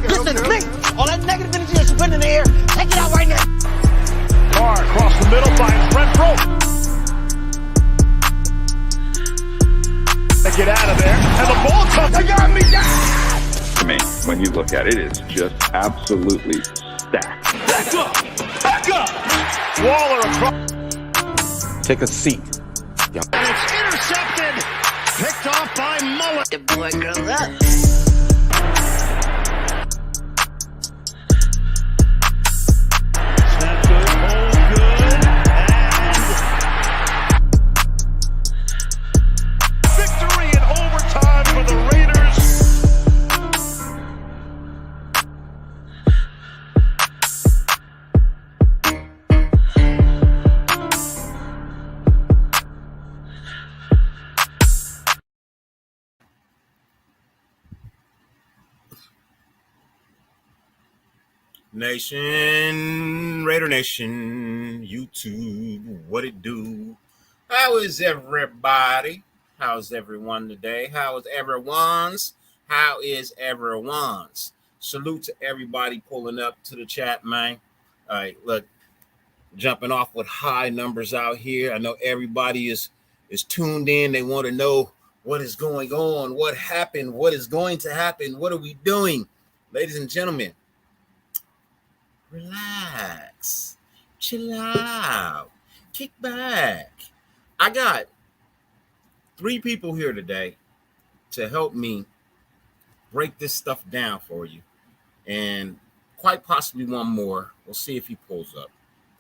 Listen to me. All that negative energy that you put in the air, take it out right now. Carr across the middle finds Renfro. They get out of there, and the ball comes. They got me down. To me, when you look at it, it's just absolutely stacked. Back up! Back up! Waller across. Take a seat. And it's intercepted. Picked off by Mullen. The boy grew up. Snap good, hold good, and victory in overtime for the Raiders. Nation, Raider Nation, YouTube, what it do? How is everybody? How's everyone today? How is everyone's? How is everyone's? Salute to everybody pulling up to the chat, man. All right, look, jumping off with high numbers out here. I know everybody is tuned in. They want to know what is going on, what happened, what is going to happen, what are we doing? Ladies and gentlemen, relax, chill out, kick back. I got 3 people here today to help me break this stuff down for you, and quite possibly one more. We'll see if he pulls up.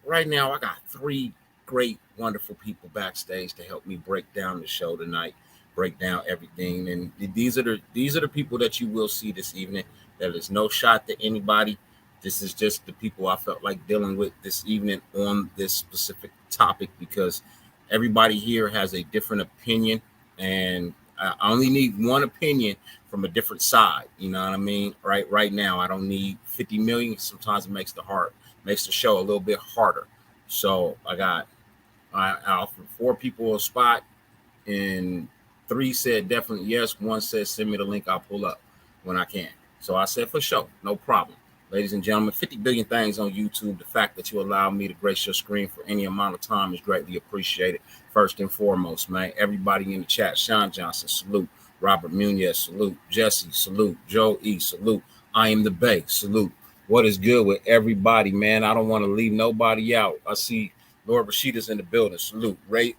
Right now, I got 3 great, wonderful people backstage to help me break down the show tonight, break down everything. And these are the people that you will see this evening. There is no shot to anybody. This is just the people I felt like dealing with this evening on this specific topic, because everybody here has a different opinion, and I only need one opinion from a different side. You know what I mean? Right now, I don't need 50 million. Sometimes it makes the show a little bit harder. So I offered 4 people a spot, and 3 said definitely yes. 1 said send me the link. I'll pull up when I can. So I said for sure, no problem. Ladies and gentlemen, 50 billion things on YouTube. The fact that you allow me to grace your screen for any amount of time is greatly appreciated. First and foremost, man, everybody in the chat, Sean Johnson, salute. Robert Munez, salute. Jesse, salute. Joe E, salute. I am the Bay, salute. What is good with everybody, man? I don't want to leave nobody out. I see Lord Rashida's in the building, salute. Raider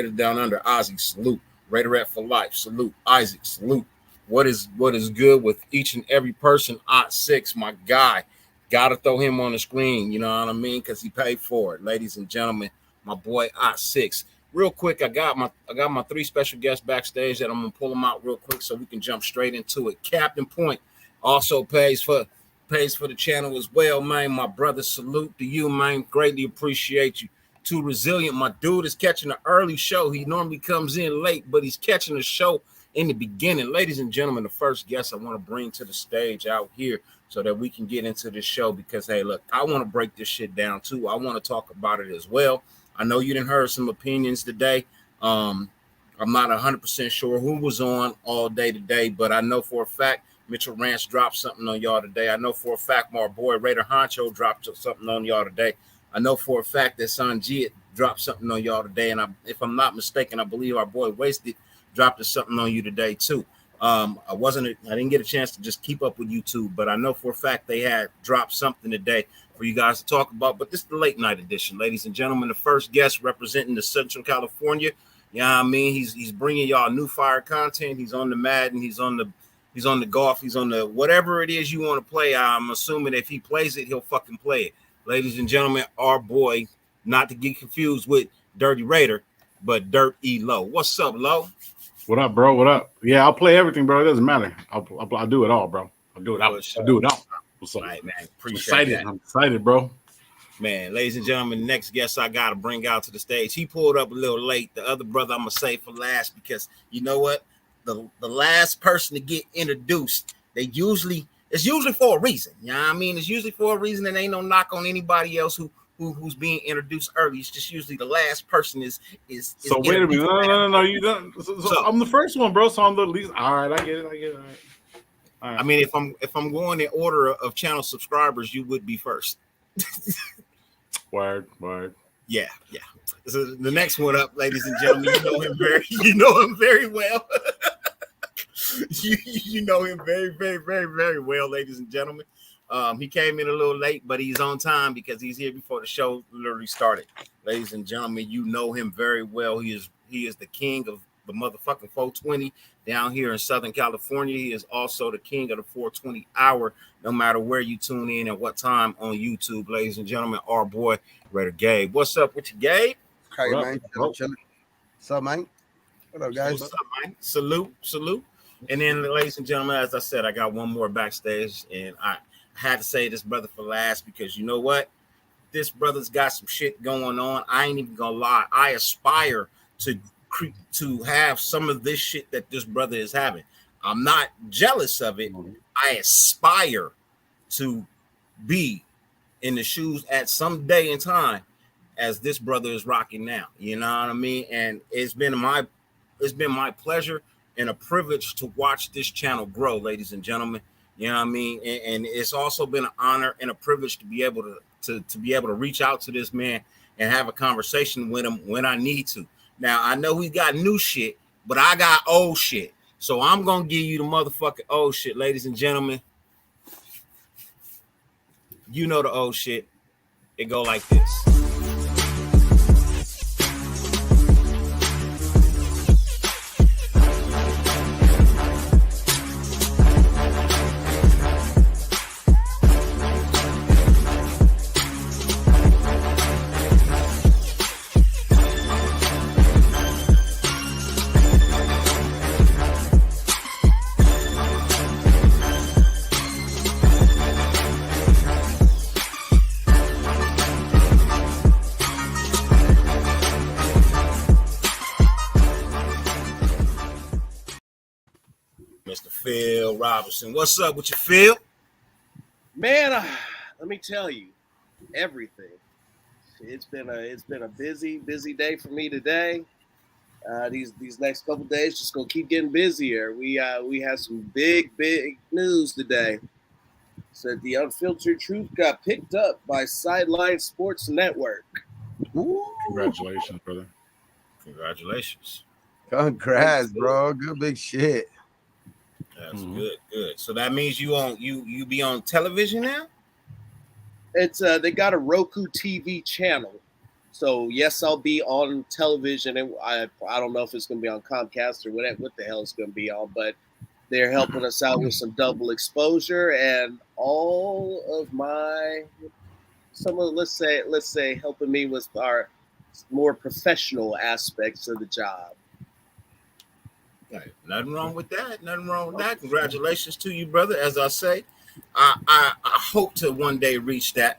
Down Under, Ozzy, salute. Raiderette for life, salute. Isaac, salute. What is good with each and every person? Ot6, my guy, gotta throw him on the screen. You know what I mean? Because he paid for it. Ladies and gentlemen, my boy Ot6. Real quick, I got my 3 special guests backstage that I'm gonna pull them out real quick so we can jump straight into it. Captain Point also pays for the channel as well, man. My brother, salute to you, man. Greatly appreciate you. Too Resilient, my dude is catching an early show. He normally comes in late, but he's catching the show in the beginning. Ladies and gentlemen, the first guest I want to bring to the stage out here so that we can get into this show, because, hey, look, I want to break this shit down too. I want to talk about it as well. I know you didn't heard some opinions today. I'm not 100% sure who was on all day today, but I know for a fact Mitchell Ranch dropped something on y'all today. I know for a fact my boy Raider Honcho dropped something on y'all today. I know for a fact that Sanjit dropped something on y'all today, and if I'm not mistaken, I believe our boy Wasted dropped something on you today too. I didn't get a chance to just keep up with YouTube, but I know for a fact they had dropped something today for you guys to talk about. But this is the late night edition, ladies and gentlemen. The first guest representing the Central California. You know what I mean? He's bringing y'all new fire content. He's on the Madden. He's on the golf. He's on the whatever it is you want to play. I'm assuming if he plays it, he'll fucking play it. Ladies and gentlemen, our boy, not to get confused with Dirty Raider, but Dirt E Low. What's up, Low? What up, bro? What up? Yeah, I'll play everything, bro. It doesn't matter. I'll do it all, bro. I'll do it all. What's up? All right, man. Appreciate that. I'm excited, bro. Man, ladies and gentlemen, the next guest I got to bring out to the stage. He pulled up a little late. The other brother I'm going to save for last, because you know what? The last person to get introduced, it's usually for a reason. You know what I mean? It's usually for a reason, and ain't no knock on anybody else who's being introduced early. It's just usually the last person is so wait a minute. No. You don't. So I'm the first one, bro. So I'm the least. All right, I get it. All right. Right. I mean, if I'm going in order of channel subscribers, you would be first. Word. Yeah. So the next one up, ladies and gentlemen, you know him very well. you know him very well, ladies and gentlemen. He came in a little late, but he's on time because he's here before the show literally started. Ladies and gentlemen, you know him very well. He is the king of the motherfucking 420 down here in Southern California. He is also the king of the 420 hour, no matter where you tune in and what time on YouTube, ladies and gentlemen. Our boy, Raider Gabe. What's up with you, Gabe? Hey, What man. up? Chilling. What's up, man? What up, guys? What's up, man? Salute. And then, ladies and gentlemen, as I said, I got one more backstage, and I had to say this brother for last because you know what? This brother's got some shit going on. I ain't even gonna lie. I aspire to have some of this shit that this brother is having. I'm not jealous of it. I aspire to be in the shoes at some day and time as this brother is rocking now. You know what I mean? And it's been my pleasure and a privilege to watch this channel grow, ladies and gentlemen. You know what I mean? And it's also been an honor and a privilege to be able to be able to reach out to this man and have a conversation with him when I need to. Now, I know he got new shit, but I got old shit. So I'm going to give you the motherfucking old shit, ladies and gentlemen. You know the old shit. It go like this. Mr. Phil Robinson. What's up with you, Phil? Man, let me tell you, everything. It's been a busy day for me today. These next couple days just gonna keep getting busier. We have some big news today. Said the Unfiltered Truth got picked up by Sideline Sports Network. Ooh. Congratulations, brother. Congratulations. Congrats, bro. Good big shit. That's good. So that means you be on television now? It's they got a Roku TV channel. So yes, I'll be on television, and I don't know if it's gonna be on Comcast or what the hell it's gonna be on, but they're helping us out with some double exposure and all of let's say helping me with our more professional aspects of the job. Right. Nothing wrong with that. Congratulations to you, brother. As I say, I hope to one day reach that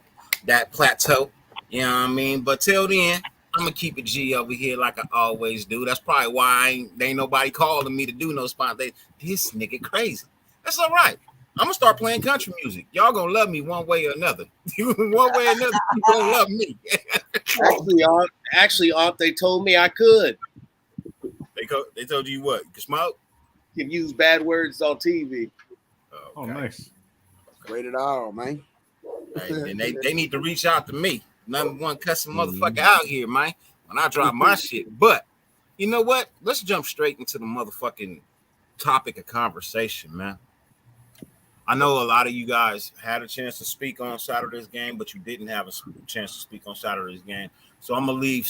plateau. You know what I mean? But till then, I'm gonna keep it G over here like I always do. That's probably why ain't nobody calling me to do no spot. This nigga crazy. That's all right. I'm gonna start playing country music. Y'all gonna love me one way or another. One way or another, you gonna love me. Actually, Aunt, they told me I could. They told you what? You can smoke? You can use bad words on TV. Okay. Oh, nice. Rated R, man. Right. And they need to reach out to me. Number one cussing motherfucker out here, man. When I drop my shit. But you know what? Let's jump straight into the motherfucking topic of conversation, man. I know a lot of you guys had a chance to speak on Saturday's game, but you didn't have a chance to speak on Saturday's game. So I'm gonna leave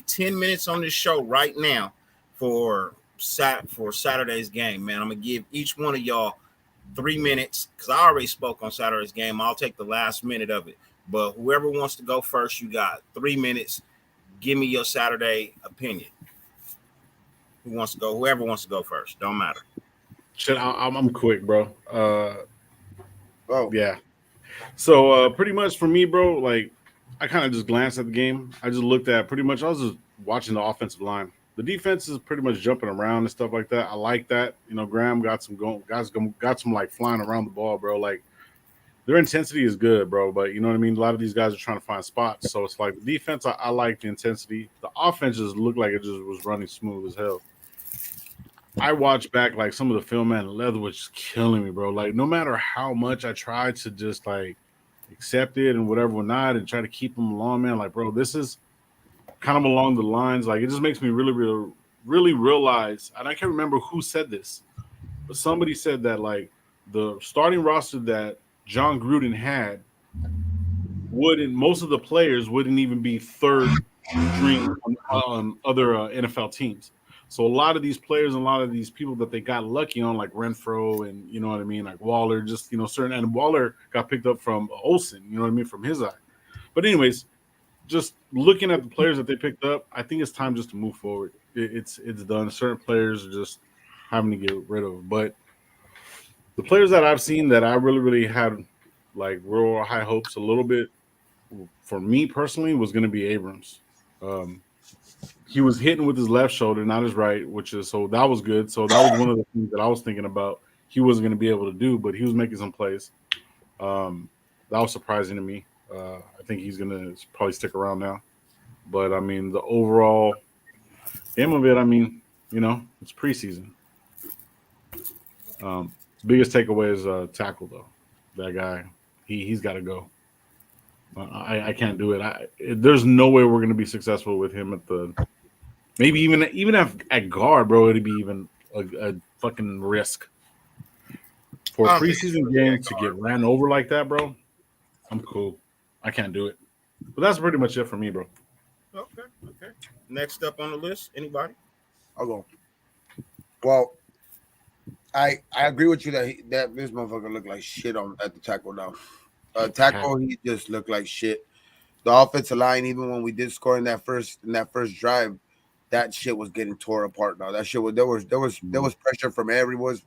10 minutes on this show right now for Saturday's game, man. I'm gonna give each one of y'all 3 minutes because I already spoke on Saturday's game. I'll take the last minute of it. But whoever wants to go first, you got 3 minutes. Give me your Saturday opinion. Whoever wants to go first. Don't matter. Shit, I'm quick, bro. Oh, Yeah. So pretty much for me, bro, like I kind of just glanced at the game. I just looked at I was just watching the offensive line. The defense is pretty much jumping around and stuff like that. I like that. You know, Graham got some like flying around the ball, bro. Like their intensity is good, bro. But you know what I mean? A lot of these guys are trying to find spots. So it's like the defense, I like the intensity. The offense just looked like it just was running smooth as hell. I watched back like some of the film, man. Leather was just killing me, bro. Like no matter how much I tried to just like accept it and whatever or not, and try to keep him along, man. Like, bro, this is kind of along the lines. Like, it just makes me really realize. And I can't remember who said this, but somebody said that like the starting roster that John Gruden had wouldn't most of the players wouldn't even be third string on other NFL teams. So a lot of these players and a lot of these people that they got lucky on, like Renfro and you know what I mean, like Waller, just certain, and Waller got picked up from Olsen, you know what I mean, from his eye. But anyways, just looking at the players that they picked up, I think it's time just to move forward. It's done. Certain players are just having to get rid of. But the players that I've seen that I really had like real high hopes a little bit for me personally was going to be Abrams. He was hitting with his left shoulder, not his right, so that was good. So that was one of the things that I was thinking about. He wasn't going to be able to do, but he was making some plays. That was surprising to me. I think he's going to probably stick around now. But I mean, the overall game of it, I mean, it's preseason. Biggest takeaway is tackle though. That guy, he's got to go. I can't do it. There's no way we're going to be successful with him at the maybe even at guard, bro. It'd be even a fucking risk for a preseason game to get ran over like that, bro. I'm cool. I can't do it. But that's pretty much it for me, bro. Okay. Next up on the list, anybody? I'll go. Well, I agree with you that this motherfucker looked like shit at the tackle now. Tackle, he just looked like shit. The offensive line, even when we did score in that first drive, that shit was getting torn apart. Now that shit was there was pressure from everyone's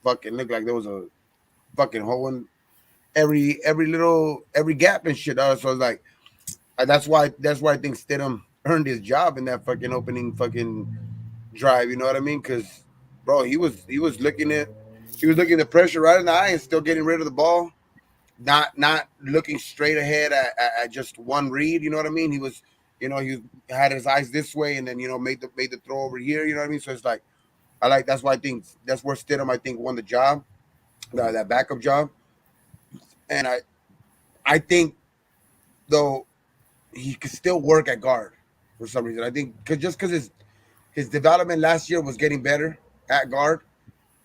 fucking looked like there was a fucking hole in every gap and shit. So I was like, that's why I think Stidham earned his job in that fucking opening fucking drive. You know what I mean? Because bro, he was looking at the pressure right in the eye and still getting rid of the ball. Not looking straight ahead at just one read, you know what I mean? He was, he had his eyes this way and then made the throw over here, you know what I mean? So it's like that's why I think that's where Stidham I think won the job, that backup job, and I think though he could still work at guard for some reason. I think because his development last year was getting better at guard.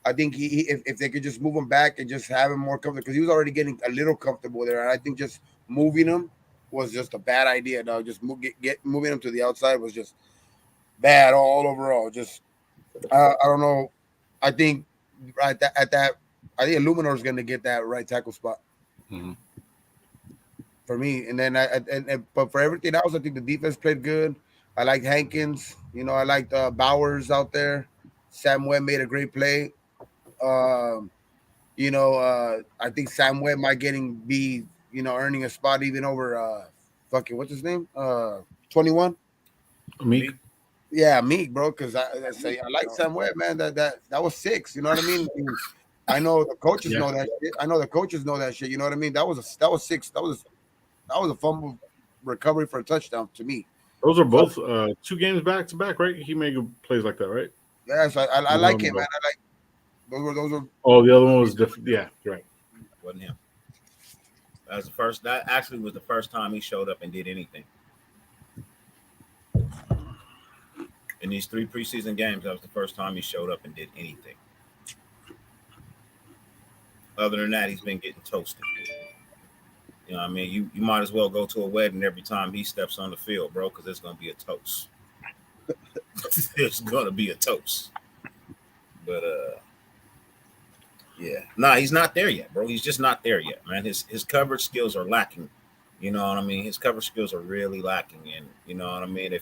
I think if they could just move him back and just have him more comfortable, because he was already getting a little comfortable there, and I think just moving him was just a bad idea. Dog, just moving him to the outside was just bad all overall. Just I don't know. I think at that I think Illuminor is going to get that right tackle spot for me, and then but for everything else, I think the defense played good. I liked Hankins. I liked Bowers out there. Sam Webb made a great play. I think Sam Webb might be earning a spot even over fucking what's his name? 21? Meek. Yeah, Meek, bro. Because I like Sam Webb, man. That was 6. You know what I mean? I know the coaches know that shit. I know the coaches know that shit. You know what I mean? That was 6. That was a fumble recovery for a touchdown to me. Those are both 2 games back to back, right? He made plays like that, right? Yeah, so I like him, man. I like those were. Oh, the other one was different. Yeah, you're right. Wasn't him. That actually was the first time he showed up and did anything. In these 3 preseason games, that was the first time he showed up and did anything. Other than that, he's been getting toasted. You know what I mean? You might as well go to a wedding every time he steps on the field, bro, because it's going to be a toast. It's going to be a toast. But, yeah. Nah, he's not there yet, bro. He's just not there yet, man. His coverage skills are lacking. You know what I mean? His coverage skills are really lacking. And you know what I mean?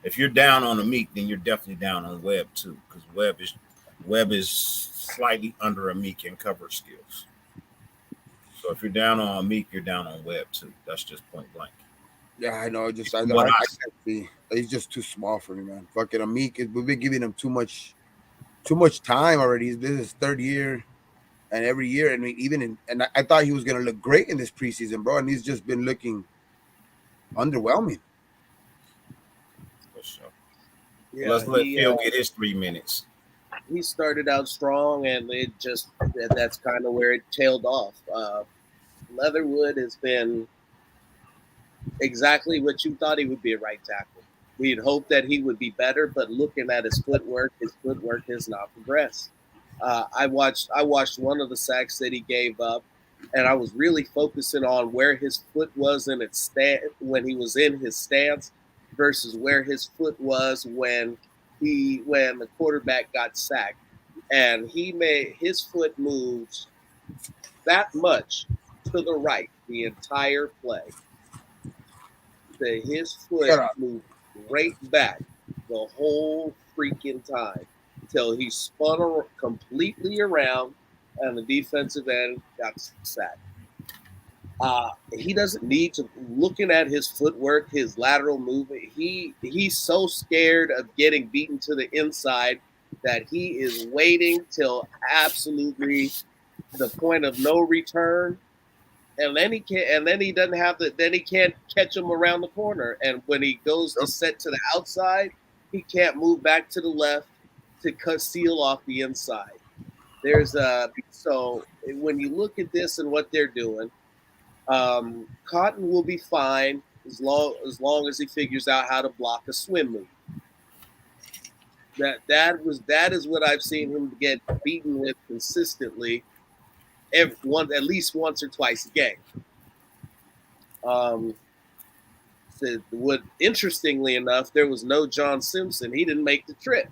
If you're down on the Meek, then you're definitely down on Webb too, because Webb is slightly under a Meek in coverage skills. So if you're down on Meek, you're down on Webb too. That's just point blank. Yeah, I know. I can't see. He's just too small for me, man. Fucking a Meek. We've been giving him too much time already. This is his 3rd year, and every year, I mean, I thought he was gonna look great in this preseason, bro, and he's just been looking underwhelming. For sure. Yeah, let's let Phil get his 3 minutes. he started out strong, and that's kind of where it tailed off. Leatherwood has been exactly what you thought he would be at right tackle. We had hoped that he would be better, but looking at his footwork has not progressed. I watched one of the sacks that he gave up, and I was really focusing on where his foot was in its when he was in his stance versus where his foot was when the quarterback got sacked, and he made his foot moves that much to the right the entire play. That his foot moved right back the whole freaking time till he spun completely around and the defensive end got sacked. He doesn't need to. Looking at his footwork, his lateral movement, he's so scared of getting beaten to the inside that he is waiting till absolutely the point of no return, and then he can't. And then he doesn't have the. Then he can't catch him around the corner. And when he goes to set to the outside, he can't move back to the left to seal off the inside. So when you look at this and what they're doing. Cotton will be fine as long as he figures out how to block a swim move. That is what I've seen him get beaten with consistently, at least once or twice a game. Interestingly enough, there was no John Simpson. He didn't make the trip.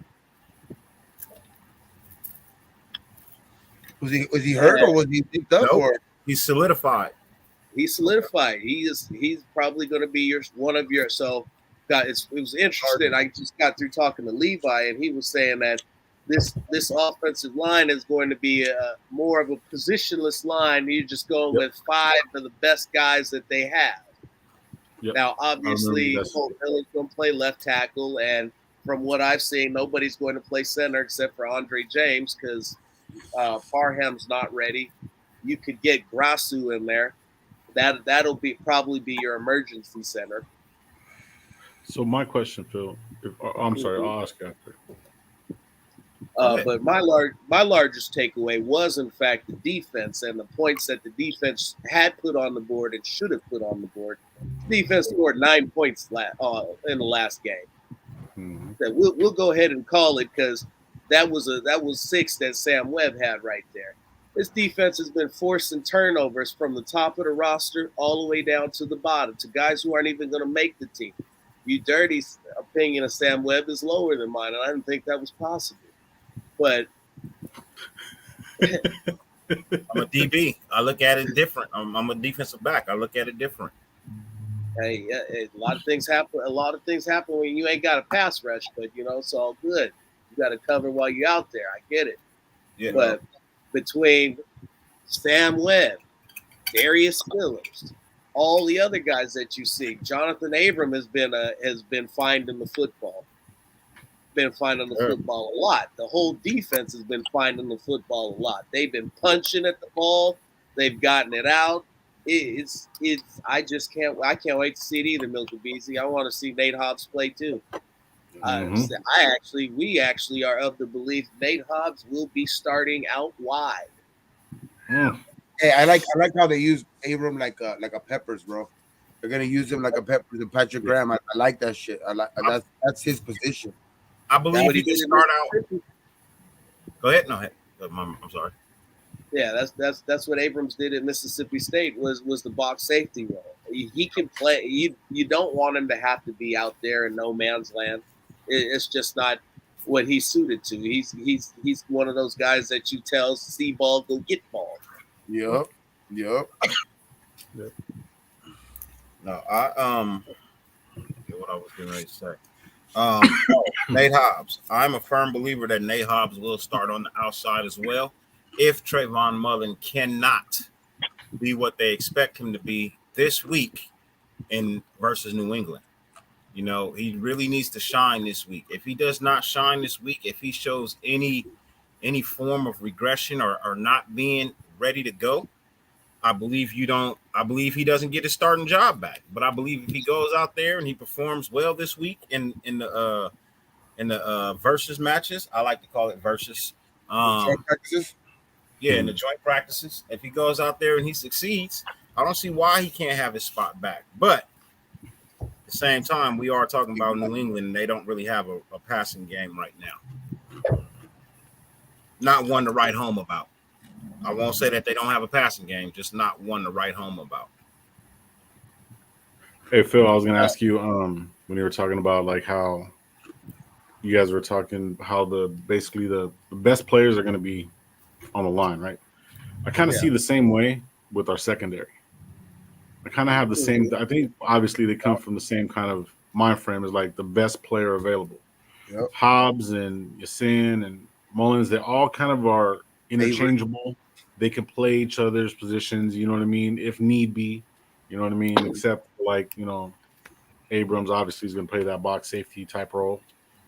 Was he hurt or was he picked up? Nope. Or He's solidified. He's solidified. He's probably going to be one of your. So, it was interesting. I just got through talking to Levi, and he was saying that this offensive line is going to be more of a positionless line. You're just going with 5 of the best guys that they have. Yep. Now, obviously, Cole Miller's going to play left tackle, and from what I've seen, nobody's going to play center except for Andre James because Parham's not ready. You could get Grasu in there. That'll probably be your emergency center. So my question, Phil. I'm sorry, I'll ask after. But my largest takeaway was, in fact, the defense and the points that the defense had put on the board and should have put on the board. The defense scored 9 points in the last game. Mm-hmm. So we'll go ahead and call it because that was 6 that Sam Webb had right there. This defense has been forcing turnovers from the top of the roster all the way down to the bottom, to guys who aren't even going to make the team. You Dirty's opinion of Sam Webb is lower than mine, and I didn't think that was possible. But I'm a DB. I look at it different. I'm a defensive back. I look at it different. Hey, a lot of things happen. A lot of things happen when you ain't got a pass rush, but it's all good. You got to cover while you're out there. I get it. Yeah. But between Sam Webb, Darius Phillips, all the other guys that you see, Jonathan Abram has been finding the football. Been finding the football a lot. The whole defense has been finding the football a lot. They've been punching at the ball. They've gotten it out. I can't wait to see it either, Milton Beasley. I want to see Nate Hobbs play too. Mm-hmm. We actually are of the belief Nate Hobbs will be starting out wide. Mm. Hey, I like how they use Abram like a Peppers, bro. They're gonna use him like a Peppers and Patrick Graham. I like that shit. That's his position. I believe he can start out. Go ahead. No, I'm sorry. Yeah, that's what Abrams did at Mississippi State was the box safety role. He can play. You don't want him to have to be out there in no man's land. It's just not what he's suited to. He's one of those guys that you tell see ball, go get ball. Yep. No, I what I was getting ready to say. Nate Hobbs. I'm a firm believer that Nate Hobbs will start on the outside as well. If Trayvon Mullen cannot be what they expect him to be this week versus New England. He really needs to shine this week. If he does not shine this week, if he shows any form of regression or not being ready to go, I believe he doesn't get his starting job back. But I believe if he goes out there and he performs well this week in the in the versus matches. I like to call it versus. Joint practices? Yeah, in the joint practices. If he goes out there and he succeeds, I don't see why he can't have his spot back. But at the same time, we are talking about New England, and they don't really have a passing game right now. Not one to write home about. I won't say that they don't have a passing game, just not one to write home about. Hey Phil, I was gonna ask you when you were talking about like how you guys were talking how basically the best players are gonna be on the line, right? I kind of see the same way with our secondary. I kind of have the same. I think obviously they come from the same kind of mind frame as like the best player available. Yep. Hobbs and Yasin and Mullins, they all kind of are interchangeable. They can play each other's positions, you know what I mean, if need be, you know what I mean, except like, Abrams obviously is going to play that box safety type role.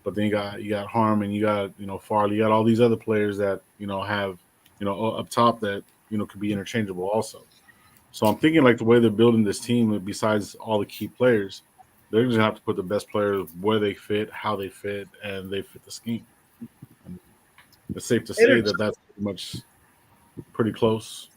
But then you got Harmon, you got, Farley, you got all these other players that, have, up top that, could be interchangeable also. So I'm thinking like the way they're building this team, besides all the key players, they're going to have to put the best players where they fit, how they fit, and they fit the scheme. And it's safe to say that that's pretty close.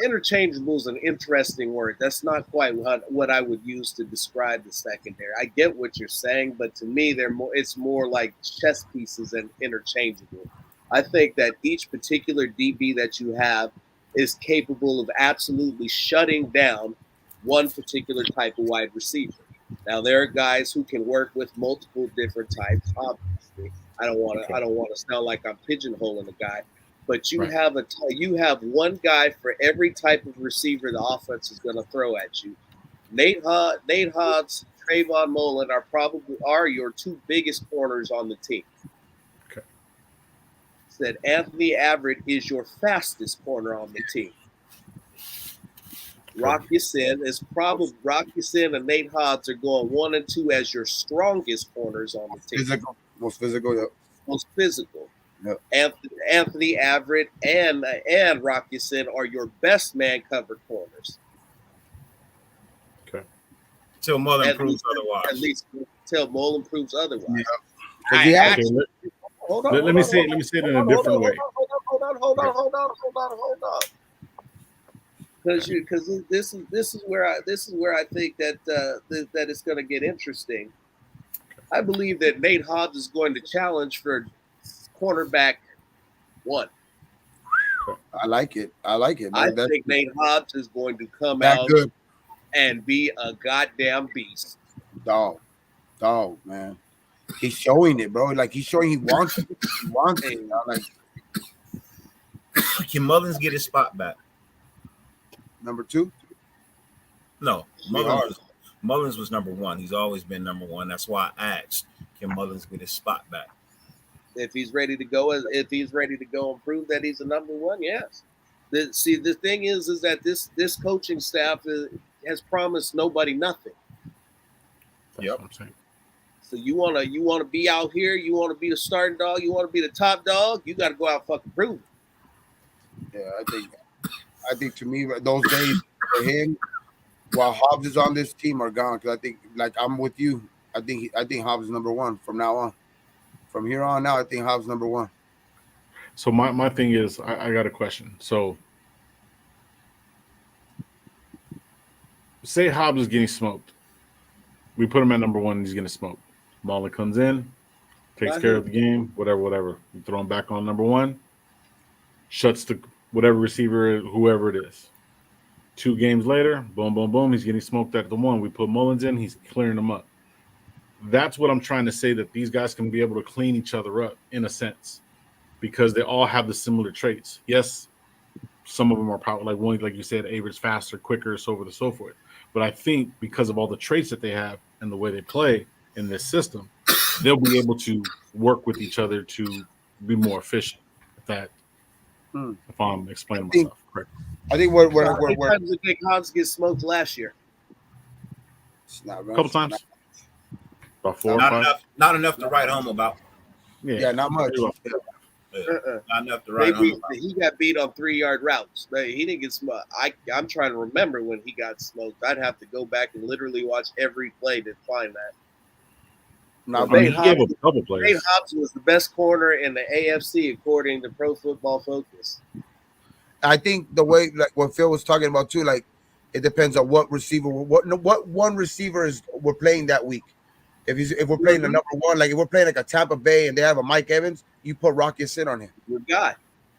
Interchangeable is an interesting word. That's not quite what I would use to describe the secondary. I get what you're saying, but to me, it's more like chess pieces and interchangeable. I think that each particular DB that you have is capable of absolutely shutting down one particular type of wide receiver. Now there are guys who can work with multiple different types. Obviously, I don't want to sound like I'm pigeonholing a guy, but you have one guy for every type of receiver the offense is going to throw at you. Nate Hobbs, Trayvon Mullen are your two biggest corners on the team. Okay. Said Anthony Averett is your fastest corner on the team. Rock Ya-Sin and Nate Hobbs are going 1 and 2 as your strongest corners on the team. Most physical, yeah. Most physical. Yep. Anthony Averett and Rock Ya-Sin are your best man cover corners. Okay. Till Mullen proves otherwise. At least till Mullen proves otherwise. Yeah. Let me say it in a different way. Hold on. Because this is where I think that that it's going to get interesting. I believe that Nate Hobbs is going to challenge for cornerback 1. I like it. Man. I think Nate Hobbs is going to come that out good. And be a goddamn beast. Dog, man. He's showing it, bro. Like he's showing he wants it. He wants it. Like, can Mullins get his spot back? Number 2? No, Mullins was number 1. He's always been number 1. That's why I asked, can Mullins get his spot back? If he's ready to go and prove that he's a number 1, yes. The thing is that this coaching staff has promised nobody nothing. Yep. So you wanna be out here, you wanna be the starting dog, you wanna be the top dog, you gotta go out and fucking prove it. Yeah, I think to me those days for him, while Hobbs is on this team, are gone. Because I think, like I'm with you, I think Hobbs is number 1 from now on. From here on out, I think Hobbs is number 1. So my thing is, I got a question. So say Hobbs is getting smoked. We put him at number 1 and he's getting smoked. Mullen comes in, takes care of the game, whatever. We throw him back on number 1, shuts the whatever receiver, whoever it is. 2 games later, boom, boom, boom, he's getting smoked at the 1. We put Mullins in, he's clearing them up. That's what I'm trying to say, that these guys can be able to clean each other up in a sense, because they all have the similar traits. Yes, some of them are power, like you said, Averett's faster, quicker, so forth and so forth. But I think because of all the traits that they have and the way they play in this system, they'll be able to work with each other to be more efficient. If I'm explaining myself correctly. I think How many times did Nick Hobbs get smoked last year? A couple times. About 4 or 5. Not enough to write home about. Yeah, not much. Not enough to write home about. He got beat on 3-yard routes. He didn't get smoked. I'm trying to remember when he got smoked. I'd have to go back and literally watch every play to find that. Now, I mean, he gave up a couple Nate players. Hobbs was the best corner in the AFC according to Pro Football Focus. I think the way like what Phil was talking about too, like it depends on what receiver, what one receiver is we're playing that week. If we're playing the number one, like if we're playing like a Tampa Bay and they have a Mike Evans, you put Rocky Sin on him. Good guy.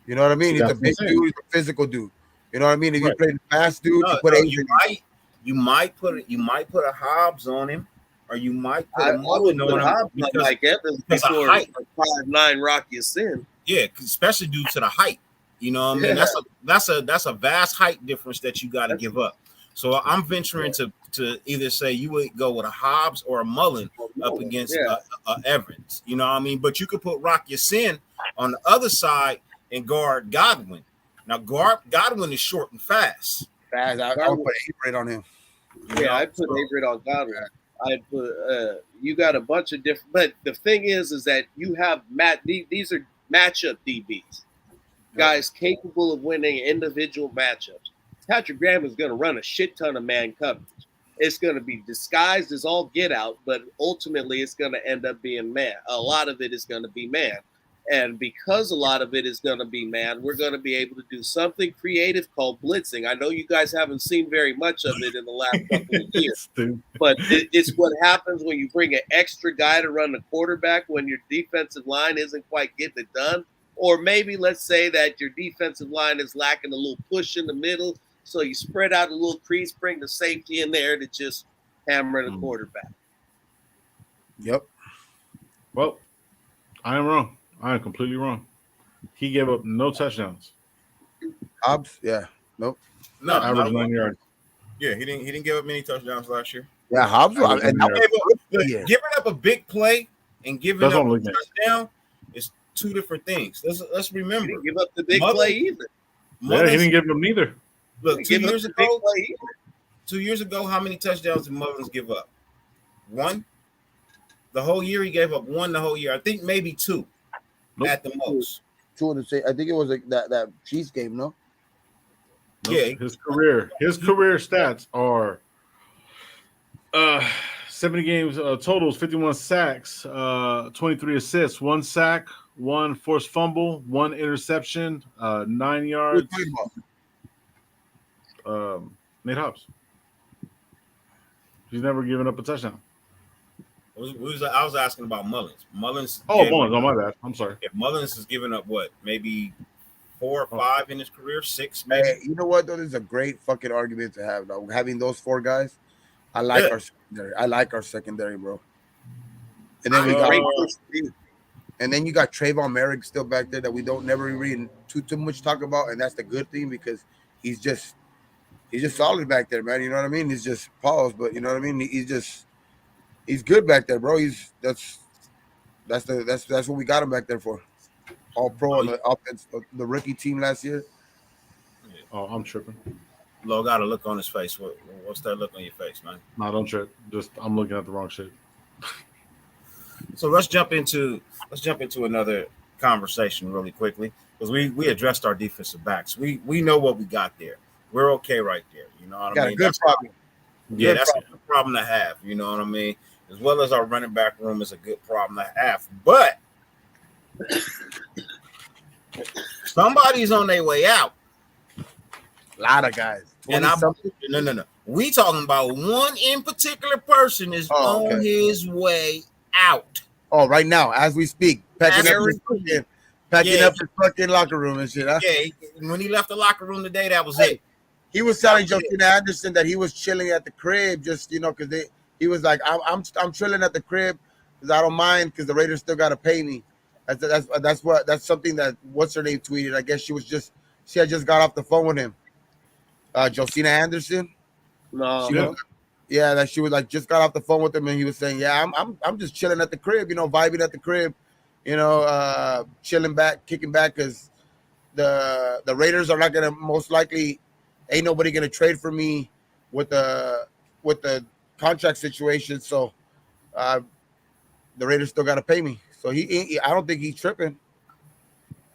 You know what I mean? He's That's a big what I'm saying. dude, he's a physical dude. You know what I mean? If you Right. play the fast dude, you put Adrian. You might put a Hobbs on him, or you might put I a Mullen would put on him Hobbs on Mike Evans because of before height. 5'9" Rocky Sin. Yeah, especially due to the height. You know what I mean? Yeah. That's a vast height difference that you got to give up. So I'm venturing to either say you would go with a Hobbs or a Mullen up against a Evans. You know what I mean? But you could put Rocky Sin on the other side and guard Godwin. Now Godwin is short and fast. I would put Adrian on him. Yeah, I put Avery on Godwin. I put you got a bunch of different, but the thing is that you have these are matchup DBs, guys capable of winning individual matchups. Patrick Graham is going to run a shit ton of man coverage. It's going to be disguised as all get out, but ultimately it's going to end up being man. A lot of it is going to be man. And because a lot of it is going to be man, we're going to be able to do something creative called blitzing. I know you guys haven't seen very much of it in the last couple of years, but it's what happens when you bring an extra guy to run the quarterback when your defensive line isn't quite getting it done. Or maybe let's say that your defensive line is lacking a little push in the middle, so you spread out a little crease, bring the safety in there to just hammer the quarterback. Yep. Well, I am wrong. I am completely wrong. He gave up no touchdowns. Hobbs, yeah, nope. No, Average 9 yards. Yeah, he didn't give up many touchdowns last year. Yeah, Hobbs, and Giving up a big play and giving That's up what I'm a looking at. touchdown is two different things. Let's remember. He didn't give up the big play either. Yeah, he didn't give them neither. Look, 2 years the big ago, play either. 2 years ago, how many touchdowns did Mullins give up? One. The whole year he gave up one. The whole year, I think maybe two at the most. Two of the same. I think it was like that Chiefs game, no? Nope. Yeah, His career stats are 70 games totals, 51 sacks, 23 assists, 1 sack, 1 forced fumble, 1 interception, 9 yards. Nate Hobbs. He's never given up a touchdown. I was asking about Mullins. Mullins. Mullins. Oh, my bad. I'm sorry. If Mullins has given up what, maybe 4 or 5 in his career, 6 maybe. Hey, you know what though? This is a great fucking argument to have. Though having those 4 guys, I like our secondary. I like our secondary, bro. And then you got Trayvon Merrick still back there that we don't never read too much talk about, and that's the good thing because he's just solid back there, man. You know what I mean? He's just paused, but you know what I mean. He's good back there, bro. That's what we got him back there for. All pro on the offense, the rookie team last year. Oh, I'm tripping. Lo got a look on his face. What's that look on your face, man? No, don't trip. Just I'm looking at the wrong shit. So let's jump into another conversation really quickly because we addressed our defensive backs. We know what we got there. We're okay right there. You know what I mean? Got a good problem. Yeah, that's a good problem to have. You know what I mean? As well as our running back room is a good problem to have. But somebody's on their way out. A lot of guys. And no. We talking about one in particular person is on his way out. Oh, right now, as we speak, packing up his fucking locker room and shit. Huh? Yeah, when he left the locker room today, that was it. He was telling Josina Anderson that he was chilling at the crib, just because he was like, I'm chilling at the crib because I don't mind because the Raiders still gotta pay me. That's something that what's her name tweeted. I guess she had just got off the phone with him. Josina Anderson. No. That she was like just got off the phone with him and he was saying, yeah, I'm just chilling at the crib, vibing at the crib, chilling back, kicking back because the Raiders are not gonna most likely. Ain't nobody gonna trade for me with the contract situation, so the Raiders still gotta pay me. So I don't think he's tripping.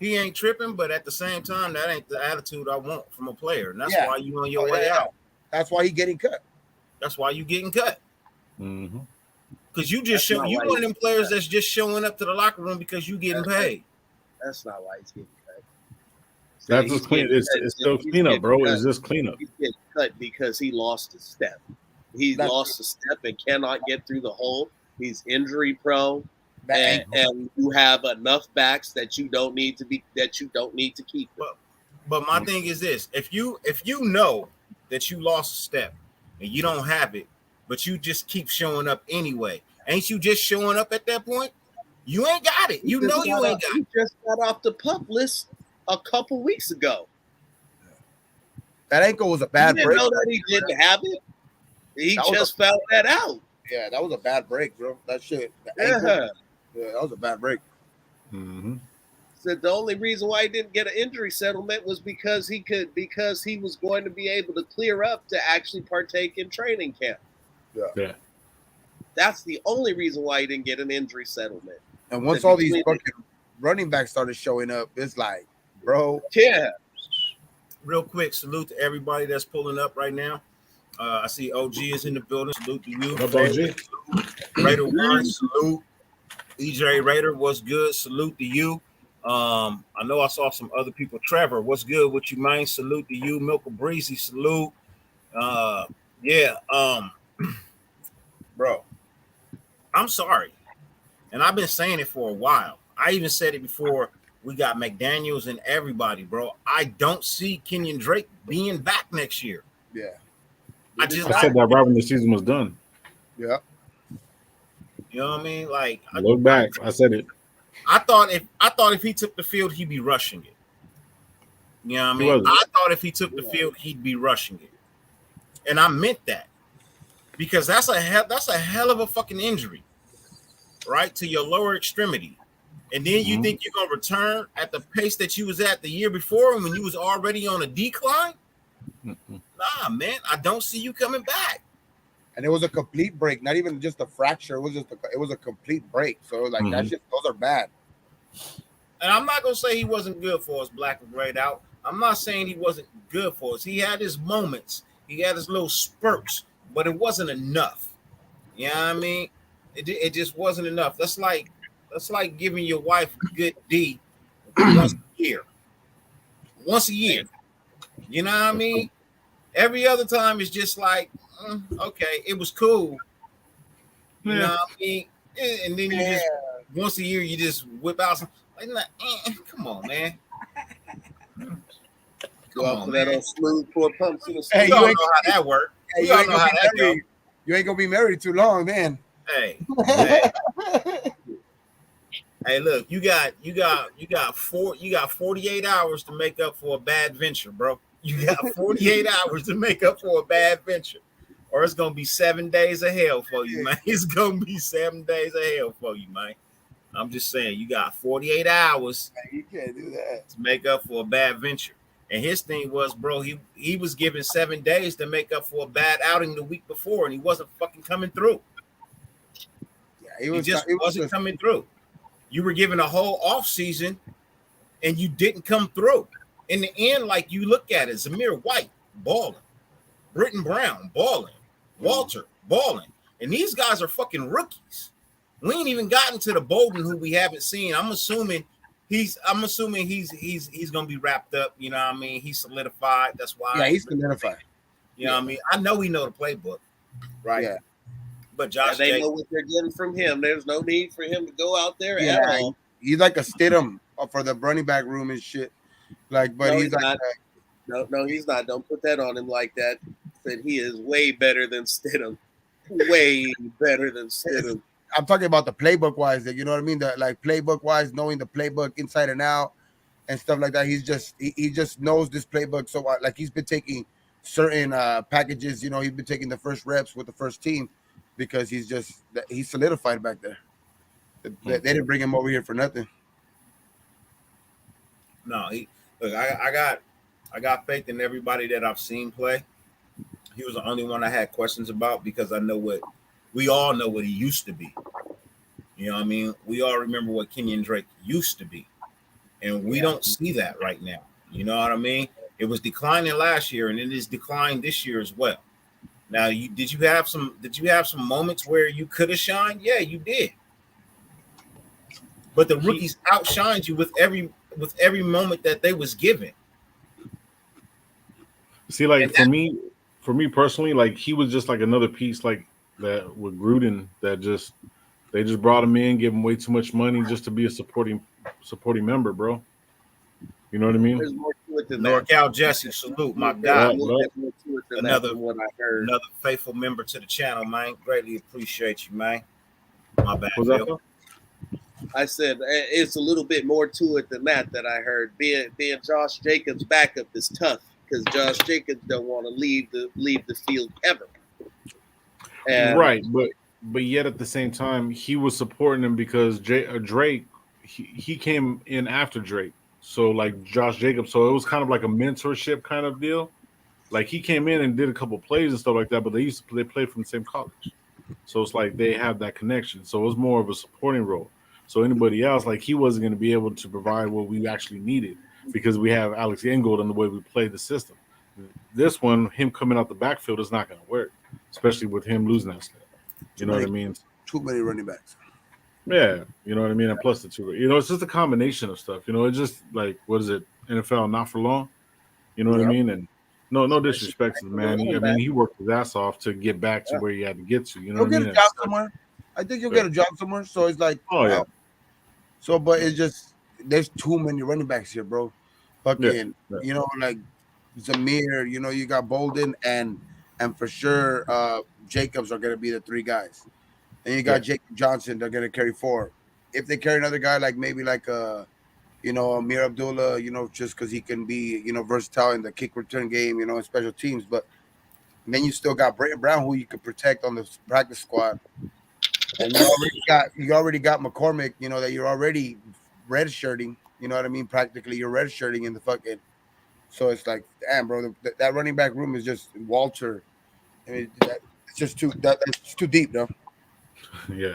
He ain't tripping, but at the same time, that ain't the attitude I want from a player, and that's why you on your way out. That's why he's getting cut. That's why you getting cut. Mm-hmm. Because you just show you one of them players that's just showing up to the locker room because you getting paid. That's not why he's getting paid. That's just clean. It's still cleanup, bro. It's just cleanup. He's getting cut because he lost a step. He lost a step and cannot get through the hole. He's injury prone, and you have enough backs that you don't need to keep. But my thing is this: if you know that you lost a step and you don't have it, but you just keep showing up anyway, ain't you just showing up at that point? You ain't got it. You know you ain't got it. He just got off the PUP list a couple weeks ago. That ankle was a bad break. You didn't know that he didn't have it. He just found that out. Yeah, that was a bad break, bro. That shit. Yeah, that was a bad break. Mm-hmm. Said the only reason why he didn't get an injury settlement was because he was going to be able to clear up to actually partake in training camp. Yeah. That's the only reason why he didn't get an injury settlement. And once all these fucking running backs started showing up, it's like, bro. Yeah. Real quick, salute to everybody that's pulling up right now. I see OG is in the building. Salute to you. What up, OG? Raider One, salute. EJ Raider, what's good? Salute to you. I know I saw some other people. Trevor, what's good with you, man? Salute to you. Milka Breezy, salute. Bro, I'm sorry. And I've been saying it for a while. I even said it before we got McDaniels and everybody, bro. I don't see Kenyon Drake being back next year. Yeah. I said that right when the season was done. Yeah. You know what I mean? Like, Look back. I said it. I thought if he took the field, he'd be rushing it. You know what I mean? I thought if he took the field, he'd be rushing it. And I meant that. Because that's a hell of a fucking injury, right? To your lower extremity. And then you think you're gonna return at the pace that you was at the year before when you was already on a decline? Nah, man, I don't see you coming back. And it was a complete break, not even just a fracture. It was a complete break. So it was like that shit. Those are bad. And I'm not gonna say he wasn't good for us, black and grayed out. I'm not saying he wasn't good for us. He had his moments. He had his little spurts, but it wasn't enough. You know what I mean? It just wasn't enough. That's like giving your wife good D once a year. Once a year. You know what I mean? Every other time is just like, okay, it was cool. You know what I mean? And then you just once a year you just whip out some like, come on, man. Go out for that on smooth pour pumps in the Hey, you all know how that works. Hey, you all know how that goes. You ain't gonna be married too long, man. Hey. Hey, look, you got 48 hours to make up for a bad venture, bro. You got 48 hours to make up for a bad venture. Or it's gonna be 7 days of hell for you, man. It's gonna be 7 days of hell for you, man. I'm just saying, you got 48 hours. You can't do that to make up for a bad venture. And his thing was, bro, he was given 7 days to make up for a bad outing the week before, and he wasn't fucking coming through. Yeah, he wasn't coming through. You were given a whole off season, and you didn't come through. In the end, like you look at it, Zamir White balling, Britton Brown balling, Walter balling, and these guys are fucking rookies. We ain't even gotten to the Bolden who we haven't seen. I'm assuming he's gonna be wrapped up. You know what I mean? He's solidified. That's why. Yeah, he's solidified. You know what I mean? I know we know the playbook, right? Yeah. But Josh, they know what they're getting from him. There's no need for him to go out there at all. He's like a Stidham for the running back room and shit. Like, but he's like no, he's not. Don't put that on him like that. That he is way better than Stidham. Way better than Stidham. I'm talking about the playbook wise, that you know what I mean? That like playbook wise, knowing the playbook inside and out and stuff like that. He just knows this playbook. So like he's been taking certain packages. You know, he's been taking the first reps with the first team because he's solidified back there. They didn't bring him over here for nothing. No, I got faith in everybody that I've seen play. He was the only one I had questions about because we all know what he used to be. You know what I mean? We all remember what Kenyon Drake used to be. And we don't see that right now. You know what I mean? It was declining last year, and it is declined this year as well. Now, did you have some moments where you could have shined? Yeah, you did. But the rookies outshined you with every moment that they was given. See, like for me personally, like he was just like another piece, like that with Gruden. They just brought him in, gave him way too much money just to be a supporting member, bro. You know what I mean? There's more to it than that. NorCal Jesse, salute my guy. There's more to it than that from what I heard. Another faithful member to the channel, man. Greatly appreciate you, man. My bad, Phil. I said it's a little bit more to it than that I heard. Being Josh Jacobs' backup is tough because Josh Jacobs don't want to leave the field ever. And right, but yet at the same time, he was supporting him because Drake, he came in after Drake. So like Josh Jacobs, so it was kind of like a mentorship kind of deal. Like he came in and did a couple plays and stuff like that, but they played from the same college. So it's like they have that connection. So it was more of a supporting role. So anybody else, like he wasn't going to be able to provide what we actually needed because we have Alex Ingold and the way we play the system. This one, him coming out the backfield is not going to work, especially with him losing that step. You know what I mean? Too many running backs. Yeah, you know what I mean? And plus the two, it's just a combination of stuff. It's just like, what is it? NFL not for long. You know what I mean? And no disrespect to the man. He worked his ass off to get back to where he had to get to. You know what I mean? Get a job somewhere. I think you'll get a job somewhere. So it's like, yeah. So, but it's just there's too many running backs here, bro. Fucking, like Zamir. You got Bolden and for sure Jacobs are gonna be the three guys. And you got Jacob Johnson. They're gonna carry four. If they carry another guy like maybe like Amir Abdullah, just because he can be versatile in the kick return game, in special teams. But then you still got Brayton Brown, who you could protect on the practice squad. And you already got McCormick, that you're already redshirting. You know what I mean? Practically, you're redshirting in the fucking. So it's like, damn, bro, that running back room is just Walter. I mean, it's just that's too deep, though. Yeah.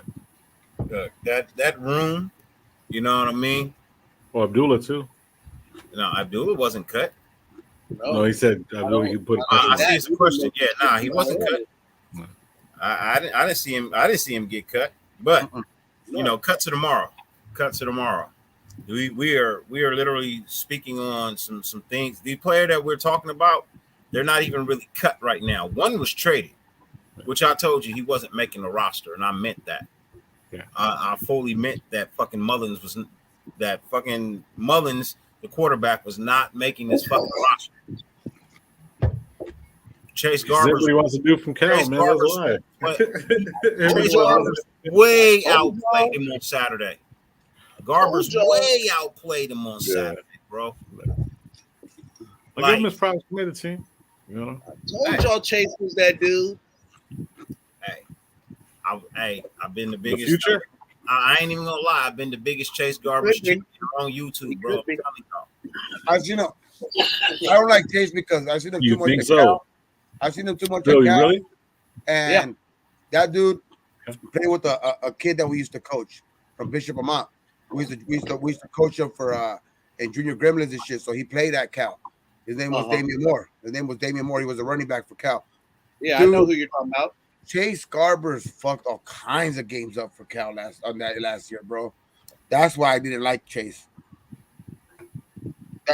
That room, you know what I mean? Well, Abdullah too. No, Abdullah wasn't cut. No, he said Abdullah. He put. I see his question. Yeah, he wasn't cut. I didn't see him. I didn't see him get cut. But cut to tomorrow. Cut to tomorrow. We are literally speaking on some things. The player that we're talking about, they're not even really cut right now. One was traded, which I told you he wasn't making the roster, and I meant that. Yeah. I fully meant that Mullins, the quarterback, was not making this fucking roster. Chase Garbers. What he wants to do from Cal, man. That's why. Chase Garbers way outplayed him on Saturday. Garbers way outplayed him on Saturday, bro. I give him his props to the team. I told y'all Chase was that dude. I've been the biggest. The future? I ain't even gonna lie. I've been the biggest Chase Garbage on YouTube, bro. I don't like Chase because I seen him too much. I seen him too much. Really? And that dude played with a kid that we used to coach from Bishop Vermont. We used to coach him for in junior Gremlins and shit. So he played at Cal. His name was Damian Moore. He was a running back for Cal. Yeah, dude, I know who you're talking about. Chase Garbers fucked all kinds of games up for Cal last year, bro. That's why I didn't like Chase.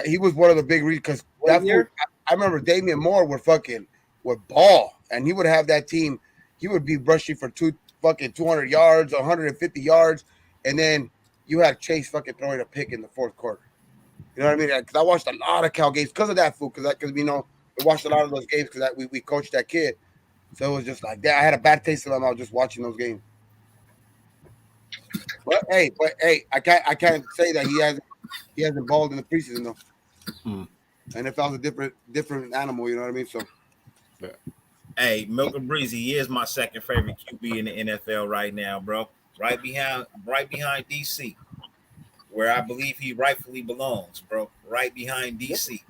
He was one of the big reasons because I remember Damian Moore would ball, and he would have that team. He would be rushing for 200 yards, 150 yards, and then you had Chase fucking throwing a pick in the fourth quarter. You know what I mean? Because I watched a lot of Cal games because of that fool. Because we watched a lot of those games because we coached that kid. So it was just like that. I had a bad taste in my mouth just watching those games. But hey, I can't say that he hasn't balled in the preseason though. NFL's a different animal, you know what I mean? So hey, Milk and Breezy, he is my second favorite QB in the NFL right now, bro. Right behind DC, where I believe he rightfully belongs, bro. Right behind DC.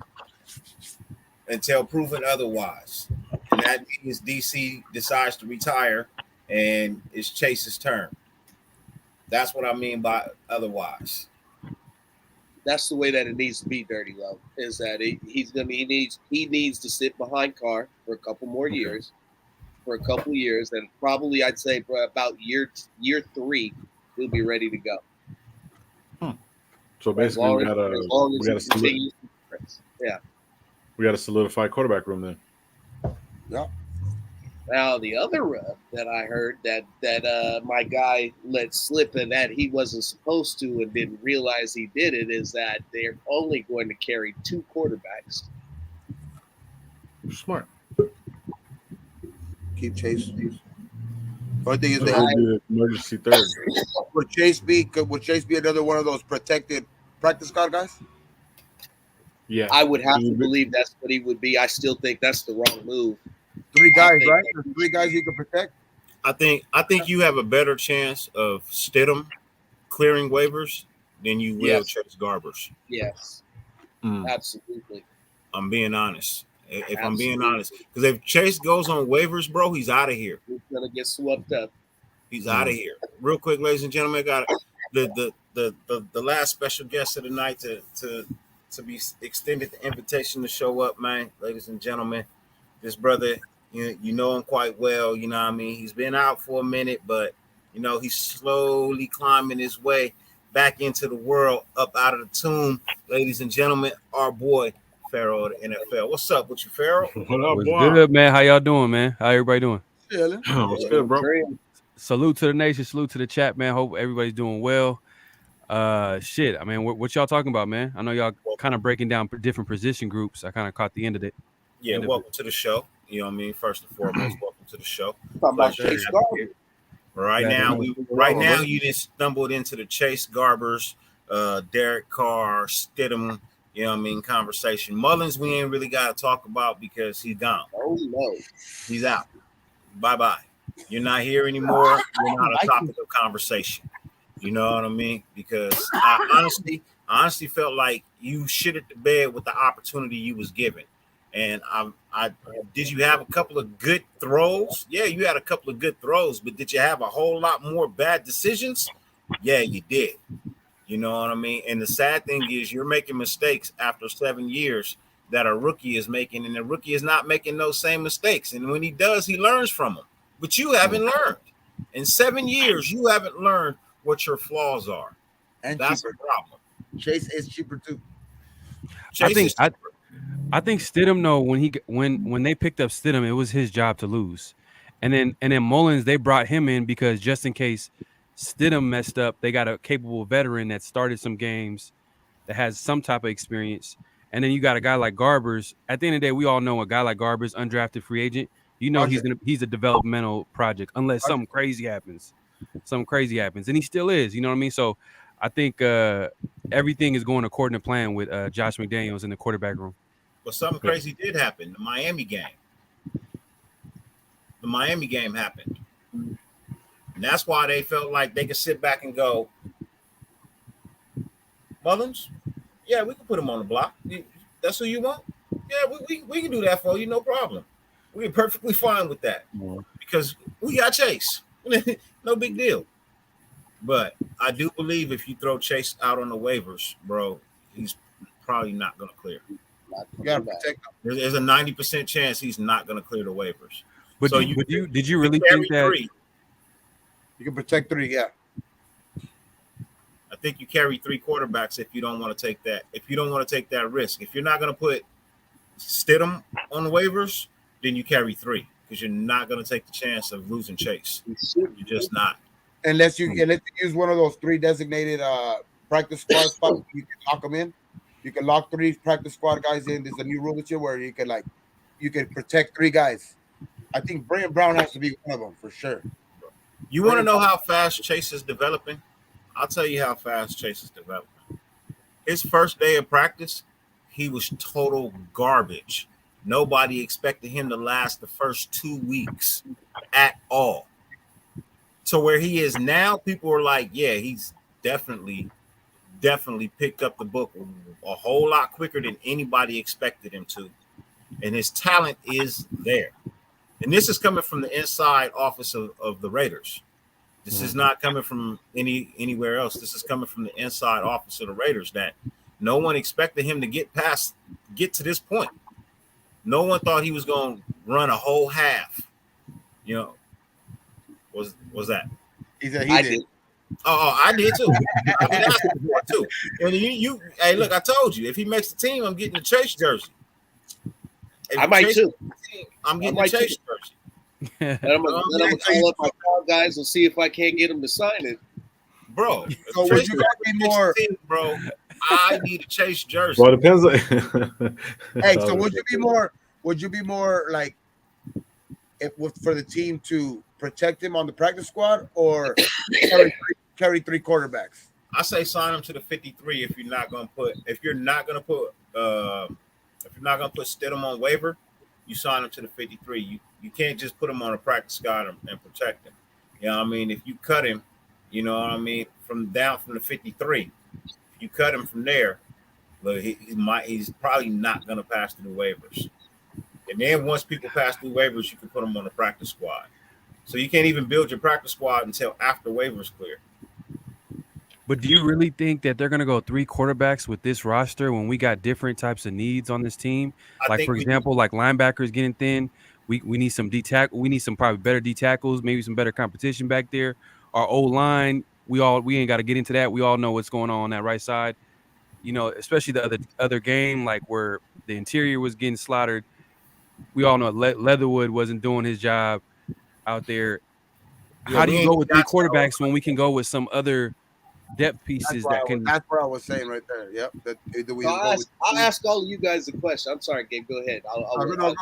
Until proven otherwise. And that means DC decides to retire and it's Chase's turn. That's what I mean by otherwise. That's the way that it needs to be, Dirty Love. Is that he needs to sit behind Carr for a couple more years, for a couple of years, and probably I'd say for about year 3, he'll be ready to go. So basically, we got a solidified quarterback room then. Yeah. Now the other that I heard that my guy let slip and that he wasn't supposed to and didn't realize he did it is that they're only going to carry 2 quarterbacks. Smart. Keep Chase. Only thing is That would be the emergency third. would Chase be another one of those protected practice squad guys? Yeah, I would have to believe that's what he would be. I still think that's the wrong move. 3 guys, right? There's 3 guys you can protect. I think you have a better chance of Stidham clearing waivers than you will Chase Garbers. Yes, absolutely. I'm being honest. If I'm being honest, because if Chase goes on waivers, bro, he's out of here. He's gonna get swept up. He's out of here. Real quick, ladies and gentlemen, got the last special guest of the night to be extended the invitation to show up, man. Ladies and gentlemen, this brother, you know him quite well. You know what I mean? He's been out for a minute, but he's slowly climbing his way back into the world, up out of the tomb. Ladies and gentlemen, our boy Pharaoh of the NFL. What's up with you, Pharaoh? What up, What's boy? good, man? How y'all doing, man? How everybody doing? What's good, bro? Salute to the nation. Salute to the chat, man. Hope everybody's doing well. Shit. I mean, what y'all talking about, man? I know y'all kind of breaking down different position groups. I kind of caught the end of it. Yeah, welcome to the show. You know what I mean? First and foremost, welcome to the show. Right now, you just stumbled into the Chase Garbers, Derek Carr, Stidham, you know what I mean, conversation. Mullins, we ain't really got to talk about because he's gone. Oh, no. He's out. Bye-bye. You're not here anymore. You're not a topic of conversation. You know what I mean? Because I honestly felt like you shitted the bed with the opportunity you was given. And I did you have a couple of good throws? Yeah, you had a couple of good throws, but did you have a whole lot more bad decisions? Yeah, you did. You know what I mean? And the sad thing is you're making mistakes after 7 years that a rookie is making, and the rookie is not making those same mistakes. And when he does, he learns from them. But you haven't learned. In 7 years, you haven't learned what your flaws are. And that's the problem. Chase is cheaper too. I think Stidham, though, when they picked up Stidham, it was his job to lose. And then Mullins, they brought him in because just in case Stidham messed up, they got a capable veteran that started some games, that has some type of experience. And then you got a guy like Garbers. At the end of the day, we all know a guy like Garbers, undrafted free agent. He's a developmental project unless something crazy happens. And he still is. You know what I mean? So I think everything is going according to plan with Josh McDaniels in the quarterback room. But something crazy did happen. The Miami game happened. And that's why they felt like they could sit back and go, Mullins, yeah, we can put him on the block. That's who you want? Yeah, we can do that for you, no problem. We're perfectly fine with that because we got Chase. No big deal. But I do believe if you throw Chase out on the waivers, bro, he's probably not going to clear. You got to protect him. There's a 90% chance he's not going to clear the waivers. But so did you really think that? 3. You can protect 3, yeah. I think you carry 3 quarterbacks if you don't want to take that. If you don't want to take that risk, if you're not going to put Stidham on the waivers, then you carry 3 because you're not going to take the chance of losing Chase. You're just not. Unless you use one of those 3 designated practice squad spots, you can lock them in. You can lock 3 practice squad guys in. There's a new rule this year where you can protect 3 guys. I think Brian Brown has to be one of them for sure. You want to know how fast Chase is developing? I'll tell you how fast Chase is developing. His first day of practice, he was total garbage. Nobody expected him to last the first 2 weeks at all. So where he is now, people are like, yeah, he's definitely picked up the book a whole lot quicker than anybody expected him to. And his talent is there. And this is coming from the inside office of the Raiders. This is not coming from anywhere else. This is coming from the inside office of the Raiders that no one expected him to get to this point. No one thought he was going to run a whole half You know, was that? He said he I did. did. Oh, I did too. I did ask him for it too. And you, hey, look, I told you, if he makes the team, I'm getting the Chase jersey. If I he might chases too. the team, I'm getting I the might Chase too. jersey, And I'm gonna call up my call guys and see if I can't get them to sign it. bro. So If would Chase you Garbers be makes more? the team, bro, I need a Chase jersey. Well, it depends. Hey, so would you be more? Would you be more like for the team to protect him on the practice squad or carry three quarterbacks? I say sign him to the 53 if you're not gonna put Stidham on waiver, you sign him to the 53. You can't just put him on a practice squad and protect him. You know what I mean? If you cut him, you know what I mean, from the 53, if you cut him from there, look, he's probably not gonna pass through the waivers. And then once people pass through waivers, you can put them on the practice squad. So you can't even build your practice squad until after waivers clear. But do you really think that they're going to go 3 quarterbacks with this roster when we got different types of needs on this team? I Like, think for we example, like linebackers getting thin. We need some D tackle. We need some probably better D tackles, maybe some better competition back there. Our O line, we ain't got to get into that. We all know what's going on that right side. You know, especially the other game, like where the interior was getting slaughtered. We all know Leatherwood wasn't doing his job out there. yeah, How do we you ain't go with 3 got to. quarterbacks when we can go with some other depth pieces that can? That's what I was saying right there. Yep. That either we So go with. I'll ask all of you guys a question. I'm sorry, Gabe. Go ahead. Go ahead. No,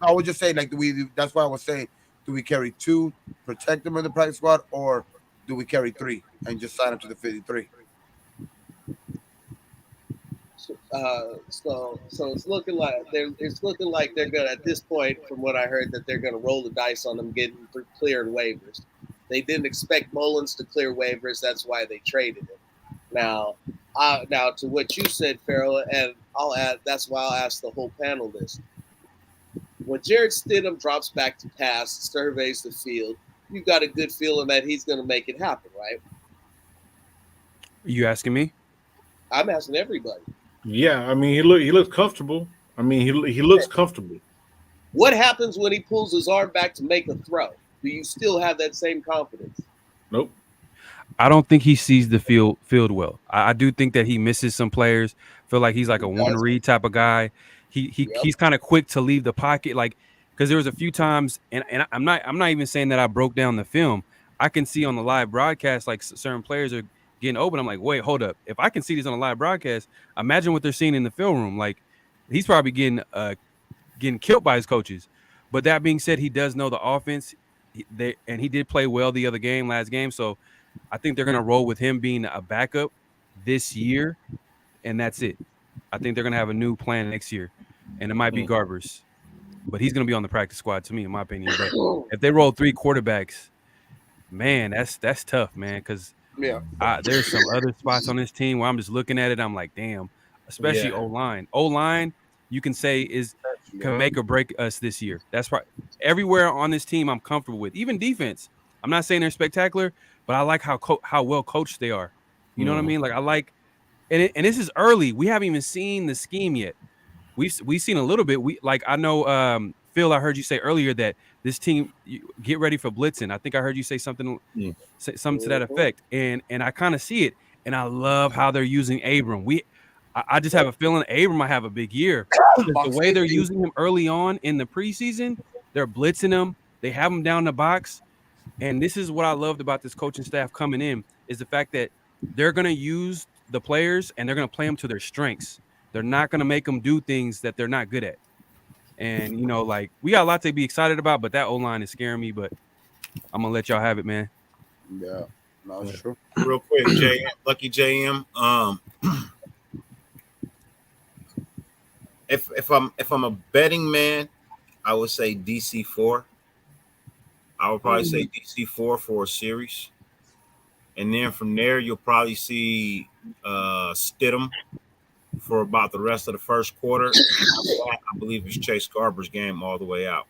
I was just saying, like, that's why I was saying, do we carry 2, protect them in the practice squad, or do we carry 3 and just sign them to the 53? So it's looking like they're gonna, at this point, from what I heard, that they're gonna roll the dice on them getting cleared waivers. They didn't expect Mullins to clear waivers. That's why they traded him. Now to what you said, Farrell, and I'll add. That's why I'll ask the whole panel this. When Jared Stidham drops back to pass, surveys the field, you got a good feeling that he's going to make it happen, right? Are you asking me? I'm asking everybody. Yeah, I mean he looks comfortable. I mean he looks comfortable. What happens when he pulls his arm back to make a throw? Do you still have that same confidence? Nope. I don't think he sees the field well. I do think that he misses some players. Feel like he's like a one read type of guy. He's kind of quick to leave the pocket, like, because there was a few times, and I'm not even saying that I broke down the film. I can see on the live broadcast like certain players are getting open. I'm like, wait, hold up. If I can see this on a live broadcast, imagine what they're seeing in the film room. Like, he's probably getting killed by his coaches. But that being said, he does know the offense. And he did play well the last game. So I think they're going to roll with him being a backup this year, and that's it. I think they're going to have a new plan next year, and it might be Garbers. But he's going to be on the practice squad, to me, in my opinion. But if they roll 3 quarterbacks, man, that's tough, man, because there's some other spots on this team where I'm just looking at it. I'm like, damn, especially O-line. O-line, you can say can make or break us this year. That's right. Everywhere on this team I'm comfortable with. Even defense. I'm not saying they're spectacular, but I like how well coached they are. You know what I mean? Like, I like – and this is early. We haven't even seen the scheme yet. We've seen a little bit. I know, Phil, I heard you say earlier that this team get ready for blitzing. I think I heard you say something to that effect. And I kind of see it. And I love how they're using Abram. I just have a feeling Abram might have a big year. The way they're using him early on in the preseason, they're blitzing him. They have him down the box. And this is what I loved about this coaching staff coming in, is the fact that they're going to use the players and they're going to play them to their strengths. They're not going to make them do things that they're not good at. And, you know, like, we got a lot to be excited about, but that O-line is scaring me. But I'm going to let y'all have it, man. Yeah, no, it's true. Real quick, Lucky JM. If I'm a betting man, I would say DC4. I would probably say DC4 for a series. And then from there, you'll probably see Stidham for about the rest of the first quarter. And I believe it's Chase Garber's game all the way out.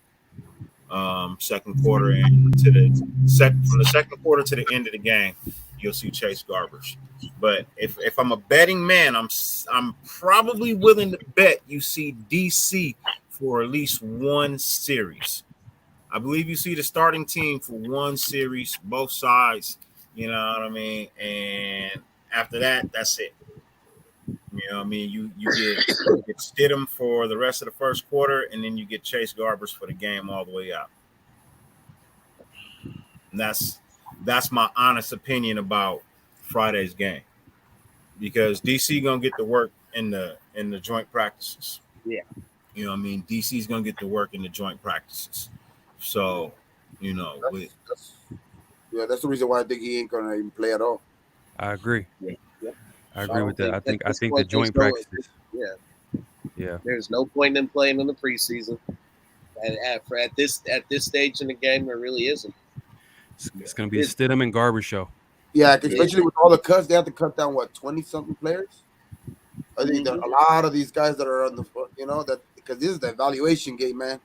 Second quarter and from the second quarter to the end of the game, you'll see Chase Garber's. But if I'm a betting man, I'm probably willing to bet you see DC for at least one series. I believe you see the starting team for one series, both sides. You know what I mean? And after that, that's it. You know what I mean? You get Stidham for the rest of the first quarter, and then you get Chase Garbers for the game all the way out. And that's my honest opinion about Friday's game, because DC gonna get to work in the joint practices. Yeah. You know what I mean? DC's gonna get to work in the joint practices. So, you know, that's the reason why I think he ain't gonna even play at all. I agree. Yeah. I agree with that. I think at this the point, joint there's practices. Yeah. There's no point in playing in the preseason. And at this stage in the game, there really isn't. It's going to be a Stidham and Garber show. Yeah, especially with all the cuts, they have to cut down 20-something players. I think there are a lot of these guys that are on the, that because this is the evaluation game, man.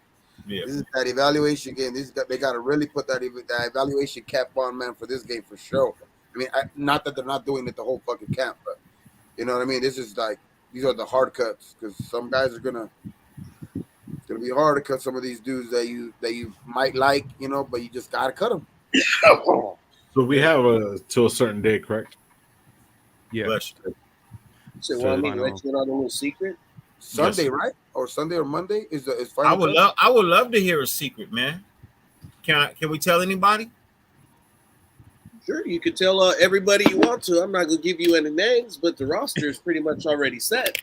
Yeah. This is that evaluation game. They got to really put that evaluation cap on, man, for this game for sure. I mean, not that they're not doing it the whole fucking camp, but you know what I mean. This is like these are the hard cuts because some guys are gonna. It's gonna be hard to cut some of these dudes that you might like, but you just gotta cut them. So we have till a certain day, correct? Yeah. So want me to let you in on a little secret? Sunday, right? Or Sunday or Monday is final. I would love to hear a secret, man. Can we tell anybody? Sure, you could tell everybody you want to. I'm not going to give you any names, but the roster is pretty much already set.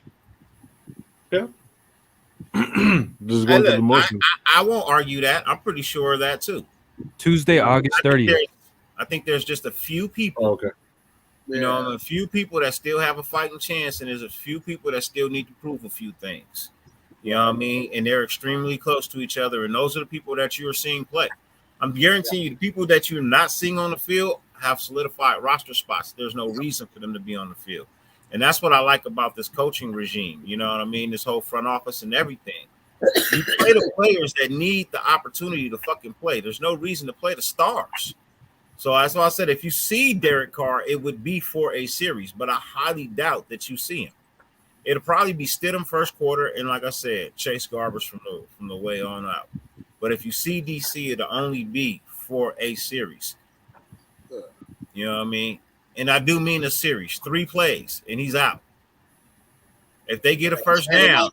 Yeah. Just going through the motions. I won't argue that. I'm pretty sure of that too. Tuesday, August 30th. I think there's just a few people. Oh, okay. You know, a few people that still have a fighting chance, and there's a few people that still need to prove a few things. You know what I mean? And they're extremely close to each other, and those are the people that you're seeing play. I'm guaranteeing you, the people that you're not seeing on the field have solidified roster spots. There's no reason for them to be on the field. And that's what I like about this coaching regime. You know what I mean? This whole front office and everything. You play the players that need the opportunity to fucking play. There's no reason to play the stars. So that's why I said if you see Derek Carr, it would be for a series, but I highly doubt that you see him. It'll probably be Stidham first quarter, and like I said, Chase Garbers from the way on out. But if you see DC, it'll only be for a series. You know what I mean? And I do mean a series, 3 plays, and he's out. If they get a first down,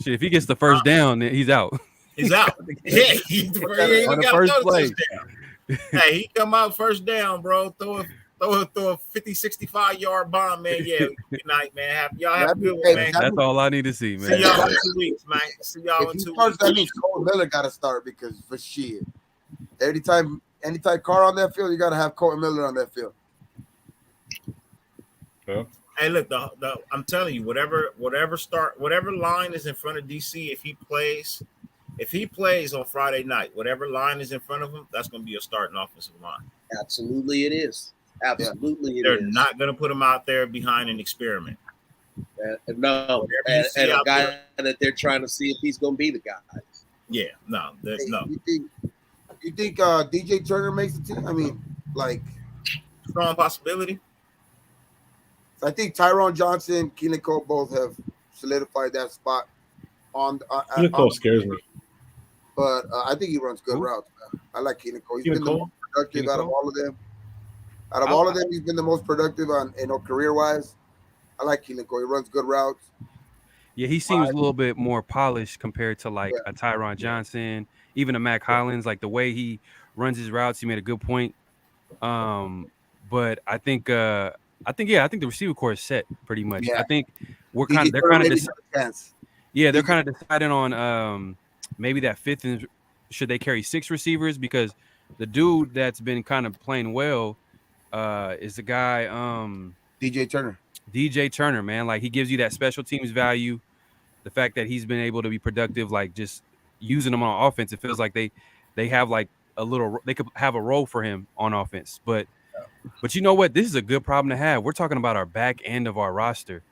shit, if he gets the first down, then he's out. He's out. Yeah, he ain't got the first play. Hey, he come out first down, bro. Throw a 50, 65-yard bomb, man. Yeah, good night, man. Y'all have a good one, man. That's all I need to see, man. See y'all in 2 weeks, man. See y'all in 2 weeks. That means Cole Miller got to start because for shit. Anytime Carr on that field, you got to have Cole Miller on that field. Yeah. Hey, look, I'm telling you, whatever line is in front of DC, if he plays on Friday night, whatever line is in front of him, that's going to be a starting offensive line. Absolutely, it is. Absolutely, They're not going to put him out there behind an experiment. No, and a guy that they're trying to see if he's going to be the guy. Yeah, no. You think DJ Turner makes the team? I mean, like strong possibility. I think Tyrone Johnson, Keelan Cole both have solidified that spot. Keelan Cole scares me, but I think he runs good routes. Man. I like Keelan Cole. He's been the most productive out of all of them. Out of all of them, he's been the most productive on career-wise. I like Keelan Cole. He runs good routes. Yeah, he seems a little bit more polished compared to like a Tyron Johnson, even a Mac Hollins. Like the way he runs his routes, he made a good point. But I think the receiver core is set pretty much. Yeah. I think they're kind of deciding on maybe that fifth and should they carry 6 receivers, because the dude that's been kind of playing well is the guy DJ Turner, man. Like he gives you that special teams value. The fact that he's been able to be productive, like just using them on offense, it feels like they have like they could have a role for him on offense. But you know what? This is a good problem to have. We're talking about our back end of our roster.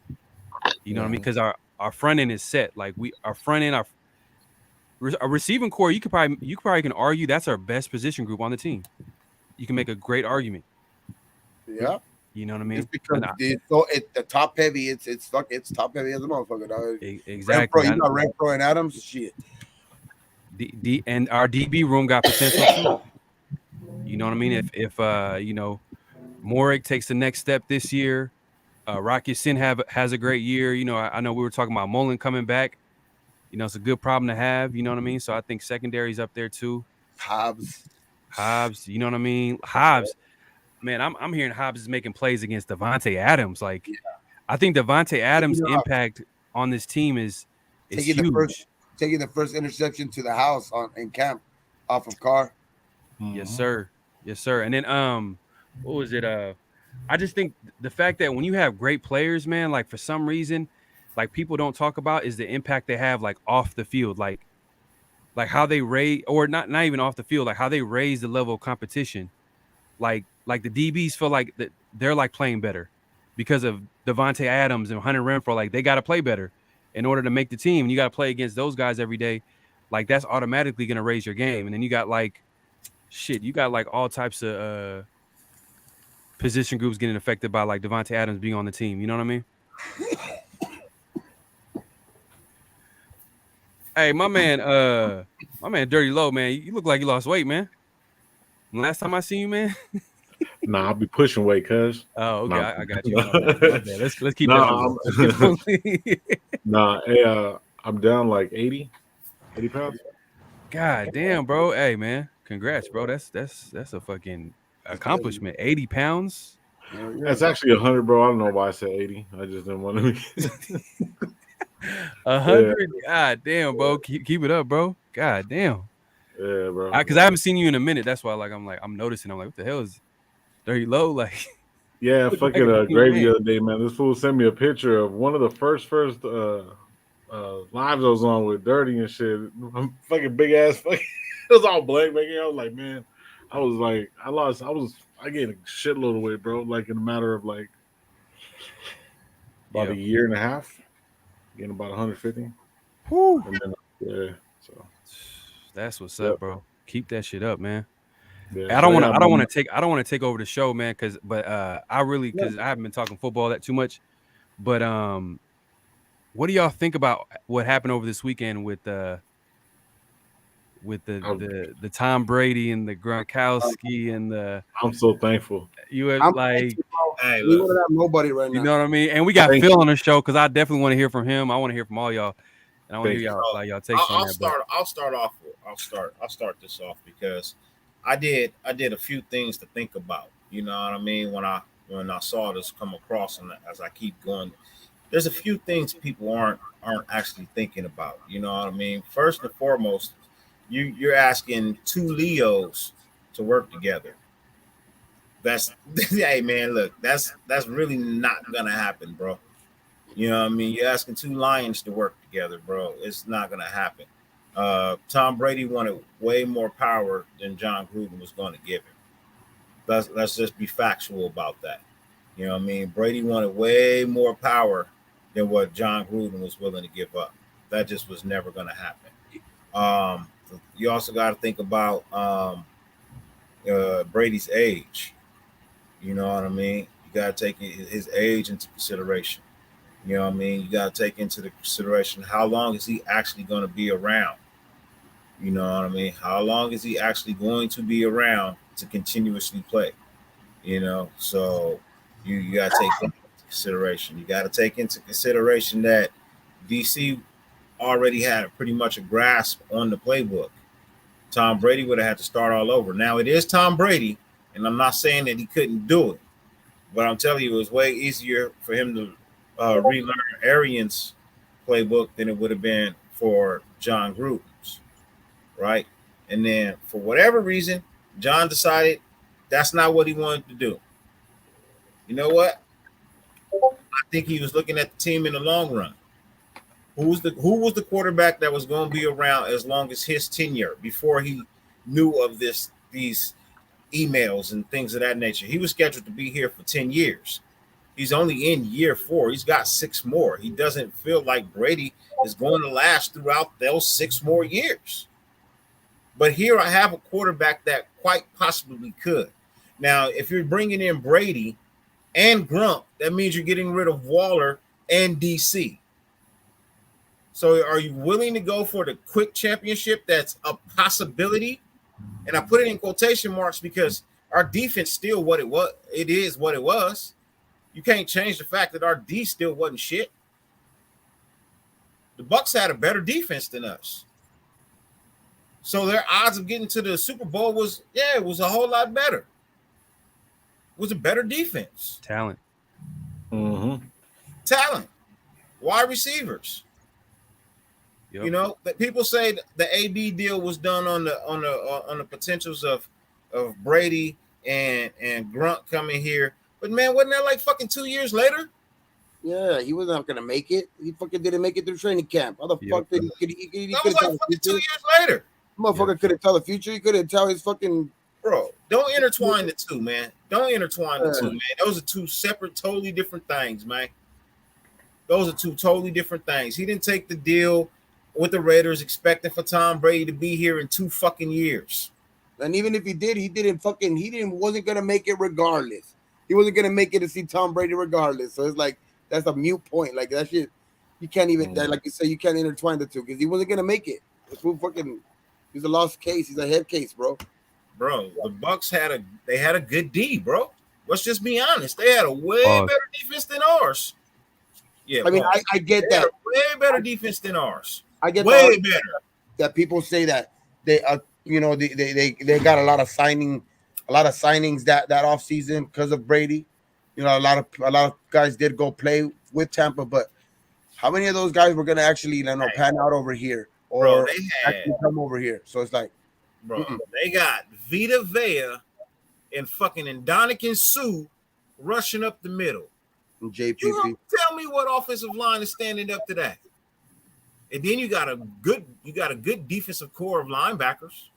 You know what I mean? Because our front end is set. Like our front end, our receiving core, you could probably can argue that's our best position group on the team. You can make a great argument. Yeah. You know what I mean? It's because the top heavy, it's top heavy as a motherfucker, dog. Exactly. You got Renfro and Adams, shit. And our DB room got potential too. You know what I mean? If Morik takes the next step this year, Rocky Sin has a great year. I know we were talking about Mullen coming back. It's a good problem to have. You know what I mean? So I think secondary's up there too. Hobbs. You know what I mean? Hobbs, man, I'm hearing Hobbs is making plays against Devontae Adams. Like, I think Devontae Adams' impact on this team is taking huge. The first interception to the house in camp off of Carr. Yes, sir. And then what was it? I just think the fact that when you have great players, man, like for some reason, like people don't talk about is the impact they have like off the field, like how they raise, or not even off the field, like how they raise the level of competition. Like the DBs feel like that they're like playing better because of Devontae Adams and Hunter Renfrow. Like they got to play better in order to make the team. And you got to play against those guys every day. Like that's automatically going to raise your game. And then you got like all types of position groups getting affected by like Devontae Adams being on the team. You know what I mean? Hey, my man, Dirty Low, man, you look like you lost weight, man. Last time I seen you, man. Nah, I'll be pushing weight, cuz. Oh, okay, I got you. My bad. Let's keep that. Hey, I'm down like 80 pounds. God damn, bro. Hey, man, congrats, bro. That's a fucking accomplishment. 80 pounds. That's actually 100, bro. I don't know why I said 80. I just didn't want to. 100. Yeah. God damn, bro. Keep it up, bro. God damn. Yeah, bro. Because I haven't seen you in a minute. That's why, I'm noticing. I'm like, what the hell is Dirty Low? Like, yeah, fucking Gravy the other day, man. This fool sent me a picture of one of the first lives I was on with Dirty and shit. I'm fucking big ass. Fucking, it was all blank, man. I was like, man, I gained a shitload of weight, bro. Like in a matter of like about a year and a half, gained about 150. Whew. And then, so that's what's up, bro. Keep that shit up, man. Yeah, I don't want to take over the show, man, because I haven't been talking football that too much. But what do y'all think about what happened over this weekend with the Tom Brady and the Gronkowski and the? I'm so thankful. You have hey, we don't have nobody right now. You know what I mean? And we got Phil on the show because I definitely want to hear from him. I want to hear from all y'all, and I want to hear y'all takes on that. I'll start this off because I did a few things to think about. You know what I mean? When I saw this come across, and as I keep going, there's a few things people aren't actually thinking about. You know what I mean? First and foremost, you're asking two Leos to work together. That's hey man, look, that's really not gonna happen, bro. You know what I mean? You're asking two lions to work together, bro. It's not gonna happen. Tom Brady wanted way more power than John Gruden was going to give him. Let's just be factual about that. You know what I mean? Brady wanted way more power than what John Gruden was willing to give up. That just was never going to happen. You also got to think about Brady's age. You know what I mean? You got to take his age into consideration. You know what I mean? You got to take into the consideration how long is he actually going to be around? You know what I mean? How long is he actually going to be around to continuously play? You know, so you got to take that into consideration. You got to take into consideration that DC already had pretty much a grasp on the playbook. Tom Brady would have had to start all over. Now, it is Tom Brady, and I'm not saying that he couldn't do it, but I'm telling you, it was way easier for him to relearn Arians' playbook than it would have been for John Gruden's, right? And then for whatever reason, John decided that's not what he wanted to do. You know what? I think he was looking at the team in the long run. Who was the quarterback that was going to be around as long as his tenure before he knew of these emails and things of that nature? He was scheduled to be here for 10 years. He's only in year 4. He's got 6 more. He doesn't feel like Brady is going to last throughout those 6 more years. But here I have a quarterback that quite possibly could. Now, if you're bringing in Brady and Grump, that means you're getting rid of Waller and DC. So are you willing to go for the quick championship that's a possibility? And I put it in quotation marks because our defense still what it was. It is what it was. You can't change the fact that our D still wasn't shit. The Bucks had a better defense than us. So their odds of getting to the Super Bowl was a whole lot better. It was a better defense. Talent. Mm-hmm. Talent. Wide receivers. Yep. You know, that people say the AB deal was done on the potentials of Brady and Grunt coming here. But man, wasn't that like fucking 2 years later? Yeah, he was not gonna make it. He fucking didn't make it through training camp. How the fuck did he That was like fucking 2 years later. Motherfucker couldn't tell the future. He couldn't tell his fucking bro. Don't intertwine the two, man. Don't intertwine the two, man. Those are two separate, totally different things, man. Those are two totally different things. He didn't take the deal with the Raiders expecting for Tom Brady to be here in 2 fucking years. And even if he did, wasn't gonna make it regardless. He wasn't gonna make it to see Tom Brady regardless. So it's like that's a mute point. Like that shit, you can't even like you say, you can't intertwine the two because he wasn't gonna make it. He's a lost case. He's a head case, bro. Bro, the Bucks had a good D, bro. Let's just be honest. They had a way better defense than ours. Yeah, I mean, I get that. Way better defense than ours. I get way better. That people say that they they got a lot of signings that offseason because of Brady. You know, a lot of guys did go play with Tampa, but how many of those guys were gonna actually pan out over here or actually come over here? So it's like, bro, they got Vita Vea and fucking Ndamukong Suh rushing up the middle. And JPP. You don't tell me what offensive line is standing up to that. And then you got a good defensive core of linebackers.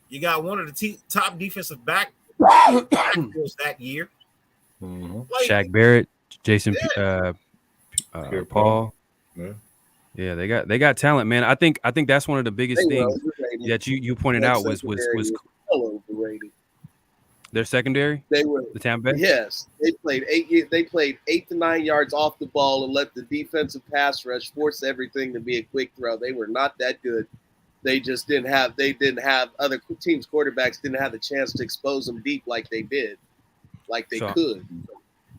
You got one of the top defensive back that year. Mm-hmm. Like, Shaq Barrett, Jason Paul. Yeah, they got talent, man. I think that's one of the biggest things that you pointed out was overrated. Their secondary. They were the Tampa Bay. Yes, they played 8 to 9 yards off the ball and let the defensive pass rush force everything to be a quick throw. They were not that good. They just didn't have other teams' quarterbacks didn't have the chance to expose them deep like they did, like they could.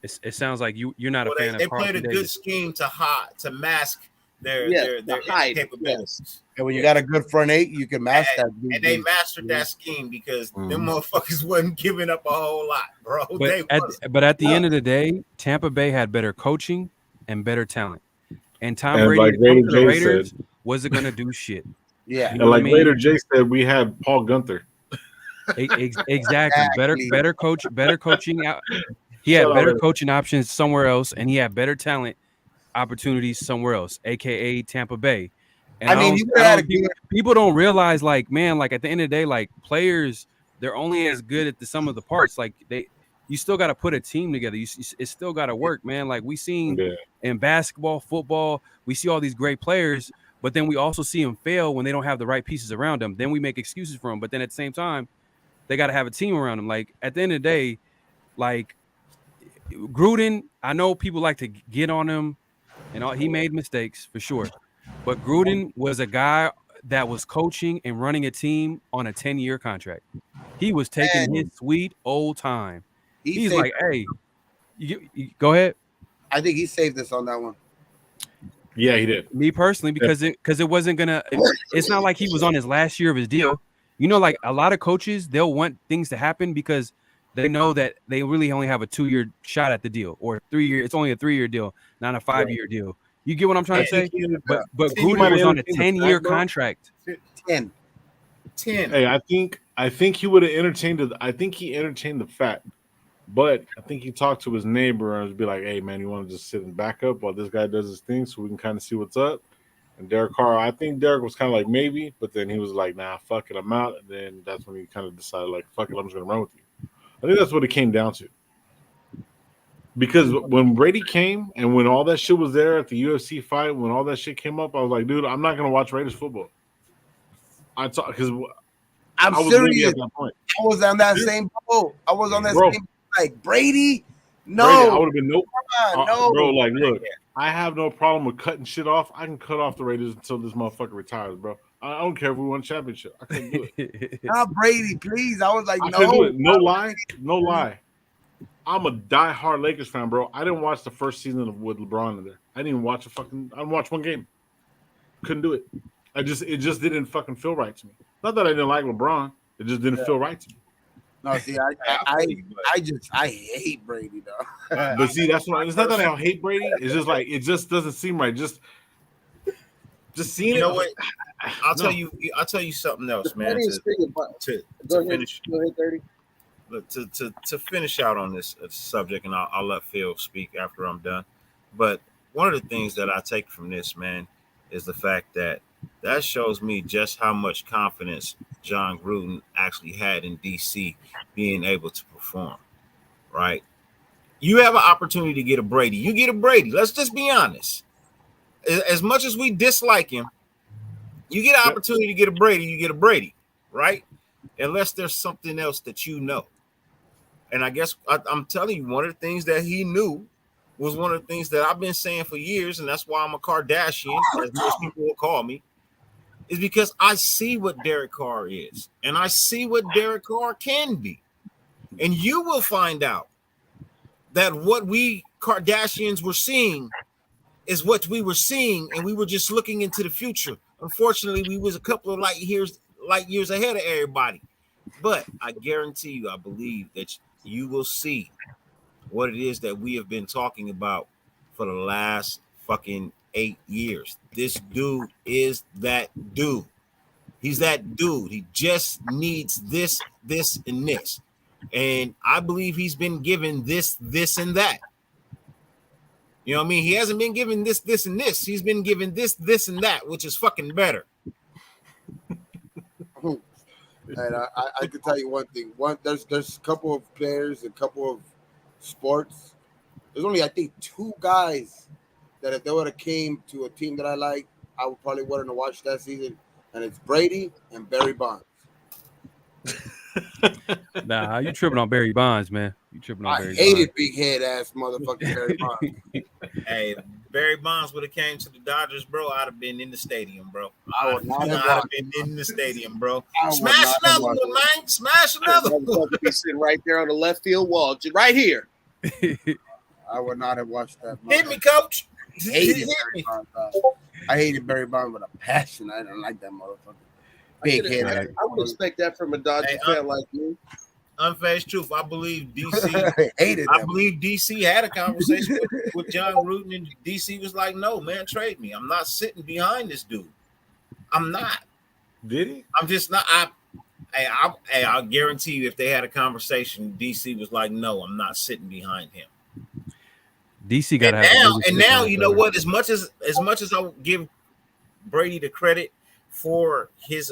It sounds like you're not a fan of. They played a good scheme to mask their capabilities. Yes. And when you got a good front eight, you can mask that. And they mastered that scheme because them motherfuckers wasn't giving up a whole lot, bro. But at the end of the day, Tampa Bay had better coaching and better talent. And Tom Brady, the Raiders, wasn't going to do shit. Yeah. You know like later Jay said, we had Paul Gunther. Exactly. Better coaching. He had better coaching options somewhere else, and he had better talent opportunities somewhere else, aka Tampa Bay. And people don't realize, like, man, like at the end of the day, like players, they're only as good at the sum of the parts. Like you still got to put a team together. It's still got to work, man. Like we seen in basketball, football, we see all these great players, but then we also see them fail when they don't have the right pieces around them. Then we make excuses for them. But then at the same time, they got to have a team around them. Like at the end of the day, like Gruden, I know people like to get on him, and he made mistakes for sure. But Gruden was a guy that was coaching and running a team on a 10-year contract. He was taking his sweet old time. He's like, hey, you go ahead. I think he saved us on that one. Yeah, he did. Me personally, because it wasn't gonna. It's not like he was on his last year of his deal. You know, like a lot of coaches, they'll want things to happen because they know that they really only have a 2-year shot at the deal, or 3 year. It's only a 3-year deal, not a 5-year deal. You get what I'm trying to say? But Gruden was on a 10-year contract. 10. Hey, I think he would have entertained it. I think he entertained the fact, but I think he talked to his neighbor and be like, "Hey, man, you want to just sit and back up while this guy does his thing, so we can kind of see what's up." And Derek Carr, I think Derek was kind of like maybe, but then he was like, "Nah, fuck it, I'm out." And then that's when he kind of decided, like, "Fuck it, I'm just gonna run with you." I think that's what it came down to. Because when Brady came and when all that shit was there at the UFC fight, when all that shit came up, I was like, dude, I'm not gonna watch Raiders football. Because I'm serious. At that point. I was on that same boat. Like Brady. No, Brady, I would have been no, no, bro. Like, look, I have no problem with cutting shit off. I can cut off the Raiders until this motherfucker retires, bro. I don't care if we won a championship. I couldn't do it. Not Brady, please. I was like, I no. couldn't do it. No lie. No lie. I'm a diehard Lakers fan, bro. I didn't watch the first season with LeBron in there. I didn't even watch I didn't watch one game. Couldn't do it. It just didn't fucking feel right to me. Not that I didn't like LeBron. It just didn't feel right to me. No, see, I hate Brady though. But see, that's why it's not that I hate Brady. It's just like it just doesn't seem right. Just seeing You know it. what? I'll tell you something else, man. To finish, Go ahead, 30. look, to finish out on this subject, and I'll let Phil speak after I'm done. But one of the things that I take from this, man, is the fact that shows me just how much confidence John Gruden actually had in DC being able to perform, right? You have an opportunity to get a Brady. You get a Brady. Let's just be honest. As much as we dislike him, you get an opportunity to get a Brady, you get a Brady, right? Unless there's something else that you know. And I guess I'm telling you, one of the things that he knew was one of the things that I've been saying for years, and that's why I'm a Kardashian, as most people will call me, is because I see what Derek Carr is, and I see what Derek Carr can be. And you will find out that what we Kardashians were seeing is what we were seeing, and we were just looking into the future. Unfortunately, we was a couple of light years ahead of everybody. But I guarantee you, I believe that you will see what it is that we have been talking about for the last fucking 8 years. This dude is that dude. He's that dude. He just needs this, and this. And I believe he's been given this, and that. You know what I mean? He hasn't been given this, and this. He's been given this, and that, which is fucking better. And I can tell you one thing. There's a couple of players, a couple of sports. There's only, I think, 2 guys that if they would have came to a team that I like, I would probably wouldn't have watched that season. And it's Brady and Barry Bonds. Nah, you tripping on Barry Bonds, man. You tripping on Barry Bonds. I hated big head ass motherfucking Barry Bonds. Hey, if Barry Bonds would have came to the Dodgers, bro, I'd have been in the stadium, bro. I would not have I'd have been in the stadium, bro. I would Smash not another have one, man. Smash another one. Motherfucker be sitting right there on the left field wall, right here. I would not have watched that. Hit me, coach. Hated Hit Barry me. Bonds, dog. I hated Barry Bonds with a passion. I didn't like that motherfucker. Big head. I would expect that from a Dodger fan like you. Unfazed truth. I believe DC. Hated I that. believe DC had a conversation with John Gruden, and DC was like, "No, man, trade me. I'm not sitting behind this dude. I'm not. Did he? I'm just not. I'll guarantee you, if they had a conversation, DC was like, "No, I'm not sitting behind him." DC got now, you know what? As much as I would give Brady the credit for his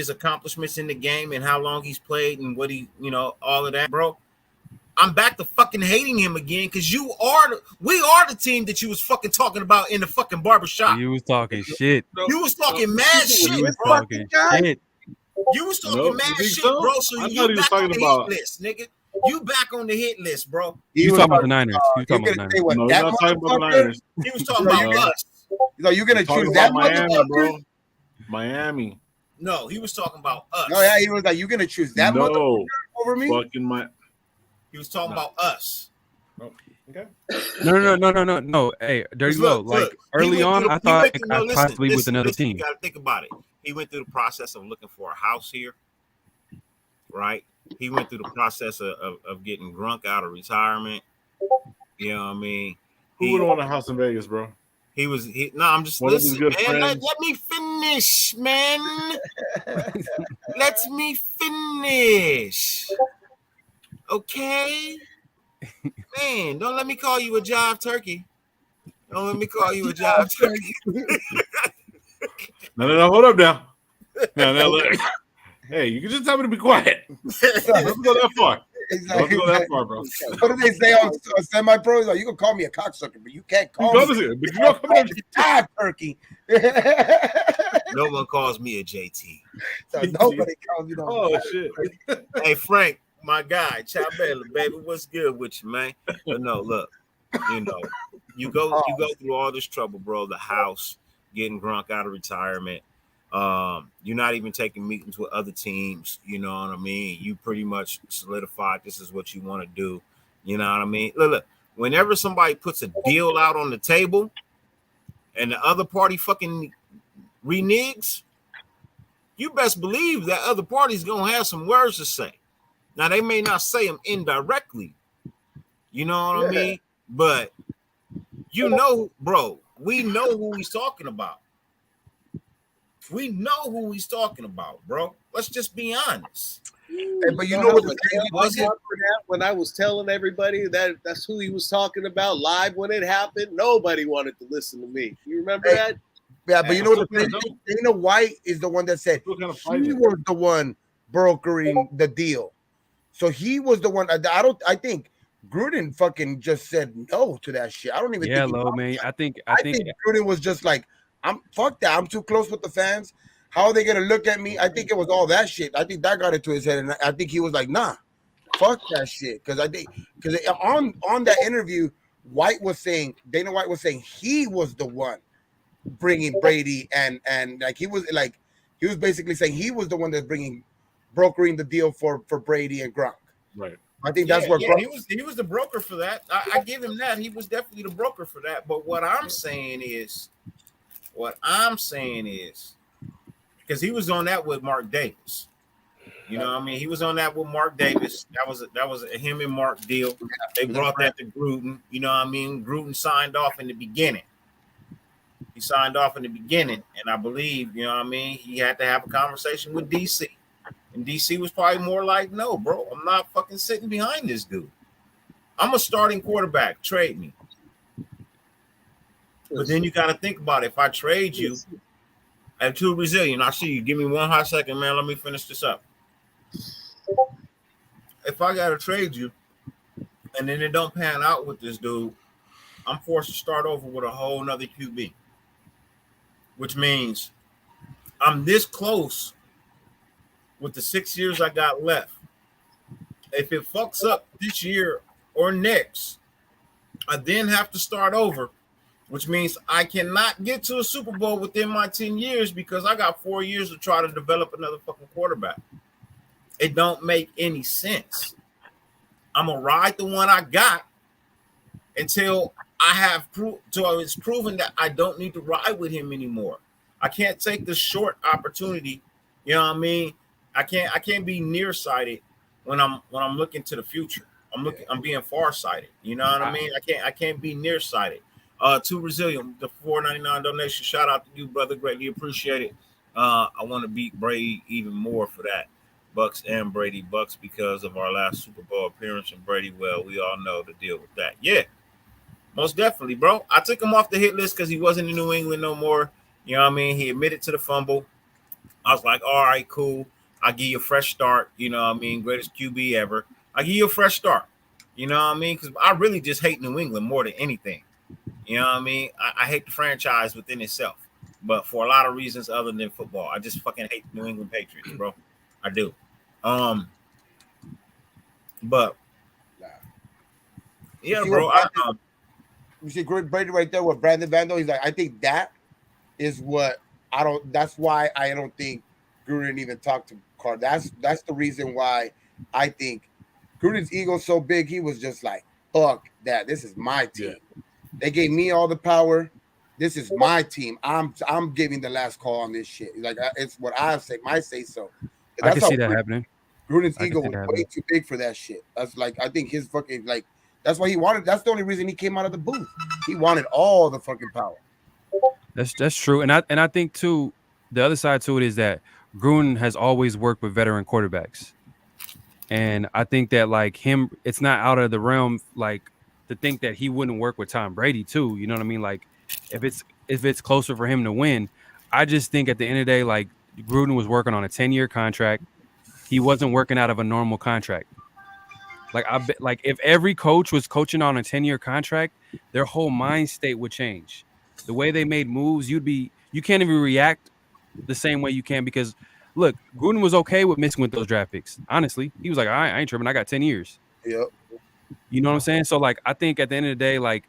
accomplishments in the game and how long he's played and what he, all of that, bro, I'm back to fucking hating him again because we are the team that you was fucking talking about in the fucking barbershop. You was talking shit. You was talking mad shit, You was bro. talking shit. You was talking mad shit, so? bro. So I you thought he was back on talking the about- hit list, nigga. You back on the hit list, bro. You talking about the Niners. You talking about the Niners. What, No, that we're not talking about the motherfucker? Niners. He was talking about us. So you're gonna Talking choose about that Miami, motherfucker, bro. Miami. No, he was talking about us. No, yeah, he was like, "You're gonna choose that No, motherfucker over me." fucking my. He was talking about us. Okay. No. Hey, Dirty Low. Like early on, I thought possibly with another team. You gotta think about it. He went through the process of looking for a house here, right? He went through the process of getting Grunk out of retirement. You know what I mean? Who would want a house in Vegas, bro? I'm just One of his listening, good man. friends. Let me finish, man. Let me finish. Okay? Man, don't let me call you a jive turkey. Don't let me call you a jive turkey. No. Hold up now. Now, look. Hey, you can just tell me to be quiet. Don't go that far. Exactly. Don't go that far, bro. What do they say on semi-pros? Like, you can call me a cocksucker, but you can't call me But you don't come in a turkey. No one calls me a JT. So nobody calls you. Oh shit! Hey, Frank, my guy, Chabela, baby, what's good with you, man? But no, look, You go through all this trouble, bro. The house, getting Gronk out of retirement. You're not even taking meetings with other teams. You know what I mean? You pretty much solidified this is what you want to do. You know what I mean? Look. Whenever somebody puts a deal out on the table and the other party fucking reneges, you best believe that other party's gonna have some words to say. Now they may not say them indirectly, you know what I mean? But you know, bro, we know who he's talking about. We know who he's talking about, bro. Let's just be honest. Hey, but you know what the crazy was it when I was telling everybody that's who he was talking about live when it happened? Nobody wanted to listen to me. You remember that? Yeah, but you know what the crazy thing? Dana White is the one that said he was the one brokering the deal. So he was the one. I think Gruden fucking just said no to that shit. I don't even think. Low, man. I think Gruden was just like, fuck that. I'm too close with the fans. How are they gonna look at me? I think it was all that shit. I think that got into his head, and I think he was like, "Nah, fuck that shit." Because on that interview, Dana White was saying he was the one bringing Brady, and like he was basically saying he was the one that's brokering the deal for Brady and Gronk. Right. I think that's where he was the broker for that. I give him that. He was definitely the broker for that. But what I'm saying is. Because he was on that with Mark Davis. You know what I mean? He was on that with Mark Davis. That was a him and Mark deal. They brought that to Gruden. You know what I mean? Gruden signed off in the beginning. He signed off in the beginning. And I believe, you know what I mean? He had to have a conversation with DC. And DC was probably more like, no, bro, I'm not fucking sitting behind this dude. I'm a starting quarterback. Trade me. But then you got to think about it. If I trade you, I'm too resilient. I see you. Give me 1 hot second, man. Let me finish this up. If I gotta trade you, and then it don't pan out with this dude, I'm forced to start over with a whole nother QB. Which means I'm this close with the 6 years I got left. If it fucks up this year or next, I then have to start over. Which means I cannot get to a Super Bowl within my 10 years because I got 4 years to try to develop another fucking quarterback. It don't make any sense. I'm going to ride the one I got until it's proven that I don't need to ride with him anymore. I can't take the short opportunity. You know what I mean? I can't be nearsighted when I'm looking to the future. I'm being farsighted. You know what I mean? I can't be nearsighted. Too resilient, the $4.99 donation. Shout out to you, brother. Greatly appreciate it. I want to beat Brady even more for that. Bucks and Brady. Bucks because of our last Super Bowl appearance, and Brady, well, we all know the deal with that. Yeah, most definitely, bro. I took him off the hit list because he wasn't in New England no more. You know what I mean? He admitted to the fumble. I was like, all right, cool. I'll give you a fresh start. You know what I mean? Greatest QB ever. I'll give you a fresh start. You know what I mean? Because I really just hate New England more than anything. You know what I mean? I hate the franchise within itself, but for a lot of reasons other than football. I just fucking hate New England Patriots, bro. I do. But yeah, bro. You see Brady right there with Brandon Vandal. He's like, I think that is what I don't. That's why I don't think Gruden even talked to Carr. That's the reason why I think Gruden's ego's so big. He was just like, fuck that. This is my team. Yeah. They gave me all the power. This is my team. I'm giving the last call on this shit. Like it's what I say. My say so. I can see that happening. Gruden's ego was way too big for that shit. That's like I think his fucking like that's why he wanted. That's the only reason he came out of the booth. He wanted all the fucking power. That's true, and I think too. The other side to it is that Gruden has always worked with veteran quarterbacks, and I think that like him, it's not out of the realm like to think that he wouldn't work with Tom Brady too. You know what I mean? Like if it's closer for him to win, I just think at the end of the day, like Gruden was working on a 10-year contract. He wasn't working out of a normal contract. Like I bet, like if every coach was coaching on a 10-year contract, their whole mind state would change. The way they made moves, you can't even react the same way you can because look, Gruden was okay with missing with those draft picks. Honestly, he was like, I ain't tripping. I got 10 years. Yep. You know what I'm saying? So like, I think at the end of the day, like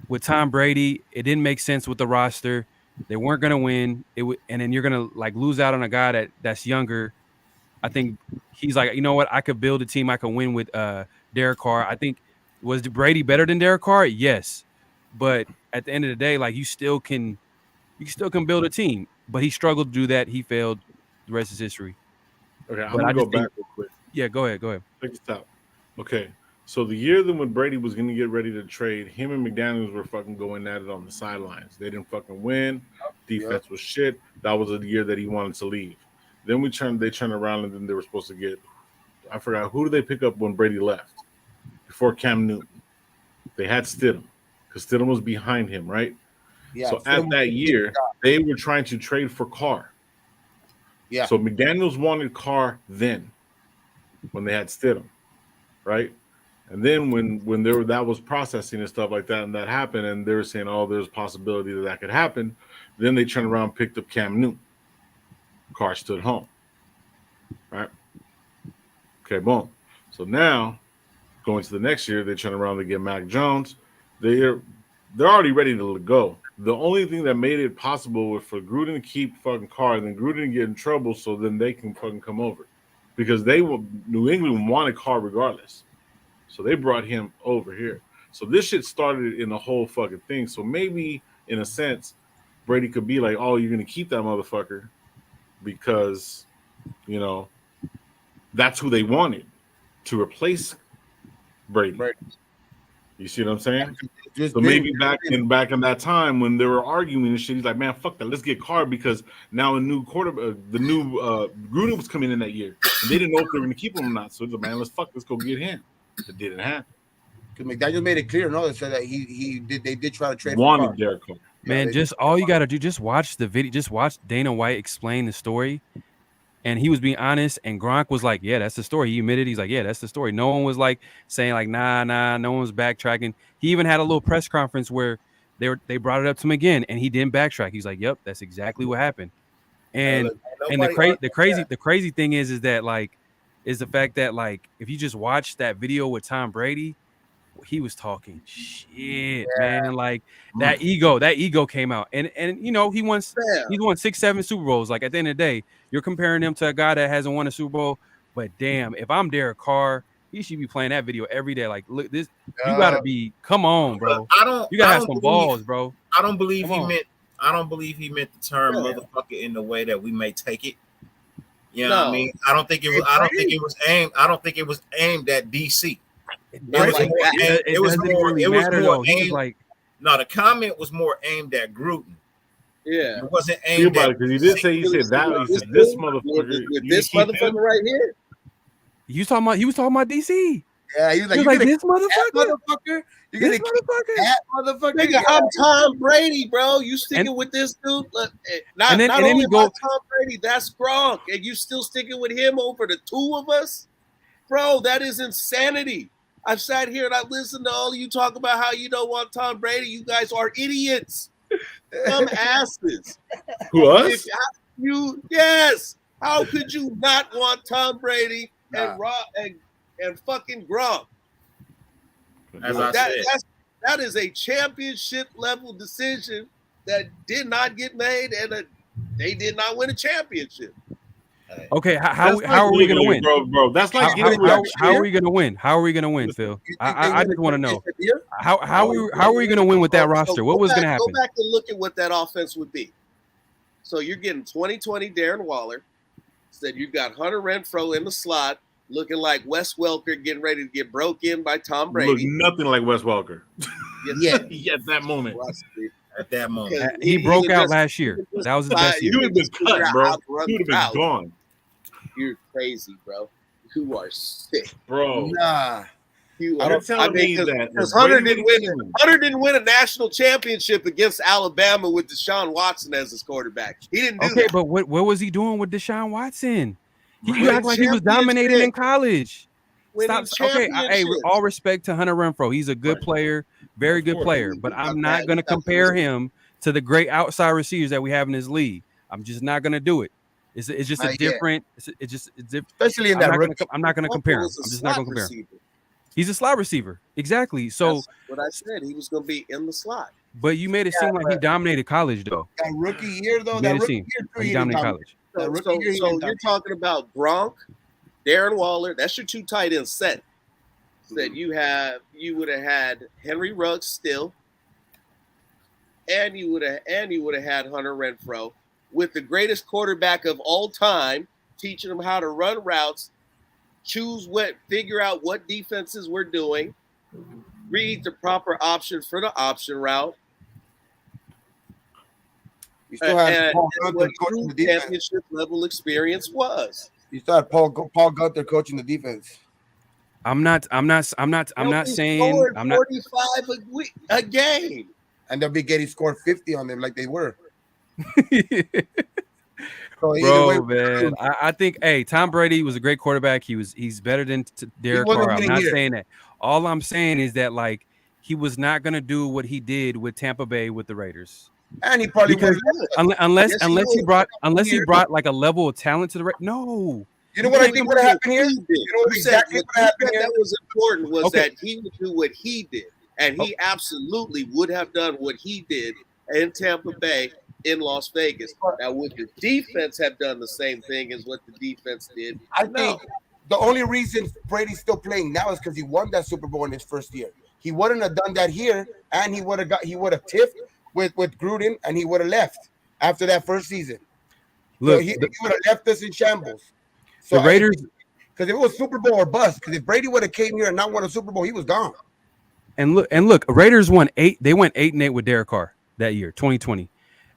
with Tom Brady, it didn't make sense with the roster. They weren't going to win. And then you're going to like lose out on a guy that's younger. I think he's like, you know what? I could build a team. I could win with Derek Carr. I think was Brady better than Derek Carr? Yes, but at the end of the day, like you still can build a team. But he struggled to do that. He failed. The rest is history. Okay, I'm But gonna I go just think- back real quick. Yeah, go ahead. Check this out. Okay, so the year that when Brady was gonna get ready to trade, him and McDaniels were fucking going at it on the sidelines. They didn't fucking win. Defense was shit. That was the year that he wanted to leave. Then they turned around and then they were supposed to get, I forgot, who did they pick up when Brady left? Before Cam Newton. They had Stidham, because Stidham was behind him, right? Yeah. So at that year, they were trying to trade for Carr. Yeah. So McDaniels wanted Carr then, when they had Stidham, right? And then when that was processing and stuff like that, and that happened, and they were saying, oh, there's a possibility that could happen. Then they turned around and picked up Cam Newton. Carr stood home, right? Okay, boom. So now, going to the next year, they turn around to get Mac Jones. They're already ready to go. The only thing that made it possible was for Gruden to keep fucking Carr, and then Gruden to get in trouble, so then they can fucking come over, because New England wanted Carr regardless, so they brought him over here. So this shit started in the whole fucking thing. So maybe in a sense, Brady could be like, "Oh, you're gonna keep that motherfucker," because that's who they wanted to replace Brady. You see what I'm saying? So maybe back in that time when they were arguing and shit, he's like, "Man, fuck that. Let's get Carr," because now Gruden was coming in that year, and they didn't know if they were going to keep him or not. So he's like, "Man, let's go get him." It didn't happen. Because McDaniel made it clear, no, they said that they did try to trade wanted for Carr. Derek Carr. Man, all you got to do, just watch the video. Just watch Dana White explain the story. And he was being honest, and Gronk was like, "Yeah, that's the story." He admitted, he's like, "Yeah, that's the story." No one was like saying like, "Nah." No one was backtracking. He even had a little press conference where they brought it up to him again, and he didn't backtrack. He's like, "Yep, that's exactly what happened." And the crazy thing is that like is the fact that like if you just watch that video with Tom Brady, he was talking shit, man. Like that ego came out, and he's won 6-7 Super Bowls. Like at the end of the day, you're comparing him to a guy that hasn't won a Super Bowl. But damn, if I'm Derek Carr, he should be playing that video every day. Like, look, you gotta be. Come on, bro. You gotta have some balls, bro. I don't believe he meant the term motherfucker in the way that we may take it. You know what I mean? I don't think it was aimed at DC. It was more aimed. Like, no, the comment was more aimed at Gruden. Yeah, it wasn't aimed at. Because he did say this motherfucker. This motherfucker right here. He was talking about DC. Yeah, he was like this motherfucker. You're gonna keep that motherfucker. Nigga, I'm Tom Brady, bro. You sticking with this dude? Not only Tom Brady, that's Gronk, and you still sticking with him over the two of us, bro. That is insanity. I've sat here and I listened to all of you talk about how you don't want Tom Brady. You guys are idiots. Dumb asses. Who, us? Yes. How could you not want Tom Brady and fucking Gronk? That is a championship level decision that did not get made, and they did not win a championship. Okay, how are we gonna win, bro? That's like how are we gonna win? How are we gonna win, Phil? I just want to know how are we gonna win with that roster? What was gonna happen? Go back and look at what that offense would be. So you're getting 2020 Darren Waller. Said you've got Hunter Renfrow in the slot, looking like Wes Welker, getting ready to get broke in by Tom Brady. Look nothing like Wes Welker. Yeah, at that moment. At that moment, he broke out last year. That was his best year. You would have been cut, bro. You would have been gone. You're crazy, bro. You are sick, bro. Nah. Because Hunter didn't win a national championship against Alabama with Deshaun Watson as his quarterback. He didn't do that. But what was he doing with Deshaun Watson? He act like he was dominating in college. Stop. Okay, hey, all respect to Hunter Renfrow. He's a good player, very good player. But I'm not going to compare him to the great outside receivers that we have in this league. I'm just not going to do it. It's just a different. It's different. Especially in that. I'm not going to compare him. I'm just not going to compare him. He's a slot receiver. Exactly. So, That's what I said. He was going to be in the slot. but you made it seem like he dominated college, though. That rookie year, though, You made that it rookie seem year, like he he dominated didn't college. That rookie year, he So didn't you're dominate. talking about Gronk, Darren Waller. That's your 2 tight end set. That you would have had Henry Ruggs still, and you would have had Hunter Renfrow with the greatest quarterback of all time, teaching them how to run routes, figure out what defenses we're doing, read the proper option for the option route. You still had And Paul what Gunther coaching true the defense. championship level experience was. You still had Paul Gunther coaching the defense. I'm not saying I'm not 45 a game. And they'll be getting scored 50 on them like they were. So Bro, man, I think Tom Brady was a great quarterback. He's better than Derek wasn't Carr. I'm winning not either. saying that. All I'm saying is that like he was not gonna do what he did with Tampa Bay with the Raiders. And he probably Because would. unless Yes, he brought like a level of talent to the Raiders. No. You know what I think would have happened here? He did. You know what exactly would have happened here? That was important was Okay. that he would do what he did, and he absolutely would have done what he did in Tampa Bay, in Las Vegas. Now, would the defense have done the same thing as what the defense did? I think the only reason Brady's still playing now is because he won that Super Bowl in his first year. He wouldn't have done that here, and he would have tiffed with Gruden, and he would have left after that first season. Look, So he would have left us in shambles. So the Raiders, because if it was Super Bowl or bust, because if Brady would have came here and not won a Super Bowl, he was gone. and look, Raiders won 8. They went 8-8 with Derek Carr that year, 2020.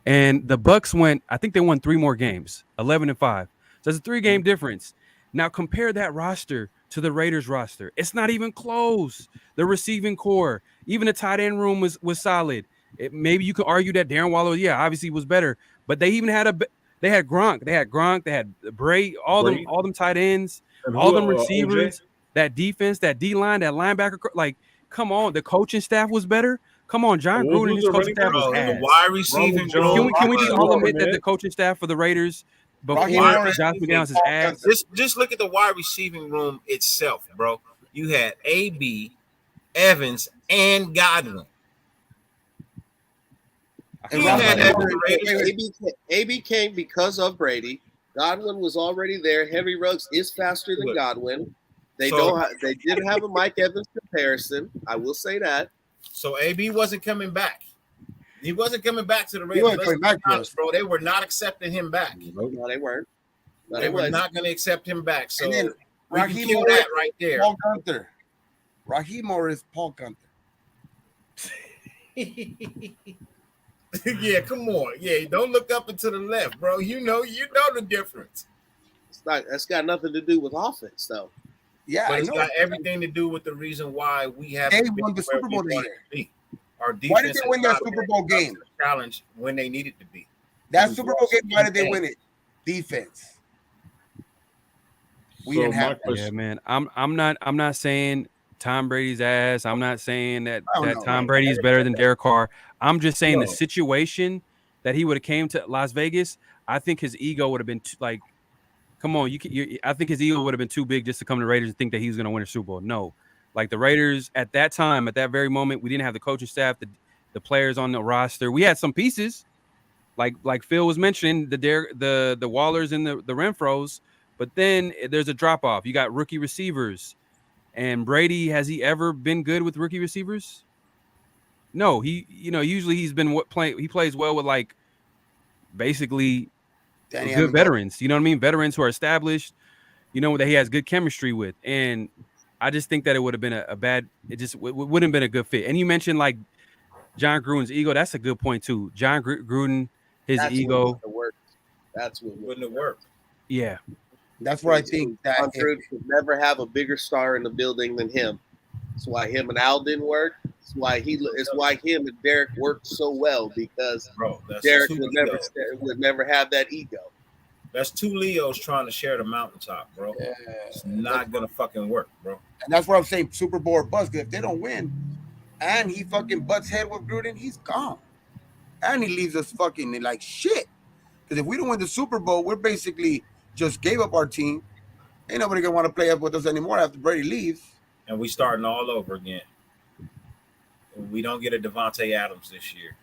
And the Bucks I think they won 3 more games, 11-5. So there's a 3-game difference. Now compare that roster to the Raiders roster. It's not even close. The receiving core, even the tight end room was solid. Maybe you could argue that Darren Waller, obviously was better, but they even had they had Gronk, they had Bray, all them tight ends, all them receivers, that defense, that D-line, that linebacker. Like, come on, the coaching staff was better. Come on, John Gruden and his coaching staff was the ass. wide receiving room. Can we just all admit that the coaching staff for the Raiders before Josh McDaniels is ass? Just look at the wide receiving room itself, bro. You had AB, Evans, and Godwin. AB came because of Brady. Godwin was already there. Henry Ruggs is faster than Godwin. They did have a Mike Evans comparison. I will say that. So AB wasn't coming back. He wasn't coming back to the Raiders. wasn't coming back, bro. They were not accepting him back. No, they weren't. No, They were not going to accept him back. So And then we can Raheem kill Morris, that right there. Paul Gunther. Raheem Morris, Paul Gunther. Yeah, come on. Yeah, don't look up and to the left, bro. You know the difference. That's got nothing to do with offense, though. Yeah, But I it's know. got everything to do with the reason why we have They won the Super Bowl that year. Our defense Why did they win that Super Bowl game? Challenge when they needed to be. That Super Bowl game, why did they win it? Defense. We didn't have that. Yeah, man. I'm not saying Tom Brady's ass. I'm not saying that Tom Brady is better than Derek Carr. I'm just saying the situation that he would have came to Las Vegas. I think his ego would have been like, come on, I think his ego would have been too big just to come to the Raiders and think that he was going to win a Super Bowl. No, like the Raiders at that time, at that very moment, we didn't have the coaching staff, the players on the roster. We had some pieces, like Phil was mentioning, the Wallers and the Renfros, but then there's a drop off. You got rookie receivers, and Brady, has he ever been good with rookie receivers? No, usually he's been he plays well with like basically good veterans. You know what I mean? Veterans who are established, that he has good chemistry with. And I just think that it would have been it wouldn't have been a good fit. And you mentioned like John Gruden's ego. That's a good point too. John Gruden, his ego. That's what wouldn't have worked. Yeah. That's where I think that John Gruden could never have a bigger star in the building than him. That's why him and Al didn't work. It's why him and Derek worked so well, because Derek would never have that ego. That's 2 Leos trying to share the mountaintop, bro. Yeah. It's not gonna fucking work, bro. And that's what I'm saying, Super Bowl or bust. If they don't win, and he fucking butts head with Gruden, he's gone, and he leaves us fucking like shit. Because if we don't win the Super Bowl, we're basically just gave up our team. Ain't nobody gonna want to play up with us anymore after Brady leaves. and we starting all over again. We don't get a Devontae Adams this year.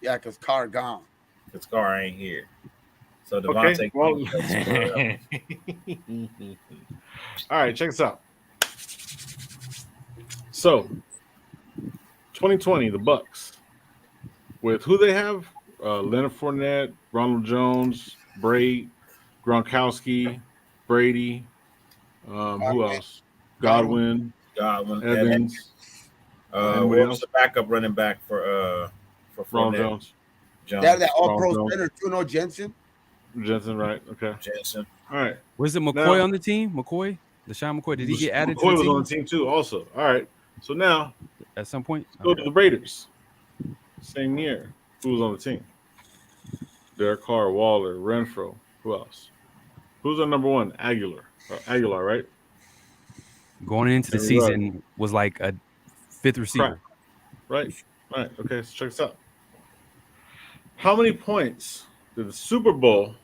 Yeah, because Carr gone. Because Carr ain't here. So Okay, Devontae. well, all right, check this out. So, 2020, the Bucks, with who they have? Leonard Fournette, Ronald Jones, Braid, Gronkowski, Brady. Who else? Godwin, Evans. What was the backup running back for Ronald Fournette? Jones. They have that all pro Jones. center, Juno Jensen. Jensen, right? Okay. Jensen. All right. Was it McCoy on the team? LaShawn McCoy. Did he get added McCoy to the team? was on the team too, also. All right. So now, at some point, go to the Raiders. Same year. Who was on the team? Derek Carr, Waller, Renfro. Who else? Who's on number one? Aguilar, right? Going into the season was like a fifth receiver. Right. Okay, so check this out. How many points did the Super Bowl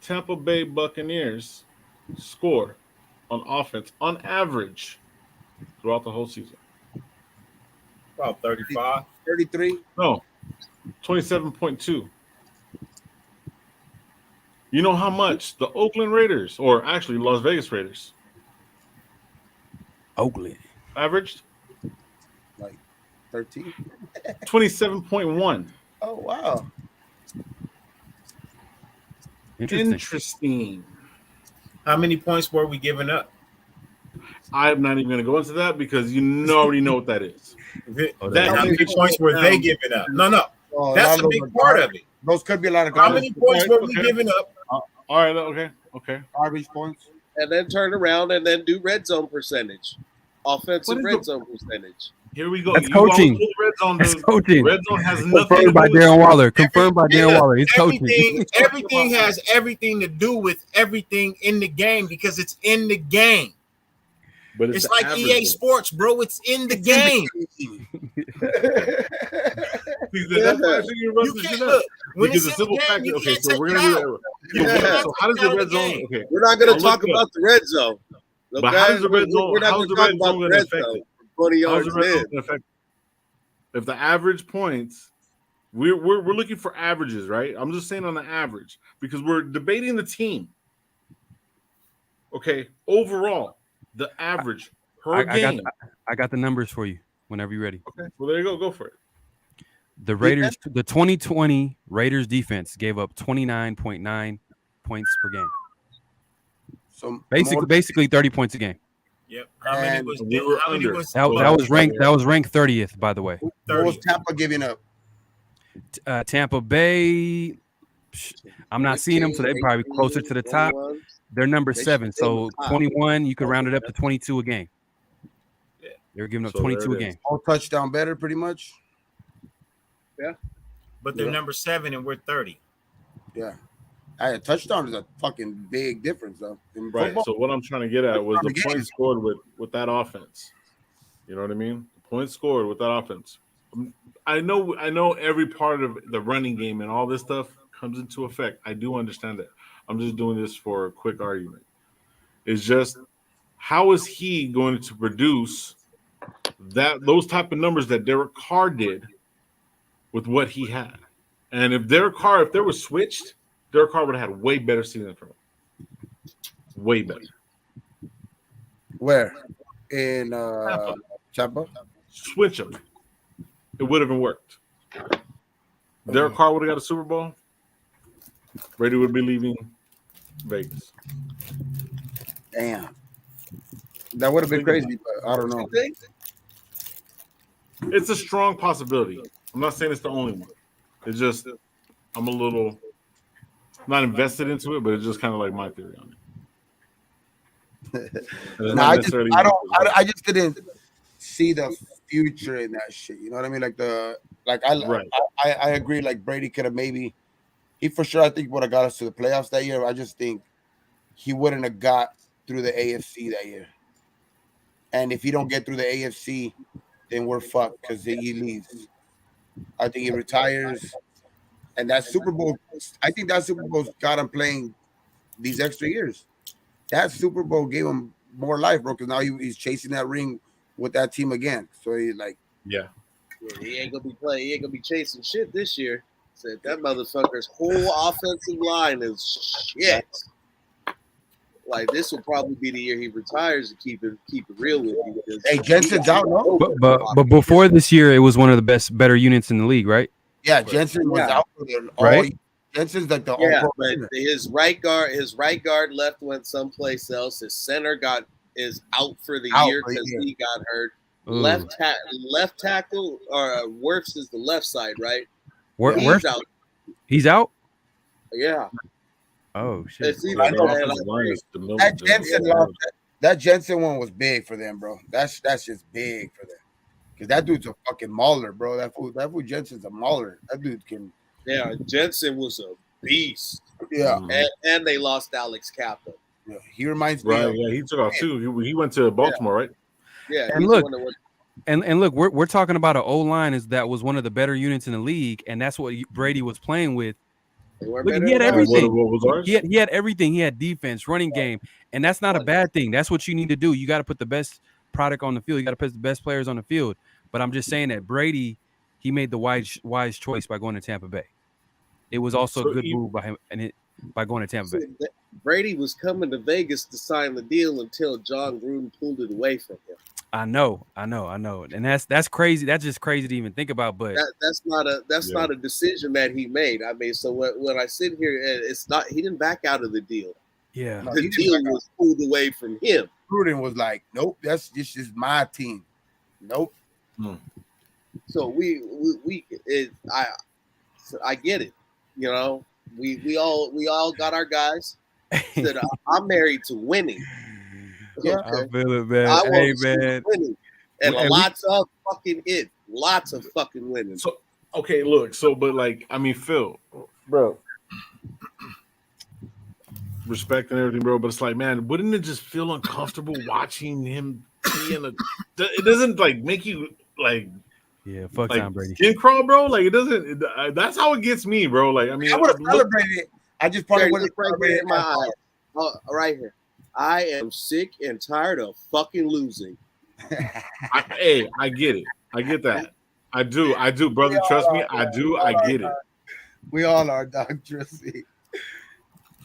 Tampa Bay Buccaneers score on offense on average throughout the whole season? About 35. 33? No, 27.2. You know how much the Oakland Raiders, or actually Las Vegas Raiders, Oakland averaged? Like 13? 27.1. Oh, wow. Interesting. How many points were we giving up? I'm not even going to go into that because you already know what that is. How many points were they giving up? No. Oh, That's a big part of it. Those could be a lot of. How many points were we giving up? All right, okay. Garbage points. And then turn around and then do red zone percentage. Offensive red zone percentage. Here we go. That's coaching. Red zone, That's coaching. Red zone has nothing Confirmed by Darren Waller. Confirmed by Darren Waller. He's coaching. Everything has everything to do with everything in the game because it's in the game. But it's like EA Sports, bro. It's in the game. You can't look. Because the simple fact is, okay, so we're gonna do that. So how does the red zone? Okay, we're not gonna talk about the red zone. Okay? But how does the red zone? We're not How's the gonna red talk zone about going to red affect zone. it? 20 How's yards the red zone in. going to affect it? If the average points, we're looking for averages, right? I'm just saying on the average because we're debating the team. Okay, overall, the average per game. I got the numbers for you whenever you're ready. Okay, well there you go. Go for it. The Raiders, the 2020 Raiders defense gave up 29.9 points per game. So basically 30 points a game. Yep. How many was that was ranked 30th, by the way. What was Tampa giving up? Tampa Bay, I'm not seeing them, so they're probably closer to the top. They're number 7, so 21, you could round it up to 22 a game. Yeah. They're giving up 22 a game. All touchdown better, pretty much. Yeah. But they're number 7 and we're 30. Yeah. A touchdown is a fucking big difference, though. Right. Football. So what I'm trying to get at was the points scored with that offense. You know what I mean? The points scored with that offense. I know every part of the running game and all this stuff comes into effect. I do understand that. I'm just doing this for a quick argument. It's just how is he going to produce those type of numbers that Derek Carr did with what he had? And if Derek Carr, if they were switched, Derek Carr would have had way better season from him. Way better. Where? In Tampa? Switch him. It would have been worked. Derek Carr would have got a Super Bowl. Brady would be leaving Vegas. Damn. That would have been crazy, but I don't know. It's a strong possibility. I'm not saying it's the only one. It's just I'm a little not invested into it, but it's just kind of like my theory on it. I just didn't see the future in that shit. You know what I mean? I agree. Like Brady could have maybe he for sure I think would have got us to the playoffs that year. I just think he wouldn't have got through the AFC that year. And if he don't get through the AFC, then we're fucked because he leaves. I think he retires. And that Super Bowl, I think that Super Bowl got him playing these extra years. That Super Bowl gave him more life, bro. Because now he's chasing that ring with that team again. So he's like, Yeah. He ain't gonna be playing. He ain't gonna be chasing shit this year. Said that motherfucker's whole offensive line is shit. Like this will probably be the year he retires to keep it real with you. hey, Jensen's out, no? But before this year, it was one of the better units in the league, right? Yeah, Jensen was out for the all. Right? Jensen's like the Yeah, all-pro but player. his right guard left, went someplace else. His center is out for the Out year for the because year. he got hurt. Ooh. Left tackle or Wirfs is the left side, right? Where, He's where's out. he's out? Yeah. Oh shit! It's Yeah, either the that, offensive line is the That Jensen lost, that Jensen one was big for them, bro. That's just big for them. Because that dude's a fucking mauler, bro. That fool Jensen's a mauler. That dude can. yeah, Jensen was a beast. Yeah, And they lost Alex Kappa. yeah. He reminds me Right. of. Yeah, he took off too. He went to Baltimore, right? Yeah, And he's look, the one that went. And look, we're talking about an O line that was one of the better units in the league, and that's what Brady was playing with. They weren't Look, better he had than us. everything. What was ours? He had everything. He had defense, running game, and that's not a bad thing. That's what you need to do. You got to put the best product on the field. You got to put the best players on the field. But I'm just saying that Brady, he made the wise choice by going to Tampa Bay. It was also a good move by him by going to Tampa Bay. Brady was coming to Vegas to sign the deal until John Gruden pulled it away from him. I know, and that's crazy. That's just crazy to even think about. But that's not a decision that he made. I mean, so when I sit here, it's not he didn't back out of the deal. yeah, The deal was pulled away from him. Gruden was like, nope, this is my team. Nope. So I get it. You know, we all got our guys. Said I'm married to winning. Yeah, I feel it, man. I want Hey, to see man. winning. And And lots of fucking winning. So okay, look. So, but like, I mean, Phil, bro, respect and everything, bro. But it's like, man, wouldn't it just feel uncomfortable watching him be in a? It doesn't like make you like. Yeah, fuck Like Tom Brady. skin crawl, bro. Like it doesn't. That's how it gets me, bro. Like I mean, I would have celebrated it. I just probably There, would have look right celebrated here in my eyes. Oh, right here. I am sick and tired of fucking losing. I get it. I get that. I do, brother. Trust me, I do. I get it, We all are, dog. Trust me.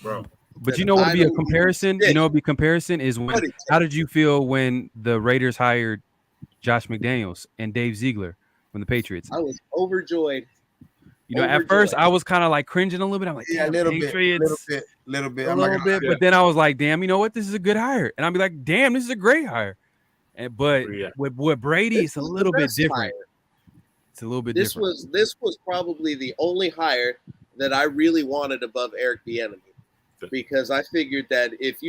bro. But you know what would be a comparison? You know what would be comparison is when. What is- How did you feel when the Raiders hired Josh McDaniels and Dave Ziegler from the Patriots? I was overjoyed. You know, at first I was kind of like cringing a little bit. I'm like, Yeah, a damn, little Patriots, bit. a little bit. Yeah. But then I was like, damn, you know what? This is a good hire. And I'll be like, damn, this is a great hire. But Yeah. with Brady, it's a little bit different. It's a little bit This different. was probably the only hire that I really wanted above Eric Bieniemy, because I figured that if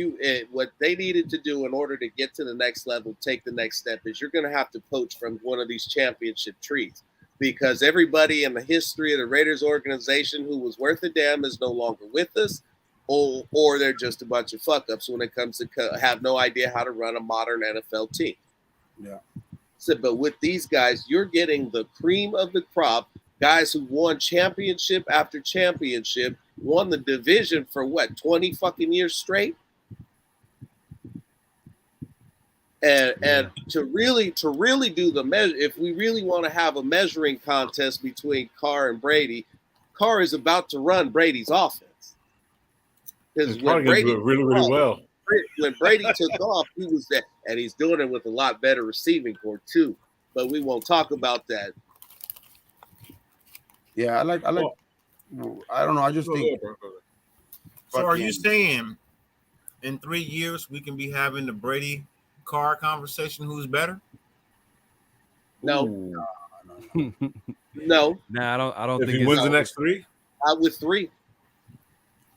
what they needed to do in order to get to the next level, take the next step, is you're going to have to poach from one of these championship trees, because everybody in the history of the Raiders organization who was worth a damn is no longer with us, or they're just a bunch of fuck ups when it comes to have no idea how to run a modern NFL team. Yeah. So, but with these guys, you're getting the cream of the crop, guys who won championship after championship, won the division for 20 fucking years straight. And to really do the measure, if we really want to have a measuring contest between Carr and Brady, Carr is about to run Brady's offense. Because when Brady really well. When Brady took off, he was there, and he's doing it with a lot better receiving core too. But we won't talk about that. Yeah, I like. I don't know. I just think. So are you saying in 3 years we can be having the Brady Carr conversation? Who's better? No. Nah, I don't If think he wins the next 3, with 3.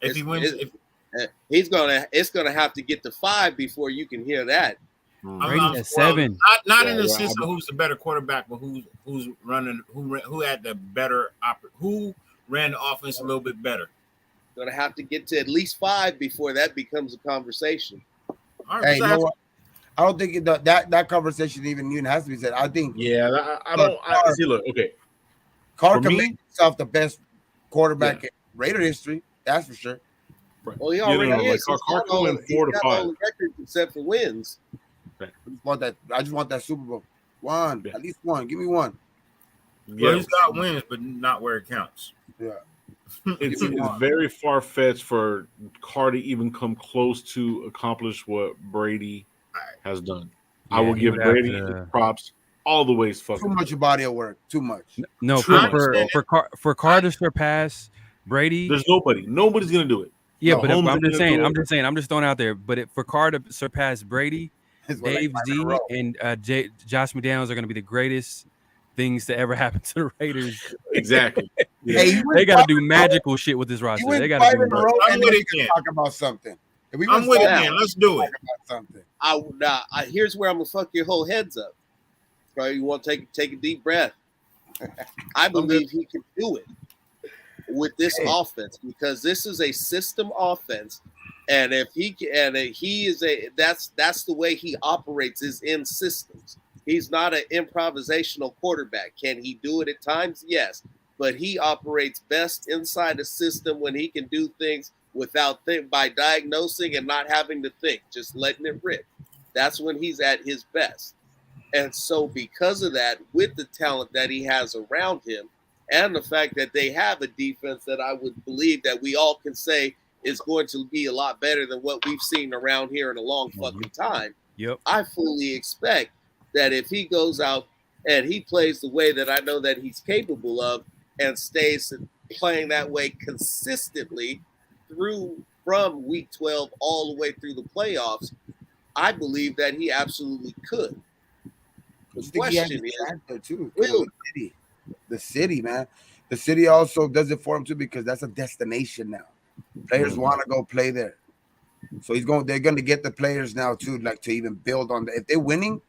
If he wins, It's gonna have to get to 5 before you can hear that. Brady at 7. Not in the sense of who's the better quarterback, but who's running, who had the better who ran the offense a little bit better. Gonna have to get to at least 5 before that becomes a conversation. All right, Hey, you know what? I don't think that conversation even has to be said. I think. Yeah, I don't. I see. Look, okay. Carr For can me- make himself the best quarterback in Raider history. That's for sure. Well, he already is. Like Carr can win 4 to 5. All the records except for wins. I just want that Super Bowl. One, at least one. Give me one. Well, he's got wins, but not where it counts. Yeah. It's very far-fetched for Carr to even come close to accomplish what Brady has done. Yeah, I will give Brady props all the ways. Too much body of work. Too much. No, for Carr to surpass Brady, there's nobody. Nobody's gonna do it. Yeah, No, but I'm just saying. I'm just throwing it out there. But for Carr to surpass Brady, Dave Z and Josh McDaniels are going to be the greatest things to ever happen to the Raiders. Exactly. Yeah. Hey, they got to do magical shit with this roster. They got to do. I'm with it again. Talk about something. I'm with it again. Let's do it. Something. Here's where I'm gonna fuck your whole heads up. So you want to take a deep breath. I believe he can do it with this offense because this is a system offense, and if he is that's the way he operates is in systems. He's not an improvisational quarterback. Can he do it at times? Yes, but he operates best inside a system when he can do things by diagnosing and not having to think, just letting it rip. That's when he's at his best. And so because of that, with the talent that he has around him and the fact that they have a defense that I would believe that we all can say is going to be a lot better than what we've seen around here in a long fucking time. Yep. I fully expect that if he goes out and he plays the way that I know that he's capable of and stays playing that way consistently from week 12 all the way through the playoffs, I believe that he absolutely could. The question is, too, the city, man. The city also does it for him too because that's a destination now. Players want to go play there, so they're going to get the players now too, like to even build on that. If they're winning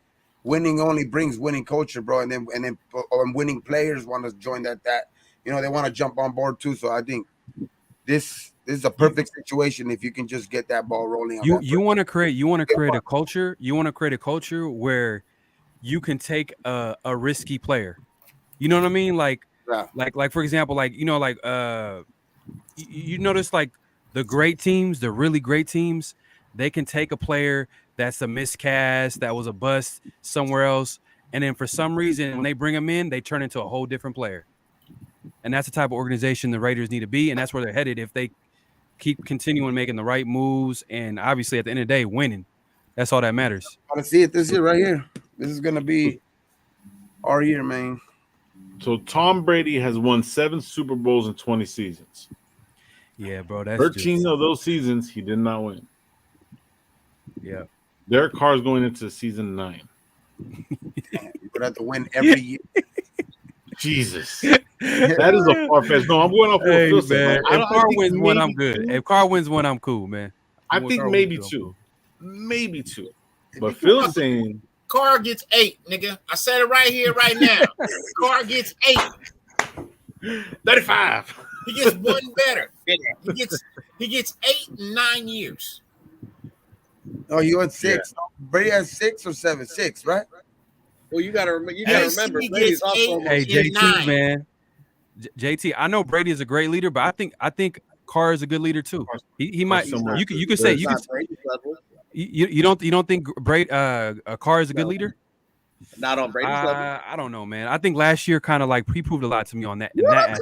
only brings winning culture, bro, and then winning players want to join that they want to jump on board too. So I think this is a perfect situation if you can just get that ball rolling. You want to create a culture. You want to create a culture where you can take a risky player. You know what I mean? Like for example, you notice like the great teams, the really great teams, they can take a player that's a miscast, that was a bust somewhere else, and then for some reason when they bring them in, they turn into a whole different player. And that's the type of organization the Raiders need to be, and that's where they're headed if they keep continuing making the right moves and obviously at the end of the day winning. That's all that matters. I want to see it this year right here. This is going to be our year, man. So Tom Brady has won 7 Super Bowls in 20 seasons. Yeah, bro. That's 13 of those seasons he did not win. Yeah. Derek Carr's going into season 9. Damn, you would have to win every year. Jesus. That is a far-fetched. No, I'm going off hey, Phil man. If Carr wins one, I'm good. If Carr wins one, I'm cool, man. I think maybe 2. Maybe 2. But Phil's saying Carr gets 8, nigga. I said it right here, right now. Carr gets 8. 35. He gets one better. He gets 8 and 9 years. Oh, you went 6. Yeah. Brady has 6 or 7? 6, right? Well, you gotta remember Brady's also JT, 9. Man. JT, I know Brady is a great leader, but I think Carr is a good leader too. He might. You could say you don't think Carr is a good leader? Not on Brady's level. I don't know, man. I think last year kind of like he proved a lot to me on that aspect.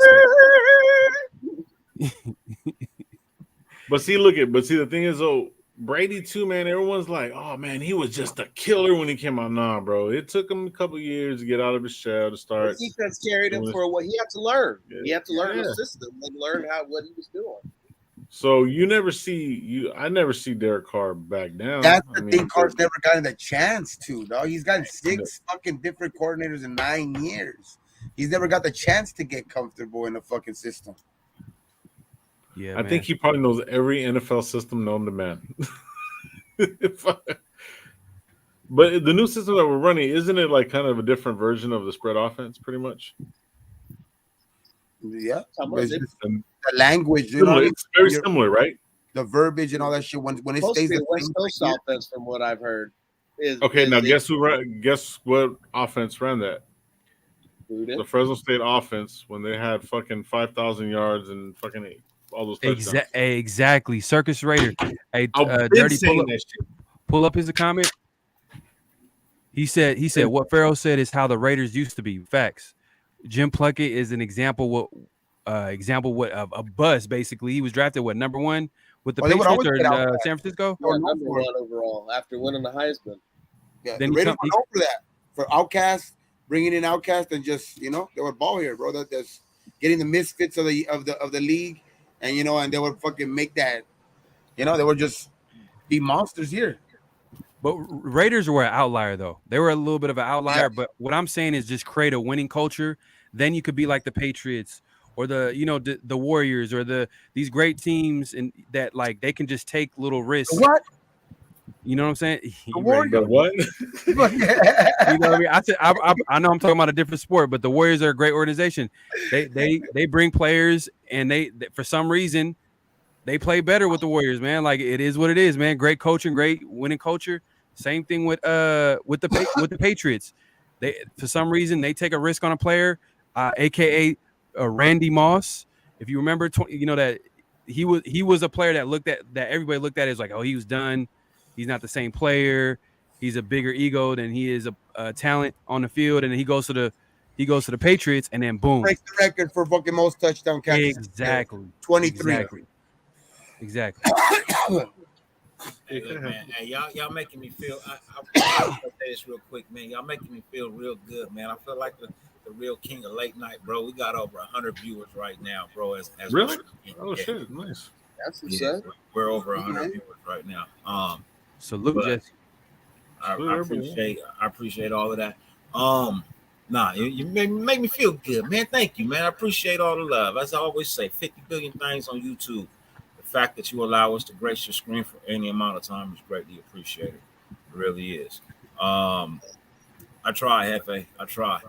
But see, the thing is though, Brady too, man. Everyone's like, oh man, he was just a killer when he came out. Nah, bro. It took him a couple years to get out of his shell to start. The defense carried him for what he had to learn. Yeah. He had to learn the system and learn what he was doing. So I never see Derek Carr back down. That's the thing. Carr's never gotten the chance to, dog. He's gotten 6 fucking different coordinators in 9 years. He's never got the chance to get comfortable in the fucking system. Yeah, I think he probably knows every NFL system known to man. But the new system that we're running, isn't it like kind of a different version of the spread offense, pretty much? Yeah, the language, it's very similar, right? The verbiage and all that shit. When it stays the West Coast offense, from what I've heard, guess what offense ran that? The Fresno State offense when they had fucking 5,000 yards and fucking all those touchdowns. Exactly. Circus Raider. Hey, I've been Dirty, saying that shit. pull up his comment. He said what Pharaoh said is how the Raiders used to be. Facts. Jim Plunkett is an example what a bust basically. He was drafted number 1 with the Patriots or San Francisco? Yeah, number 1 overall after winning the Heisman. Yeah, Then the Raiders were known for that, for Outcast, bringing in Outcast, and just they were ball here, bro. That's getting the misfits of the league, and and they would fucking make that, they would just be monsters here. But Raiders were an outlier, though. They were a little bit of an outlier. Yeah. But what I'm saying is just create a winning culture. Then you could be like the Patriots or the Warriors or these great teams, and that like they can just take little risks. What? You know what I'm saying? The Warriors. What? You know what I mean? I know I'm talking about a different sport, but the Warriors are a great organization. They bring players, and they for some reason they play better with the Warriors, man. Like it is what it is, man. Great coaching, great winning culture. Same thing with the Patriots. They for some reason they take a risk on a player, aka Randy Moss. If you remember, that he was a player that everybody looked at as like, oh, he was done. He's not the same player. He's a bigger ego than he is a talent on the field, and then he goes to the Patriots, and then boom, breaks the record for fucking most touchdown catches. Exactly, 23. Exactly. Hey, look, man. Hey, y'all making me feel. I'll say this real quick, man. Y'all making me feel real good, man. I feel like the real king of late night, bro. We got over 100 viewers right now, bro. As really? Oh shit, nice. That's what's up. We're over 100 viewers right now. Salute, Jesse. I appreciate all of that. You make me feel good, man. Thank you, man. I appreciate all the love. As I always say, 50 billion things on YouTube. The fact that you allow us to grace your screen for any amount of time is greatly appreciated. It really is. I try, Hefe. I try.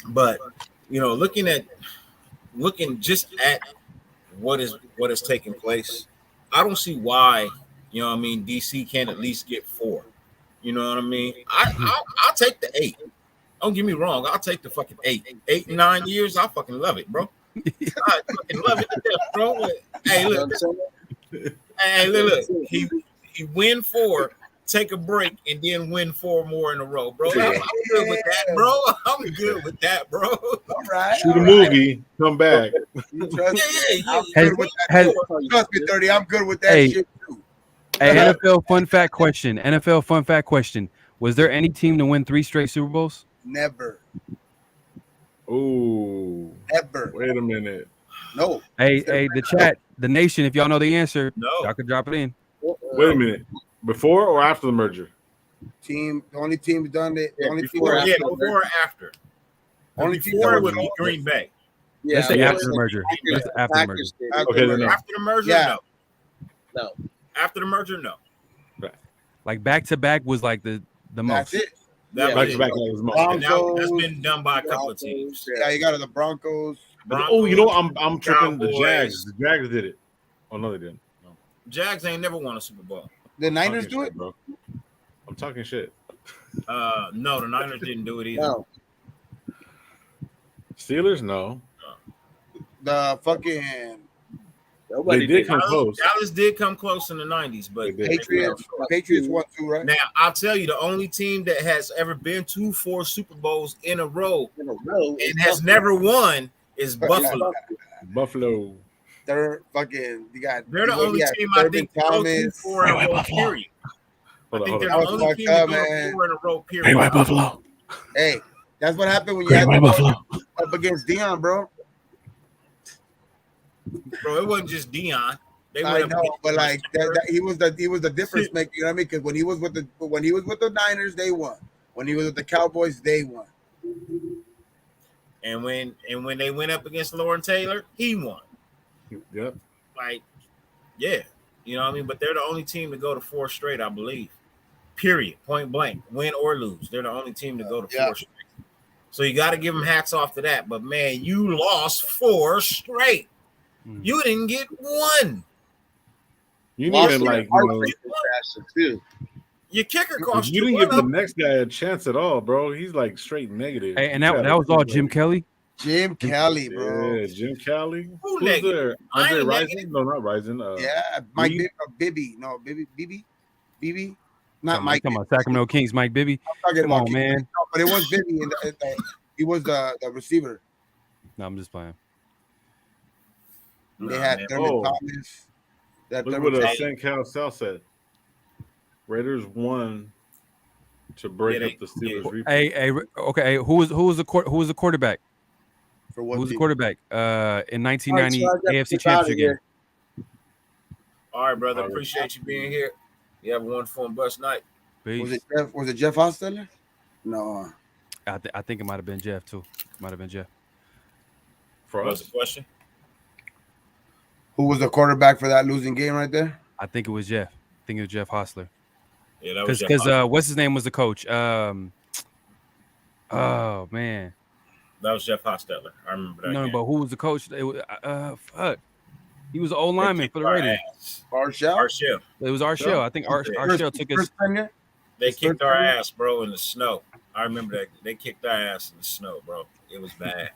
But looking just at what is taking place, I don't see why, DC can't at least get 4. You know what I mean? I'll take the 8. Don't get me wrong. I'll take the fucking 8. 8 and 9 years. I fucking love it, bro. I fucking love it to death, bro. Hey, look. He win 4, take a break, and then win 4 more in a row, bro. I'm good with that, bro. I'm good with that, bro. All right. Shoot a movie, come back. Trust me, 30. I'm good with that shit too. Hey, NFL fun fact question. Was there any team to win 3 straight Super Bowls? Never. Oh, never. Wait a minute. No. Hey, the chat, the nation, if y'all know the answer, y'all can drop it in. Wait a minute. Before or after the merger? The only team done it. Before or after. Only before would be Green Bay. Yeah, let's say after the merger. After the merger. Okay, after the merger, no. After the merger, no. Right. Like back to back was like the most. Back to back was most. That's been done by a couple of teams. Yeah, you got the Broncos. Oh, I'm tripping. The Jags. The Jags did it. Oh no, they didn't. No. Jags ain't never won a Super Bowl. The Niners do it, bro. I'm talking shit. No, the Niners didn't do it either. No. Steelers, no. The fucking they did come close. Dallas did come close in the 90s, but Patriots won 2, right? Now I'll tell you, the only team that has ever been to 4 Super Bowls in a row and has never won is Buffalo. Buffalo. They're fucking. They're the only team I think go to 4 in a row. Period. I think they're the only team that goes 4 in a row. Period. Hey, white Buffalo. Hey, that's what happened when you had Buffalo up against Dion, bro. Bro, it wasn't just Dion. I know, but like he was the difference maker. You know what I mean? Because when he was with the Niners, they won. When he was with the Cowboys, they won. And when they went up against Lawrence Taylor, he won. Yep. Like, yeah, you know what I mean. But they're the only team to go to 4 straight, I believe. Period. Point blank. Win or lose, they're the only team to go to 4 straight. So you got to give them hats off to that. But man, you lost 4 straight. You didn't get 1. You needed your kicker cost you. You didn't give the next guy a chance at all, bro. He's like straight negative. Hey, and that was all Jim Kelly. Jim Kelly, bro. Yeah, Jim Kelly. Who Who's negative? there? I Andre ain't Rison? negative. No, not Rison. Yeah, Mike Reed? Bibby. No, Bibby. Not Talking Mike. about Sacramento Kings, Mike Bibby. Talking Come about on, King- man. No, but it was Bibby. He was the receiver. No, I'm just playing. They Nah, had man. Thurman Oh. Thomas. That Look Thurman what Thomas. San Cal South said. Raiders won to break Yeah, up the they- Steelers' repeat. Hey, okay. Who was the quarterback? For what Who was the team? quarterback? In 1990 All right, so I got to AFC get out of Championship here. game. All right, brother. All right. Appreciate you being here. You have a wonderful and blessed night. Was Peace. it Jeff Hosteller? No. I think it might have been Jeff too. Might have been Jeff. For What's us. the question? Who was the quarterback for that losing game right there? I think it was Jeff. I think it was Jeff Hostler. Yeah, that was Because Jeff. what's his name was the coach? Oh man. That was Jeff Hostetler. I remember that. No, game. but who was the coach? It was fuck. He was an old They lineman kicked for the our Raiders. ass. Marshall? Arshell. It was Arshell. I think Arshell took his. First tenure? They His kicked first our tenure? ass, bro, in the snow. I remember that. They kicked our ass in the snow, bro. It was bad. It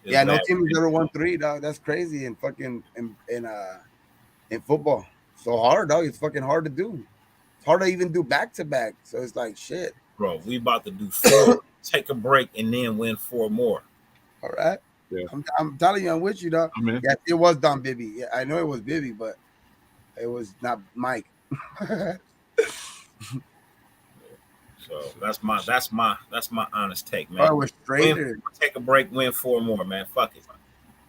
was Yeah, no bad. team has ever won 3, dog. That's crazy in fucking in football. So hard, dog. It's fucking hard to do. It's hard to even do back to back. So it's like shit. Bro, we about to do 4, take a break, and then win 4 more. All right. Yeah. I'm telling you, I'm with you, dog. I'm in. Yeah, it was Don Bibby. Yeah, I know it was Bibby, but it was not Mike. So that's my honest take, Oh, it man. was straighter. Take a break, win 4 more, man. Fuck it.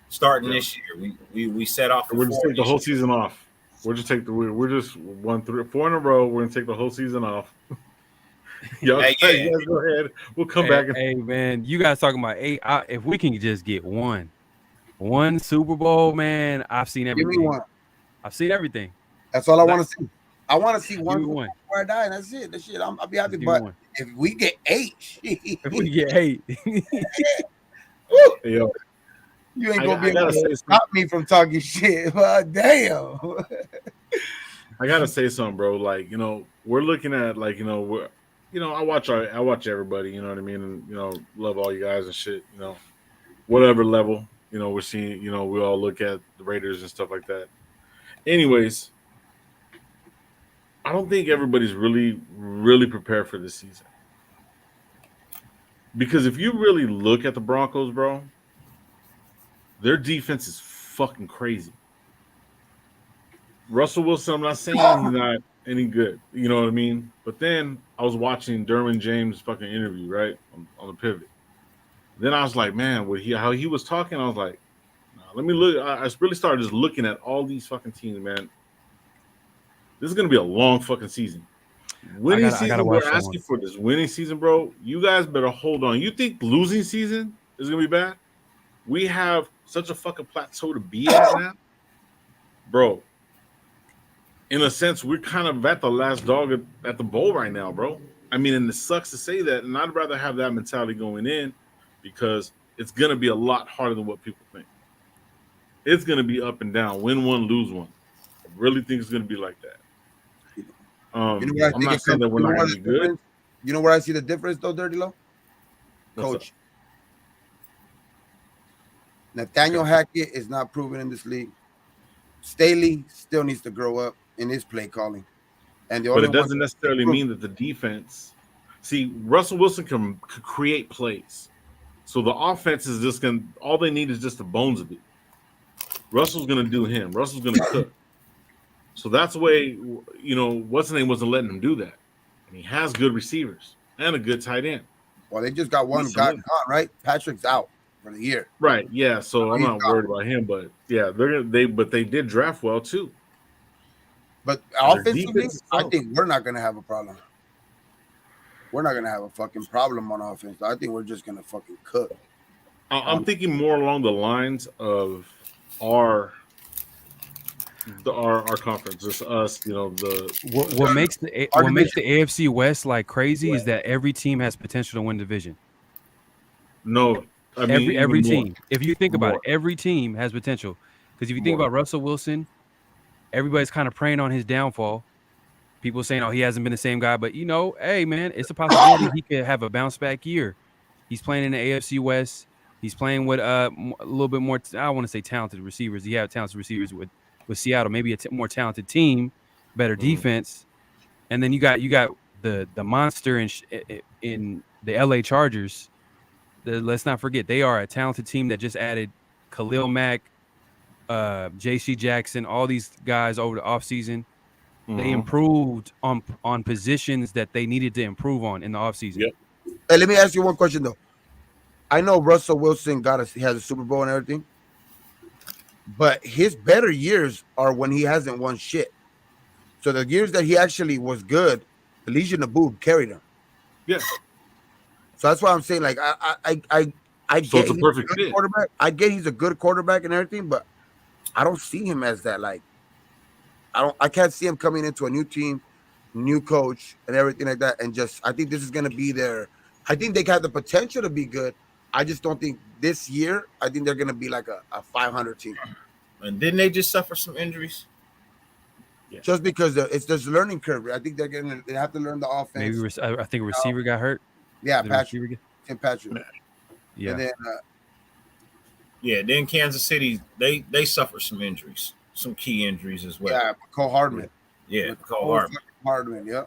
Starting this year, we set off. We're just take the whole season off. We're just 1 through 4 in a row. We're gonna take the whole season off. Y'all, Hey, guys, yeah. go ahead. We'll come back. And Hey man, you guys talking about if we can just get one Super Bowl, man, I've seen Give everything. me one. I've seen everything. That's all I want to see. I want to see Give one me one. before I die, and that's it. That shit, I'll be happy. Give me But one. if we get 8, If we get 8, woo, yo, you ain't I gonna be gotta able say to stop me from talking shit. But damn. I gotta say something, bro. Like, we're looking at I watch everybody, you know what I mean, and love all you guys and shit, whatever level, we're seeing, we all look at the Raiders and stuff like that. Anyways, I don't think everybody's really, really prepared for this season. Because if you really look at the Broncos, bro, their defense is fucking crazy. Russell Wilson, I'm not saying he's not any good. You know what I mean? But then I was watching Derwin James' fucking interview, right? On the pivot. Then I was like, man, how he was talking, I was like, nah, let me look. I really started just looking at all these fucking teams, man. This is going to be a long fucking season. Winning season, we're asking for this winning season, bro. You guys better hold on. You think losing season is going to be bad? We have such a fucking plateau to be at now. Bro, in a sense, we're kind of at the last dog at the bowl right now, bro. I mean, and it sucks to say that, and I'd rather have that mentality going in because it's going to be a lot harder than what people think. It's going to be up and down, win one, lose one. I really think it's going to be like that. I'm not saying that we're not going to be good. You know where I see the difference, though, Dirty Low? Coach. Nathaniel Hackett is not proven in this league. Staley still needs to grow up in his play calling. But it doesn't necessarily mean that the defense. See, Russell Wilson can create plays. So the offense is just going to, all they need is just the bones of it. Russell's going to do him. Russell's going to cook. So that's the way, what's the name wasn't letting him do that. And he has good receivers and a good tight end. Well, they just got one guy gone, right? Patrick's out for the year. Right, yeah. So I'm not worried about him, but yeah, they did draft well too. But offensively, I think we're not going to have a problem. We're not going to have a fucking problem on offense. I think we're just going to fucking cook. I'm thinking more along the lines of our conference, just us, what makes the AFC West like crazy is that every team has potential to win division. No, I mean every team. If you think about it, every team has potential. Because if you think about Russell Wilson, everybody's kind of preying on his downfall. People saying, "Oh, he hasn't been the same guy," but hey, man, it's a possibility he could have a bounce back year. He's playing in the AFC West. He's playing with a little bit more. I don't want to say talented receivers. He had talented receivers with Seattle. Maybe a more talented team, better defense, and then you got the monster in the LA Chargers. Let's not forget they are a talented team that just added Khalil Mack, J.C. Jackson, all these guys over the offseason. They improved on positions that they needed to improve on in the offseason. Yep. Hey, let me ask you one question though. I know Russell Wilson has a Super Bowl and everything, but his better years are when he hasn't won shit. So the years that he actually was good, the Legion of Boom carried him. Yeah. So that's why I'm saying, like, I So get it's a he's perfect good fit. quarterback. I get he's a good quarterback and everything, but I don't see him as that. Like, I can't see him coming into a new team, new coach, and everything like that. And just, I think this is gonna be I think they have the potential to be good. I just don't think this year. I think they're gonna be like a 500 team. And didn't they just suffer some injuries? Yeah. Just because it's this learning curve. I think they have to learn the offense. Maybe I think a receiver got hurt. Yeah, Did Patrick. Tim Patrick. Yeah. And then Yeah, then Kansas City, they suffered some injuries, some key injuries as well. yeah, Cole Hardman. Yeah, Cole Hardman. Yeah,